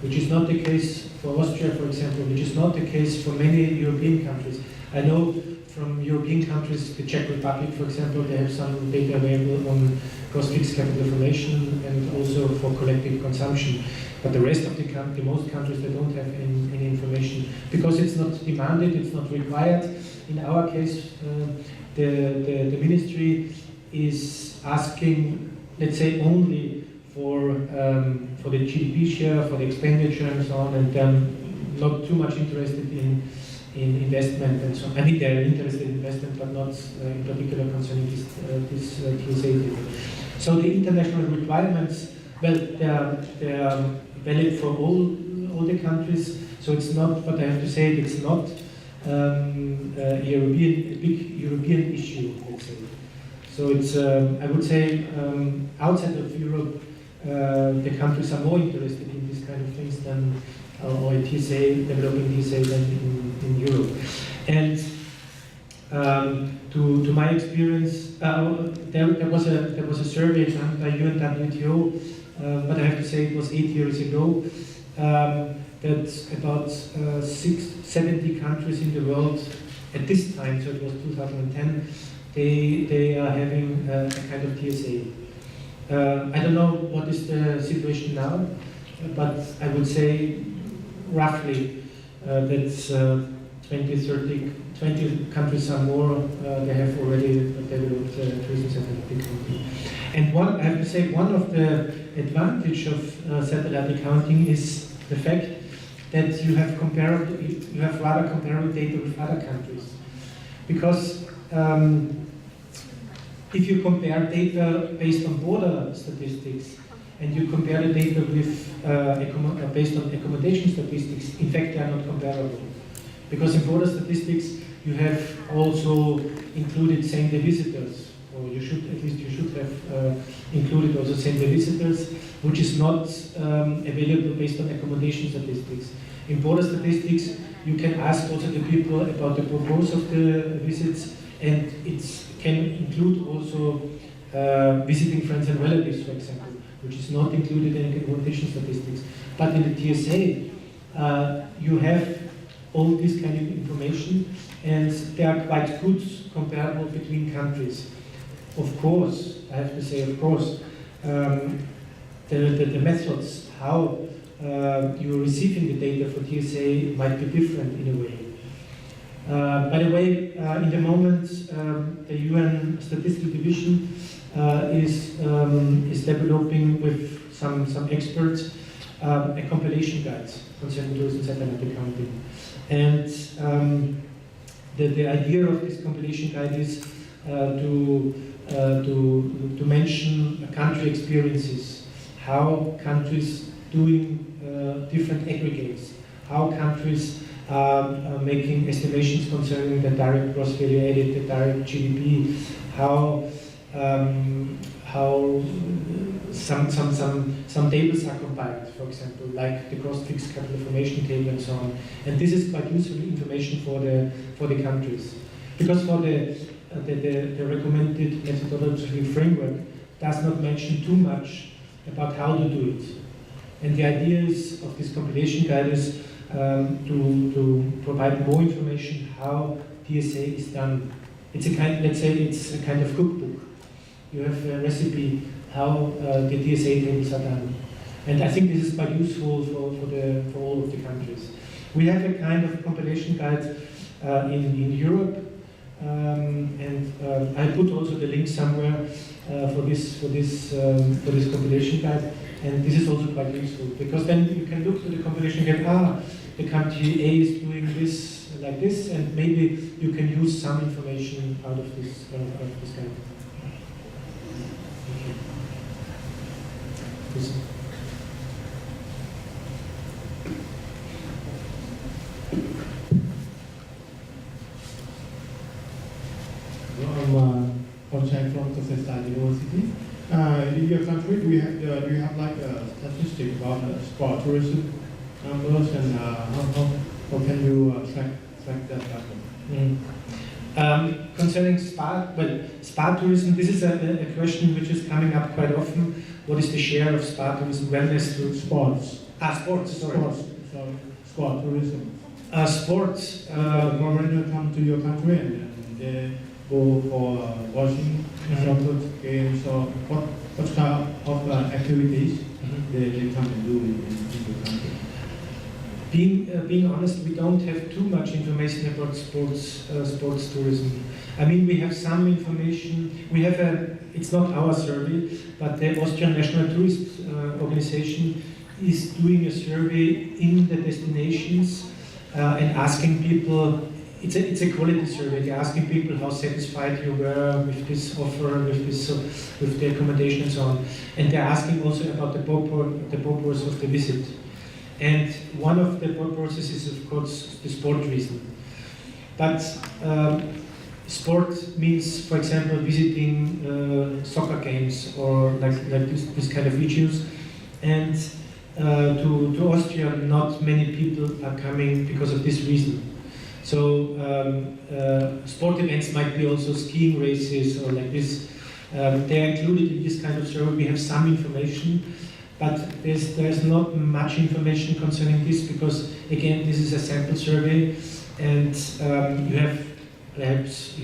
which is not the case for Austria, for example, which is not the case for many European countries. I know from European countries, the Czech Republic, for example, they have some data available on gross fixed capital formation and also for collective consumption. But the rest of the most countries, they don't have any information because it's not demanded, it's not required. In our case, the ministry is asking, let's say, only for the GDP share, for the expenditure and so on, and not too much interested in investment and so on. I think they are interested in investment, but not in particular concerning this TSA data. So the international requirements, well, they are valid for all the countries. So it's not, but I have to say, it's not a big European issue, let's say. So it's, I would say, outside of Europe, the countries are more interested in these kind of things than, or developing TSA than in Europe. And to my experience, there was a survey done by UNWTO, but I have to say it was 8 years ago, that about 70 countries in the world at this time, so it was 2010, they are having a kind of TSA. I don't know what is the situation now, but I would say roughly that's 20 countries or more, they have already developed tourism satellite accounting. And I have to say, one of the advantage of satellite accounting is the fact that you have rather comparable data with other countries. Because if you compare data based on border statistics and you compare the data with based on accommodation statistics, in fact they are not comparable. Because in border statistics you have also included same-day visitors, or you should have included also same-day visitors, which is not available based on accommodation statistics. In border statistics, you can ask also the people about the purpose of the visits, and it can include also visiting friends and relatives, for example, which is not included in accommodation statistics. But in the TSA, you have all this kind of information, and they are quite good comparable between countries. Of course, I have to say, of course, the methods how you're receiving the data for TSA might be different in a way. By the way, in the moment, the UN Statistical Division is developing with some experts a compilation guide concerning tourism satellite accounting. And the idea of this compilation guide is to mention country experiences, how countries doing different aggregates, how countries are making estimations concerning the direct gross value added, the direct GDP, how some tables are compiled, for example, like the gross fixed capital formation table and so on. And this is quite useful information for the countries, because for the recommended methodology framework does not mention too much about how to do it. And the idea is of this compilation guide is to provide more information how TSA is done. It's a kind, let's say it's a kind of cookbook. You have a recipe how the TSA tables are done. And I think this is quite useful for all of the countries. We have a kind of compilation guide in Europe, and I put also the link somewhere for this compilation guide. And this is also quite useful because then you can look to the compilation guide. The country A is doing this like this, and maybe you can use some information out of this guide. Please. I'm from Kasesta University. In your country, do you have like a statistic about sport tourism numbers and how can you track that number? Concerning spa tourism, this is a question which is coming up quite often. What is the share of spa tourism, wellness to Sports. Sports, sorry. Sport tourism. Sports. Foreigners come to your country and they go for watching soccer games or what kind of activities they come and do in your country. Being honest, we don't have too much information about sports tourism. I mean, we have some information. We have it's not our survey, but the Austrian National Tourist Organization is doing a survey in the destinations and asking people. It's a quality survey. They're asking people how satisfied you were with this offer, with the accommodation and so on. And they're asking also about the purpose of the visit. And one of the purposes is, of course, the sport reason. But sport means, for example, visiting soccer games or like this kind of issues. And to Austria, not many people are coming because of this reason. So sport events might be also skiing races or like this. They are included in this kind of survey. We have some information. But there's not much information concerning this because, again, this is a sample survey, and you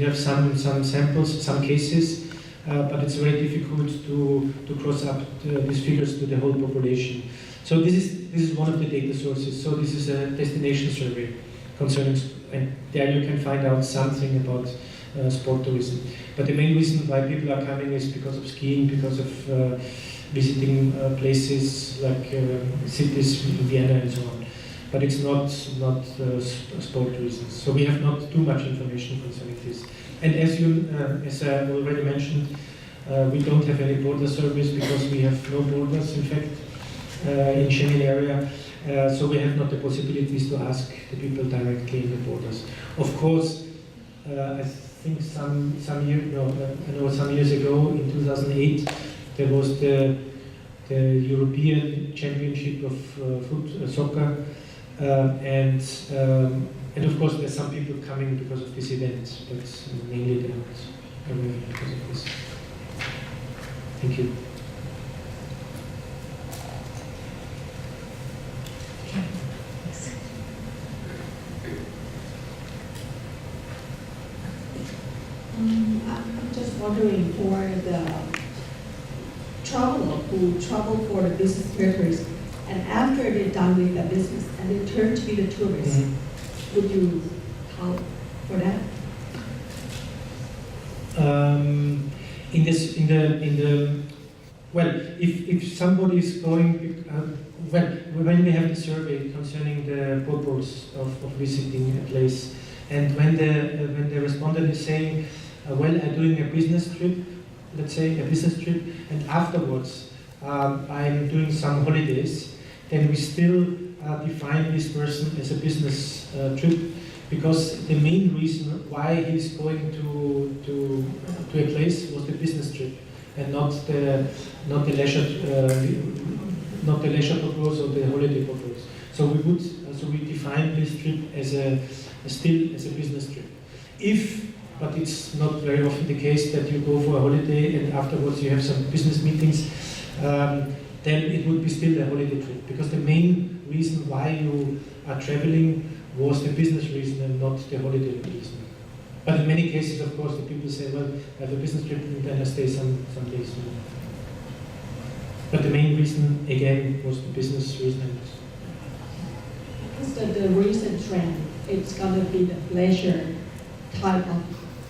have some samples, some cases, but it's very difficult to cross up these figures to the whole population. So this is one of the data sources. So this is a destination survey concerning, and there you can find out something about sport tourism. But the main reason why people are coming is because of skiing, because of visiting places like cities in Vienna and so on. But it's not sport reasons. So we have not too much information concerning this. And as I already mentioned, we don't have any border surveys because we have no borders, in fact, in Schengen area. So we have not the possibilities to ask the people directly in the borders. Of course, I think some years ago, in 2008, there was the European Championship of soccer, and of course there's some people coming because of this event, but mainly they're not coming because of this. Thank you. I'm just wondering for the traveler who travel for the business purpose, and after they're done with the business and they turn to be the tourist, would you count for that? If somebody is going, when we have the survey concerning the purpose of visiting a place, and when the respondent is saying, I'm doing a business trip, let's say a business trip, and afterwards I'm doing some holidays, then we still define this person as a business trip, because the main reason why he's going to a place was the business trip, and not the leisure purpose or the holiday purpose. So we define this trip as still as a business trip. But it's not very often the case that you go for a holiday and afterwards you have some business meetings. then it would be still a holiday trip, because the main reason why you are traveling was the business reason and not the holiday reason. But in many cases, of course, the people say, well, I have a business trip and then I stay some days more. But the main reason, again, was the business reason. Because the recent trend, it's going to be the pleasure type of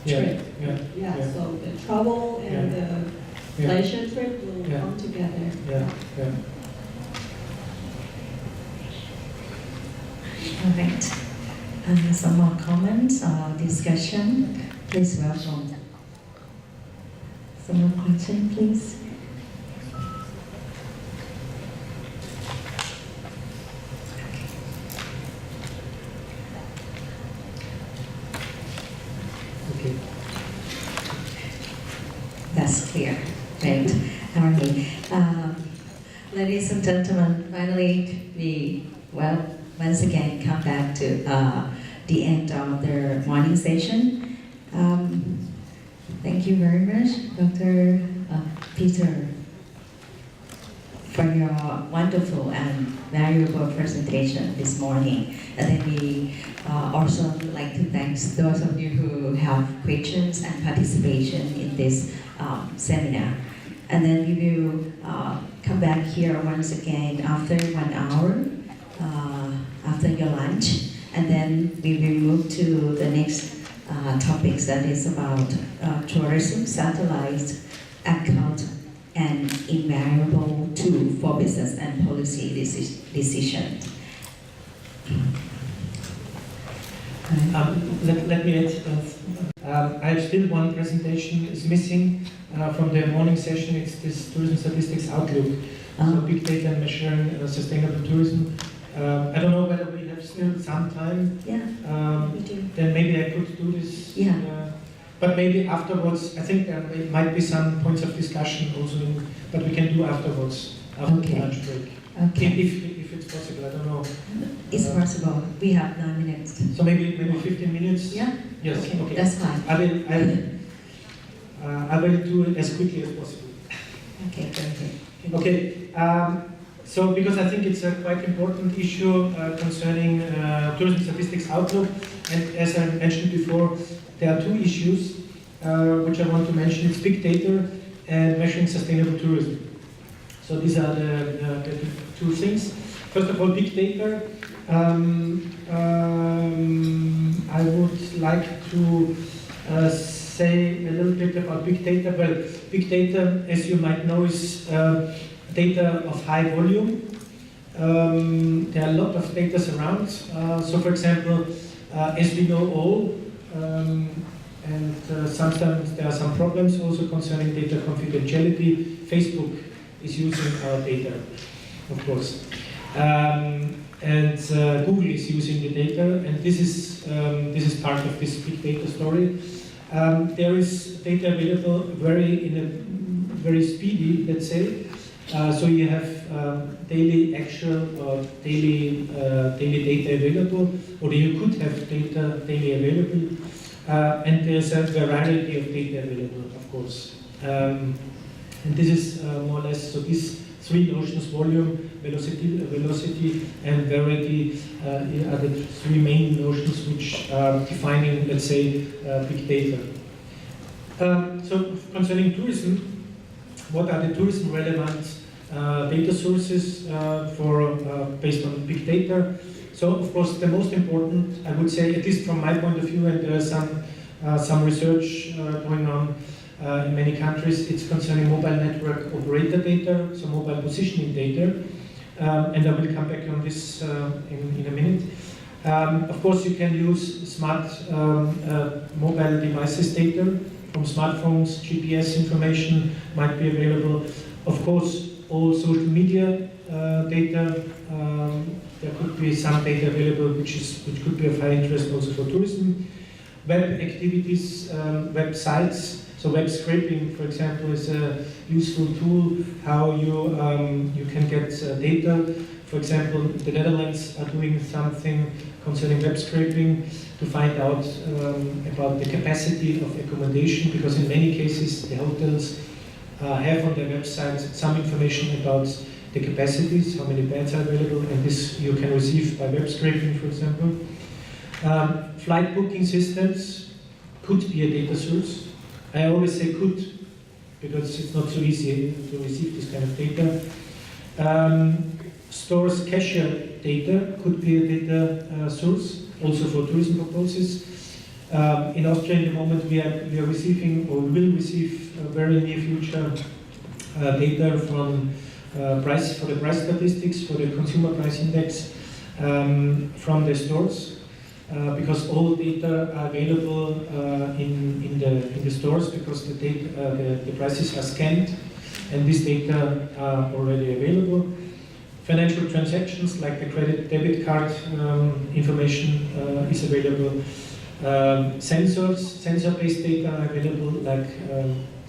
trip. Yeah. So the travel and the pleasure trip will come together. Yeah. All right. Some more comments or discussion? Please welcome. Some more question, please. Okay. That's clear. Right. All right. Ladies and gentlemen, finally we once again come back to the end of the morning session. Thank you very much, Dr. Peter, for your wonderful and valuable presentation this morning. And then we also like to thank those of you who have questions and participation in this seminar. And then we will come back here once again after 1 hour, after your lunch. And then we will move to the next topics, that is about tourism, satellite, account, and invaluable tool for business and policy decisions. Let me add, I have still one presentation is missing from the morning session. It's this tourism statistics outlook, so big data and measuring sustainable tourism. I don't know whether we have still some time. Yeah, we do. Then maybe I could do this. Yeah. But maybe afterwards, I think there might be some points of discussion also, but we can do afterwards, after the lunch break. Okay. If it's possible, I don't know. It's possible. We have 9 minutes. So maybe 15 minutes? Yeah? Yes, okay. That's fine. I will do it as quickly as possible. Okay, very good. Okay. So because I think it's a quite important issue concerning tourism statistics outlook, and as I mentioned before, there are two issues which I want to mention. It's big data and measuring sustainable tourism. So these are the two things. First of all, big data. I would like to say a little bit about big data. Well, big data, as you might know, is data of high volume. There are a lot of data around. So, for example, as we know all, and sometimes there are some problems also concerning data confidentiality. Facebook is using our data, of course. And Google is using the data, and this is part of this big data story. There is data available very speedy, let's say. So you have daily actual or daily data available, or you could have data daily available, and there's a variety of data available, of course. And this is more or less, so these three notions, volume, velocity, and variety, are the three main notions which are defining, let's say, big data. So concerning tourism, what are the tourism relevant data sources based on big data? So of course the most important, I would say, at least from my point of view, and there is some research going on in many countries, it's concerning mobile network operator data, so mobile positioning data, and I will come back on this in a minute. Of course, you can use smart mobile devices data from smartphones. GPS information might be available. Of course, all social media data. There could be some data available which could be of high interest also for tourism. Web activities, websites. So web scraping, for example, is a useful tool how you can get data. For example, the Netherlands are doing something concerning web scraping to find out about the capacity of accommodation, because in many cases the hotels have on their websites some information about the capacities, how many beds are available, and this you can receive by web scraping, for example. Flight booking systems could be a data source. I always say could, because it's not so easy to receive this kind of data. Stores cashier data could be a data source, also for tourism purposes. In Austria, in the moment, we are receiving, or will receive, very near future data from for the price statistics, for the consumer price index, from the stores, because all data are available in the stores, because the prices are scanned, and this data are already available. Financial transactions like the credit debit card information is available. Sensor-based data are available, like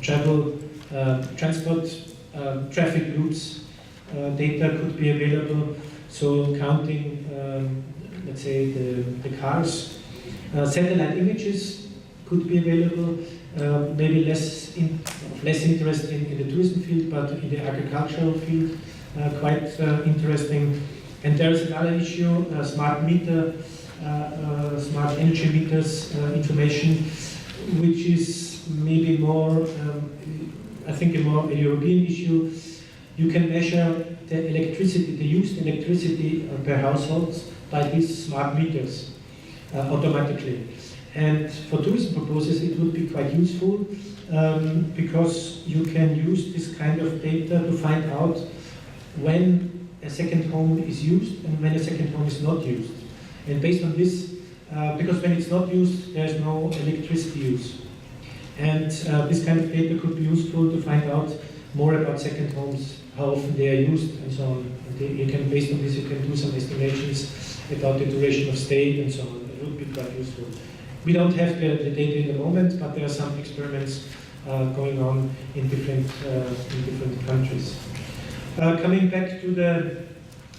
travel, transport, traffic routes data could be available. So counting, let's say, the cars. Satellite images could be available. Maybe less interest in the tourism field, but in the agricultural field, quite interesting. And there is another issue: smart meter. Smart energy meters information, which is maybe more, I think, a European issue. You can measure the electricity, the used electricity per household by these smart meters automatically. And for tourism purposes, it would be quite useful because you can use this kind of data to find out when a second home is used and when a second home is not used. And based on this, because when it's not used, there's no electricity use. And this kind of data could be useful to find out more about second homes, how often they are used, and so on. And you can, based on this, you can do some estimations about the duration of stay and so on. It would be quite useful. We don't have the data in the moment, but there are some experiments going on in different countries. Coming back to the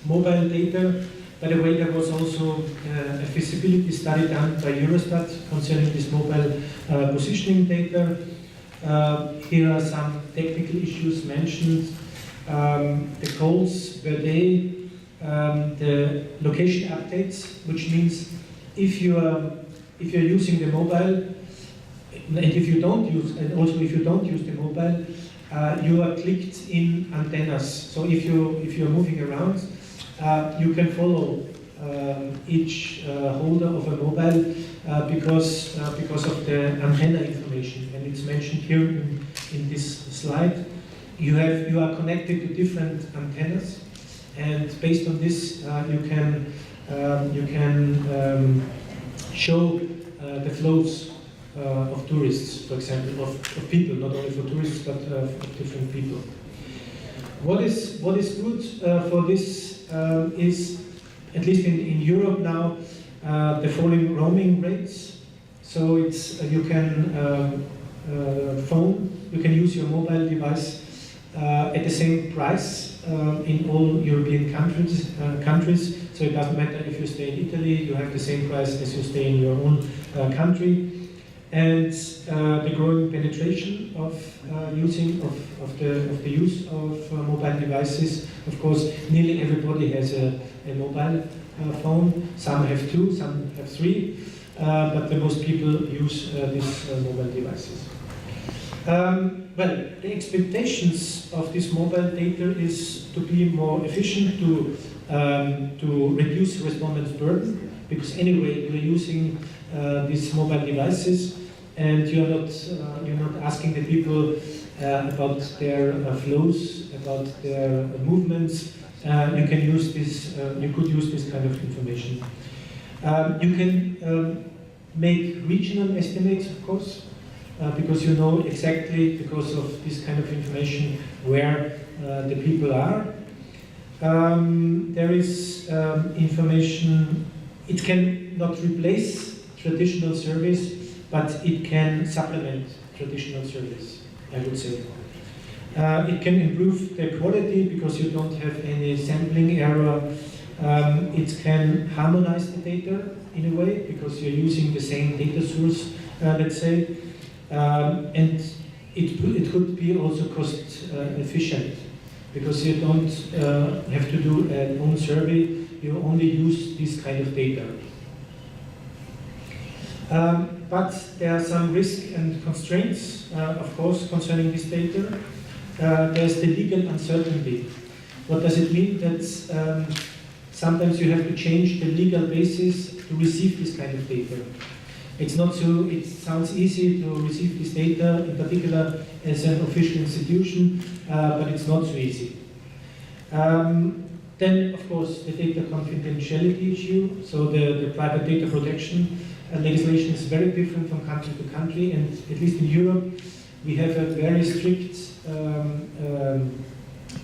mobile data, by the way, there was also a feasibility study done by Eurostat concerning this mobile positioning data. Here are some technical issues mentioned. The calls per day, the location updates, which means if you're using the mobile, and if you don't use, and also if you don't use the mobile, you are clicked in antennas. So if you're moving around, you can follow each holder of a mobile because of the antenna information, and it's mentioned here in this slide. You are connected to different antennas, and based on this, you can show the flows of tourists, for example, of people, not only for tourists but of different people. What is good for this is, at least in Europe now, the falling roaming rates. So it's you can use your mobile device at the same price in all European countries. So it doesn't matter if you stay in Italy, you have the same price as you stay in your own country. And the growing penetration of the use of mobile devices. Of course, nearly everybody has a mobile phone. Some have two, some have three, but the most people use these mobile devices. Well, the expectations of this mobile data is to be more efficient, to reduce respondents' burden, because anyway you're using these mobile devices, and you're not asking the people about their flows, about their movements. You can use this. You could use this kind of information. You can make regional estimates, of course, because you know exactly, because of this kind of information, where the people are. There is information. It can not replace traditional surveys, but it can supplement traditional surveys, I would say. It can improve the quality because you don't have any sampling error. It can harmonize the data in a way because you're using the same data source, let's say. And it could be also cost efficient because you don't have to do an own survey, you only use this kind of data. But there are some risks and constraints, of course, concerning this data. There's the legal uncertainty. What does it mean? That sometimes you have to change the legal basis to receive this kind of data. It's not so, it sounds easy to receive this data, in particular as an official institution, but it's not so easy. Then, of course, the data confidentiality issue, so the private data protection legislation is very different from country to country, and at least in Europe, we have a very strict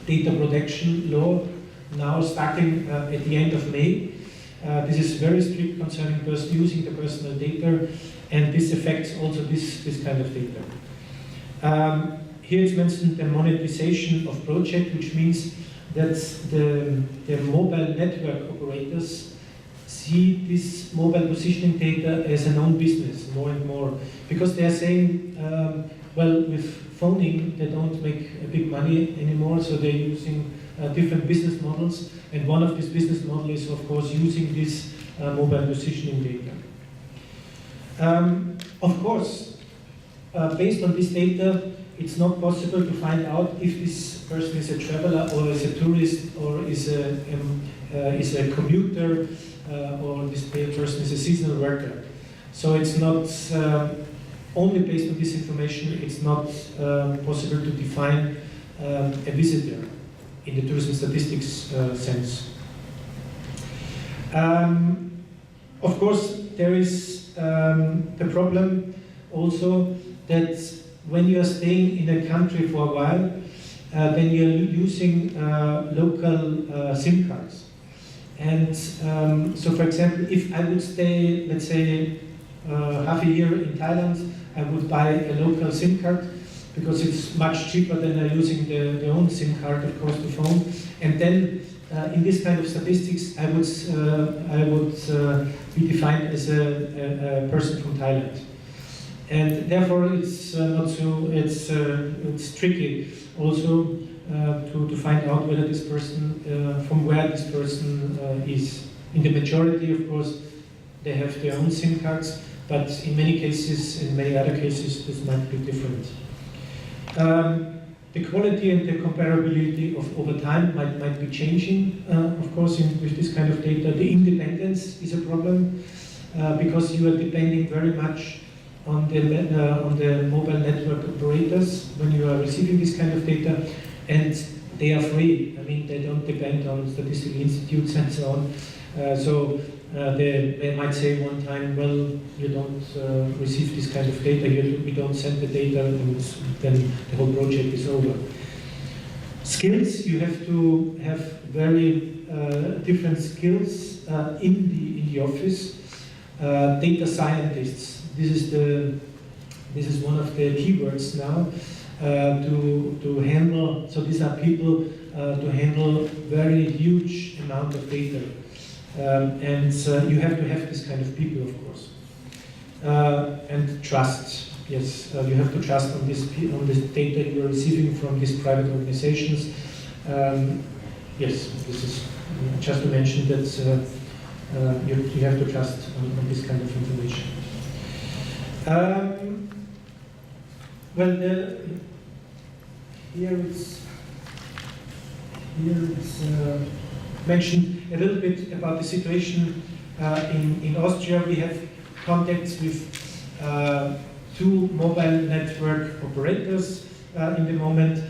data protection law now starting at the end of May. This is very strict concerning using the personal data, and this affects also this kind of data. Here it's mentioned the monetization of project, which means that the mobile network operators see this mobile positioning data as a known business more and more, because they are saying, well, with phoning they don't make a big money anymore, so they're using different business models, and one of these business models is of course using this mobile positioning data. Of course, based on this data, it's not possible to find out if this person is a traveler or is a tourist or is a commuter or this person is a seasonal worker. So it's not only based on this information, it's not possible to define a visitor in the tourism statistics sense. Of course, there is the problem also that when you are staying in a country for a while, then you're using local SIM cards. And so, for example, if I would stay, let's say, half a year in Thailand, I would buy a local SIM card because it's much cheaper than using their own SIM card, of course, to phone. And then in this kind of statistics, I would be defined as a person from Thailand. And therefore, it's not so. It's tricky also to find out whether this person, from where this person is. In the majority, of course, they have their own SIM cards, but in many cases, in many other cases, this might be different. The quality and the comparability of over time might be changing, of course, with this kind of data. The independence is a problem because you are depending very much on the mobile network operators when you are receiving this kind of data, and they are free. I mean, they don't depend on statistical institutes and so on. So they might say one time, well, you don't receive this kind of data, we don't send the data, and then the whole project is over. Skills, you have to have very different skills in the office. Data scientists. This is one of the keywords now to handle. So these are people to handle very huge amount of data, and you have to have this kind of people, of course. And trust. Yes, you have to trust on this data you are receiving from these private organizations. Yes, this is just to mention that you have to trust on this kind of information. Well, here it's mentioned a little bit about the situation in Austria. We have contacts with 2 mobile network operators in the moment.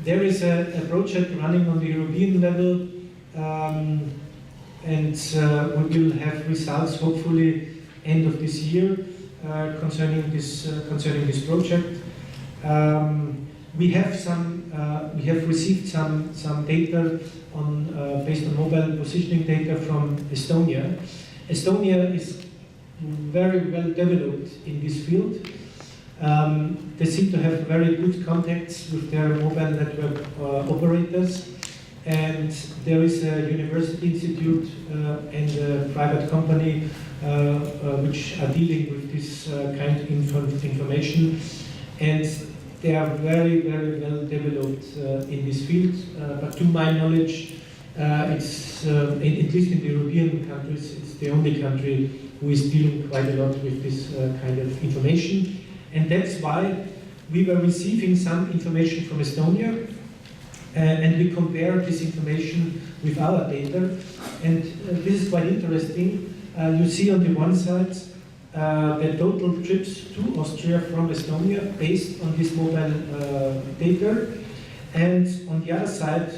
There is a project running on the European level, and we will have results hopefully end of this year concerning this project. We have received some data based on mobile positioning data from Estonia. Estonia is very well developed in this field. They seem to have very good contacts with their mobile network operators, and there is a university institute and a private company which are dealing with this kind of information. And they are very, very well developed in this field, but to my knowledge, it's, at least in the European countries, it's the only country who is dealing quite a lot with this kind of information. And that's why we were receiving some information from Estonia, and we compare this information with our data. And this is quite interesting. You see on the one side the total trips to Austria from Estonia based on this mobile data. And on the other side,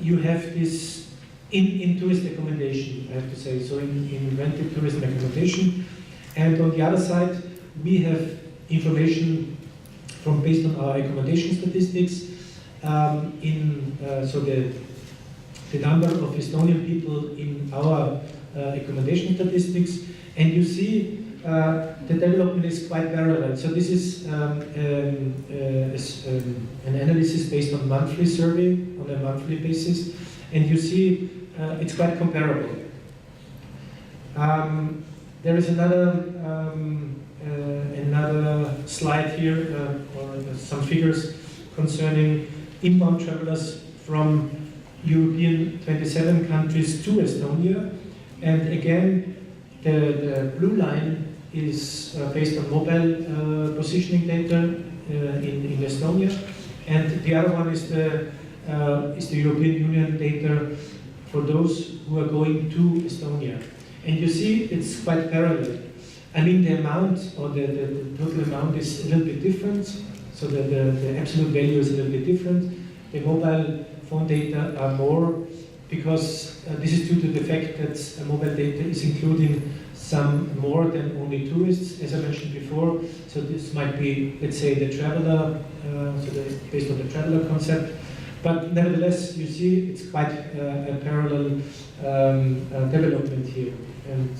you have this in tourist accommodation, I have to say, so in rented tourism accommodation. And on the other side, we have information from based on our accommodation statistics. So the number of Estonian people in our accommodation statistics, and you see the development is quite parallel. So this is an analysis based on monthly survey on a monthly basis, and you see it's quite comparable. There is another slide here, or some figures concerning inbound travelers from European 27 countries to Estonia. And again, the blue line is based on mobile positioning data in Estonia, and the other one is the European Union data for those who are going to Estonia. And you see it's quite parallel. I mean, the amount or the total amount is a little bit different, so the absolute value is a little bit different. The mobile phone data are more, because this is due to the fact that mobile data is including some more than only tourists, as I mentioned before. So this might be, let's say, the traveler, based on the traveler concept. But nevertheless, you see it's quite a parallel development here. And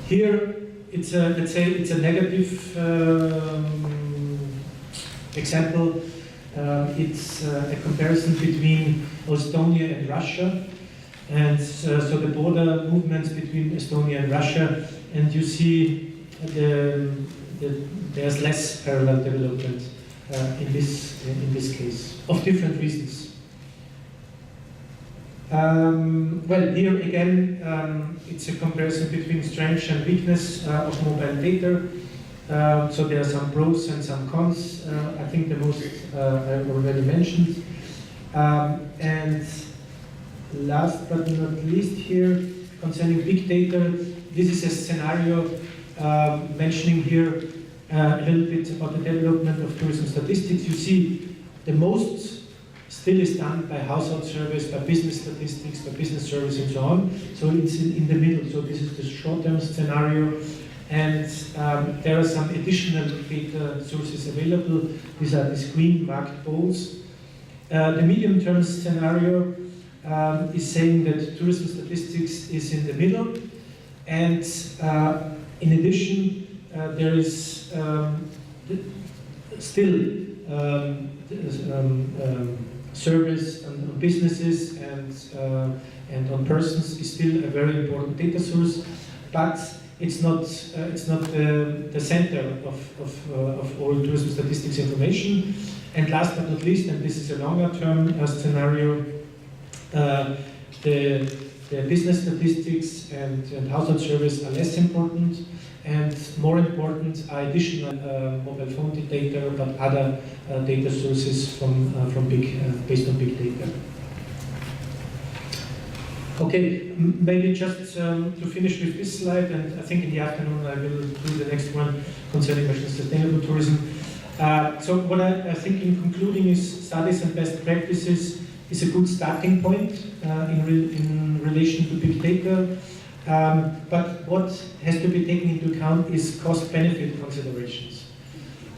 here, it's a, let's say, it's a negative example. It's a comparison between Estonia and Russia, and so the border movements between Estonia and Russia, and you see there's less parallel development in this case, of different reasons. Well, here again, it's a comparison between strength and weakness of mobile data. So there are some pros and some cons. I think the most I've already mentioned. And last but not least here, concerning big data, this is a scenario mentioning here a little bit about the development of tourism statistics. You see the most still is done by household surveys, by business statistics, by business surveys and so on. So it's in the middle. So this is the short-term scenario. And there are some additional data sources available. These are these green marked balls. The medium-term scenario is saying that tourism statistics is in the middle. And in addition, there is still service on businesses and on persons is still a very important data source, but it's not the center of all tourism statistics information. And last but not least, and this is a longer-term scenario, the business statistics and household surveys are less important, and more important are additional mobile phone data, but other data sources based on big data. Okay, maybe just to finish with this slide, and I think in the afternoon I will do the next one concerning sustainable tourism. So what I think in concluding is studies and best practices is a good starting point in relation to big data. But what has to be taken into account is cost-benefit considerations.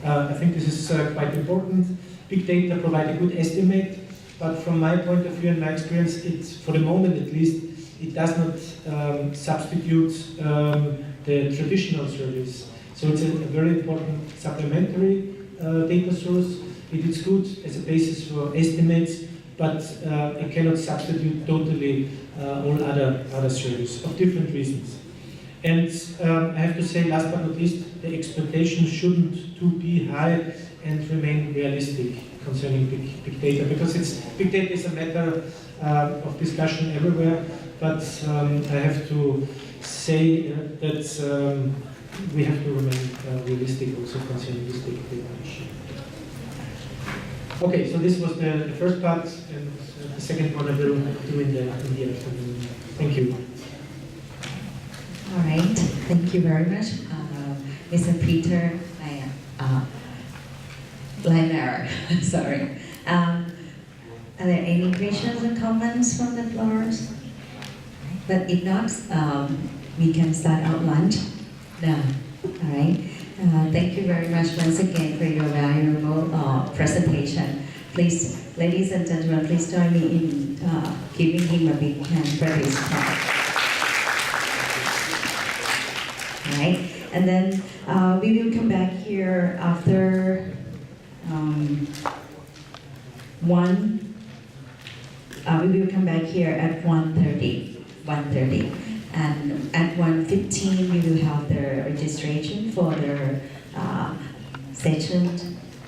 I think this is quite important. Big data provide a good estimate, but from my point of view and my experience, for the moment at least, it does not substitute the traditional surveys. So it's a very important supplementary data source. It is good as a basis for estimates, but it cannot substitute totally all other surveys of different reasons. And I have to say, last but not least, the expectations shouldn't too be high and remain realistic concerning big data, because big data is a matter of discussion everywhere, but I have to say that we have to remain realistic also concerning this big data issue. Okay, so this was the first part, and the second one I will do in the afternoon. Thank you. All right, thank you very much, Mr. Peter Laime. Sorry. Are there any questions or comments from the floors? But if not, we can start our lunch. No. All right. Thank you very much once again for your valuable presentation. Please, ladies and gentlemen, please join me in giving him a big hand for his talk. All right. And then we will come back here after we will come back here at 1:30. And at 1:15 we will have the registration for the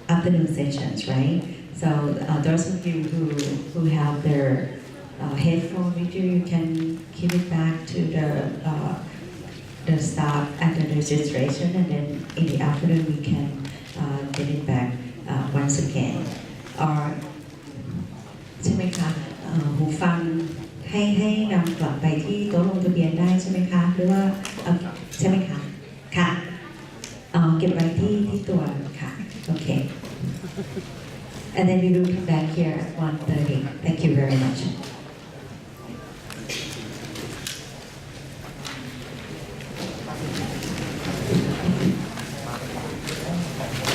afternoon sessions, right? So those of you who have their headphone with you, you can give it back to the staff at the registration, and then in the afternoon we can get it back once again. Or ใช่ไหมคะหูฟังให้นำกลับไปที่โต๊ะลงทะเบียนได้ใช่ไหมคะหรือว่าใช่ไหมคะค่ะเก็บไว้ที่ตัวค่ะโอเค and then we will come back here at 1:30. Thank you very much.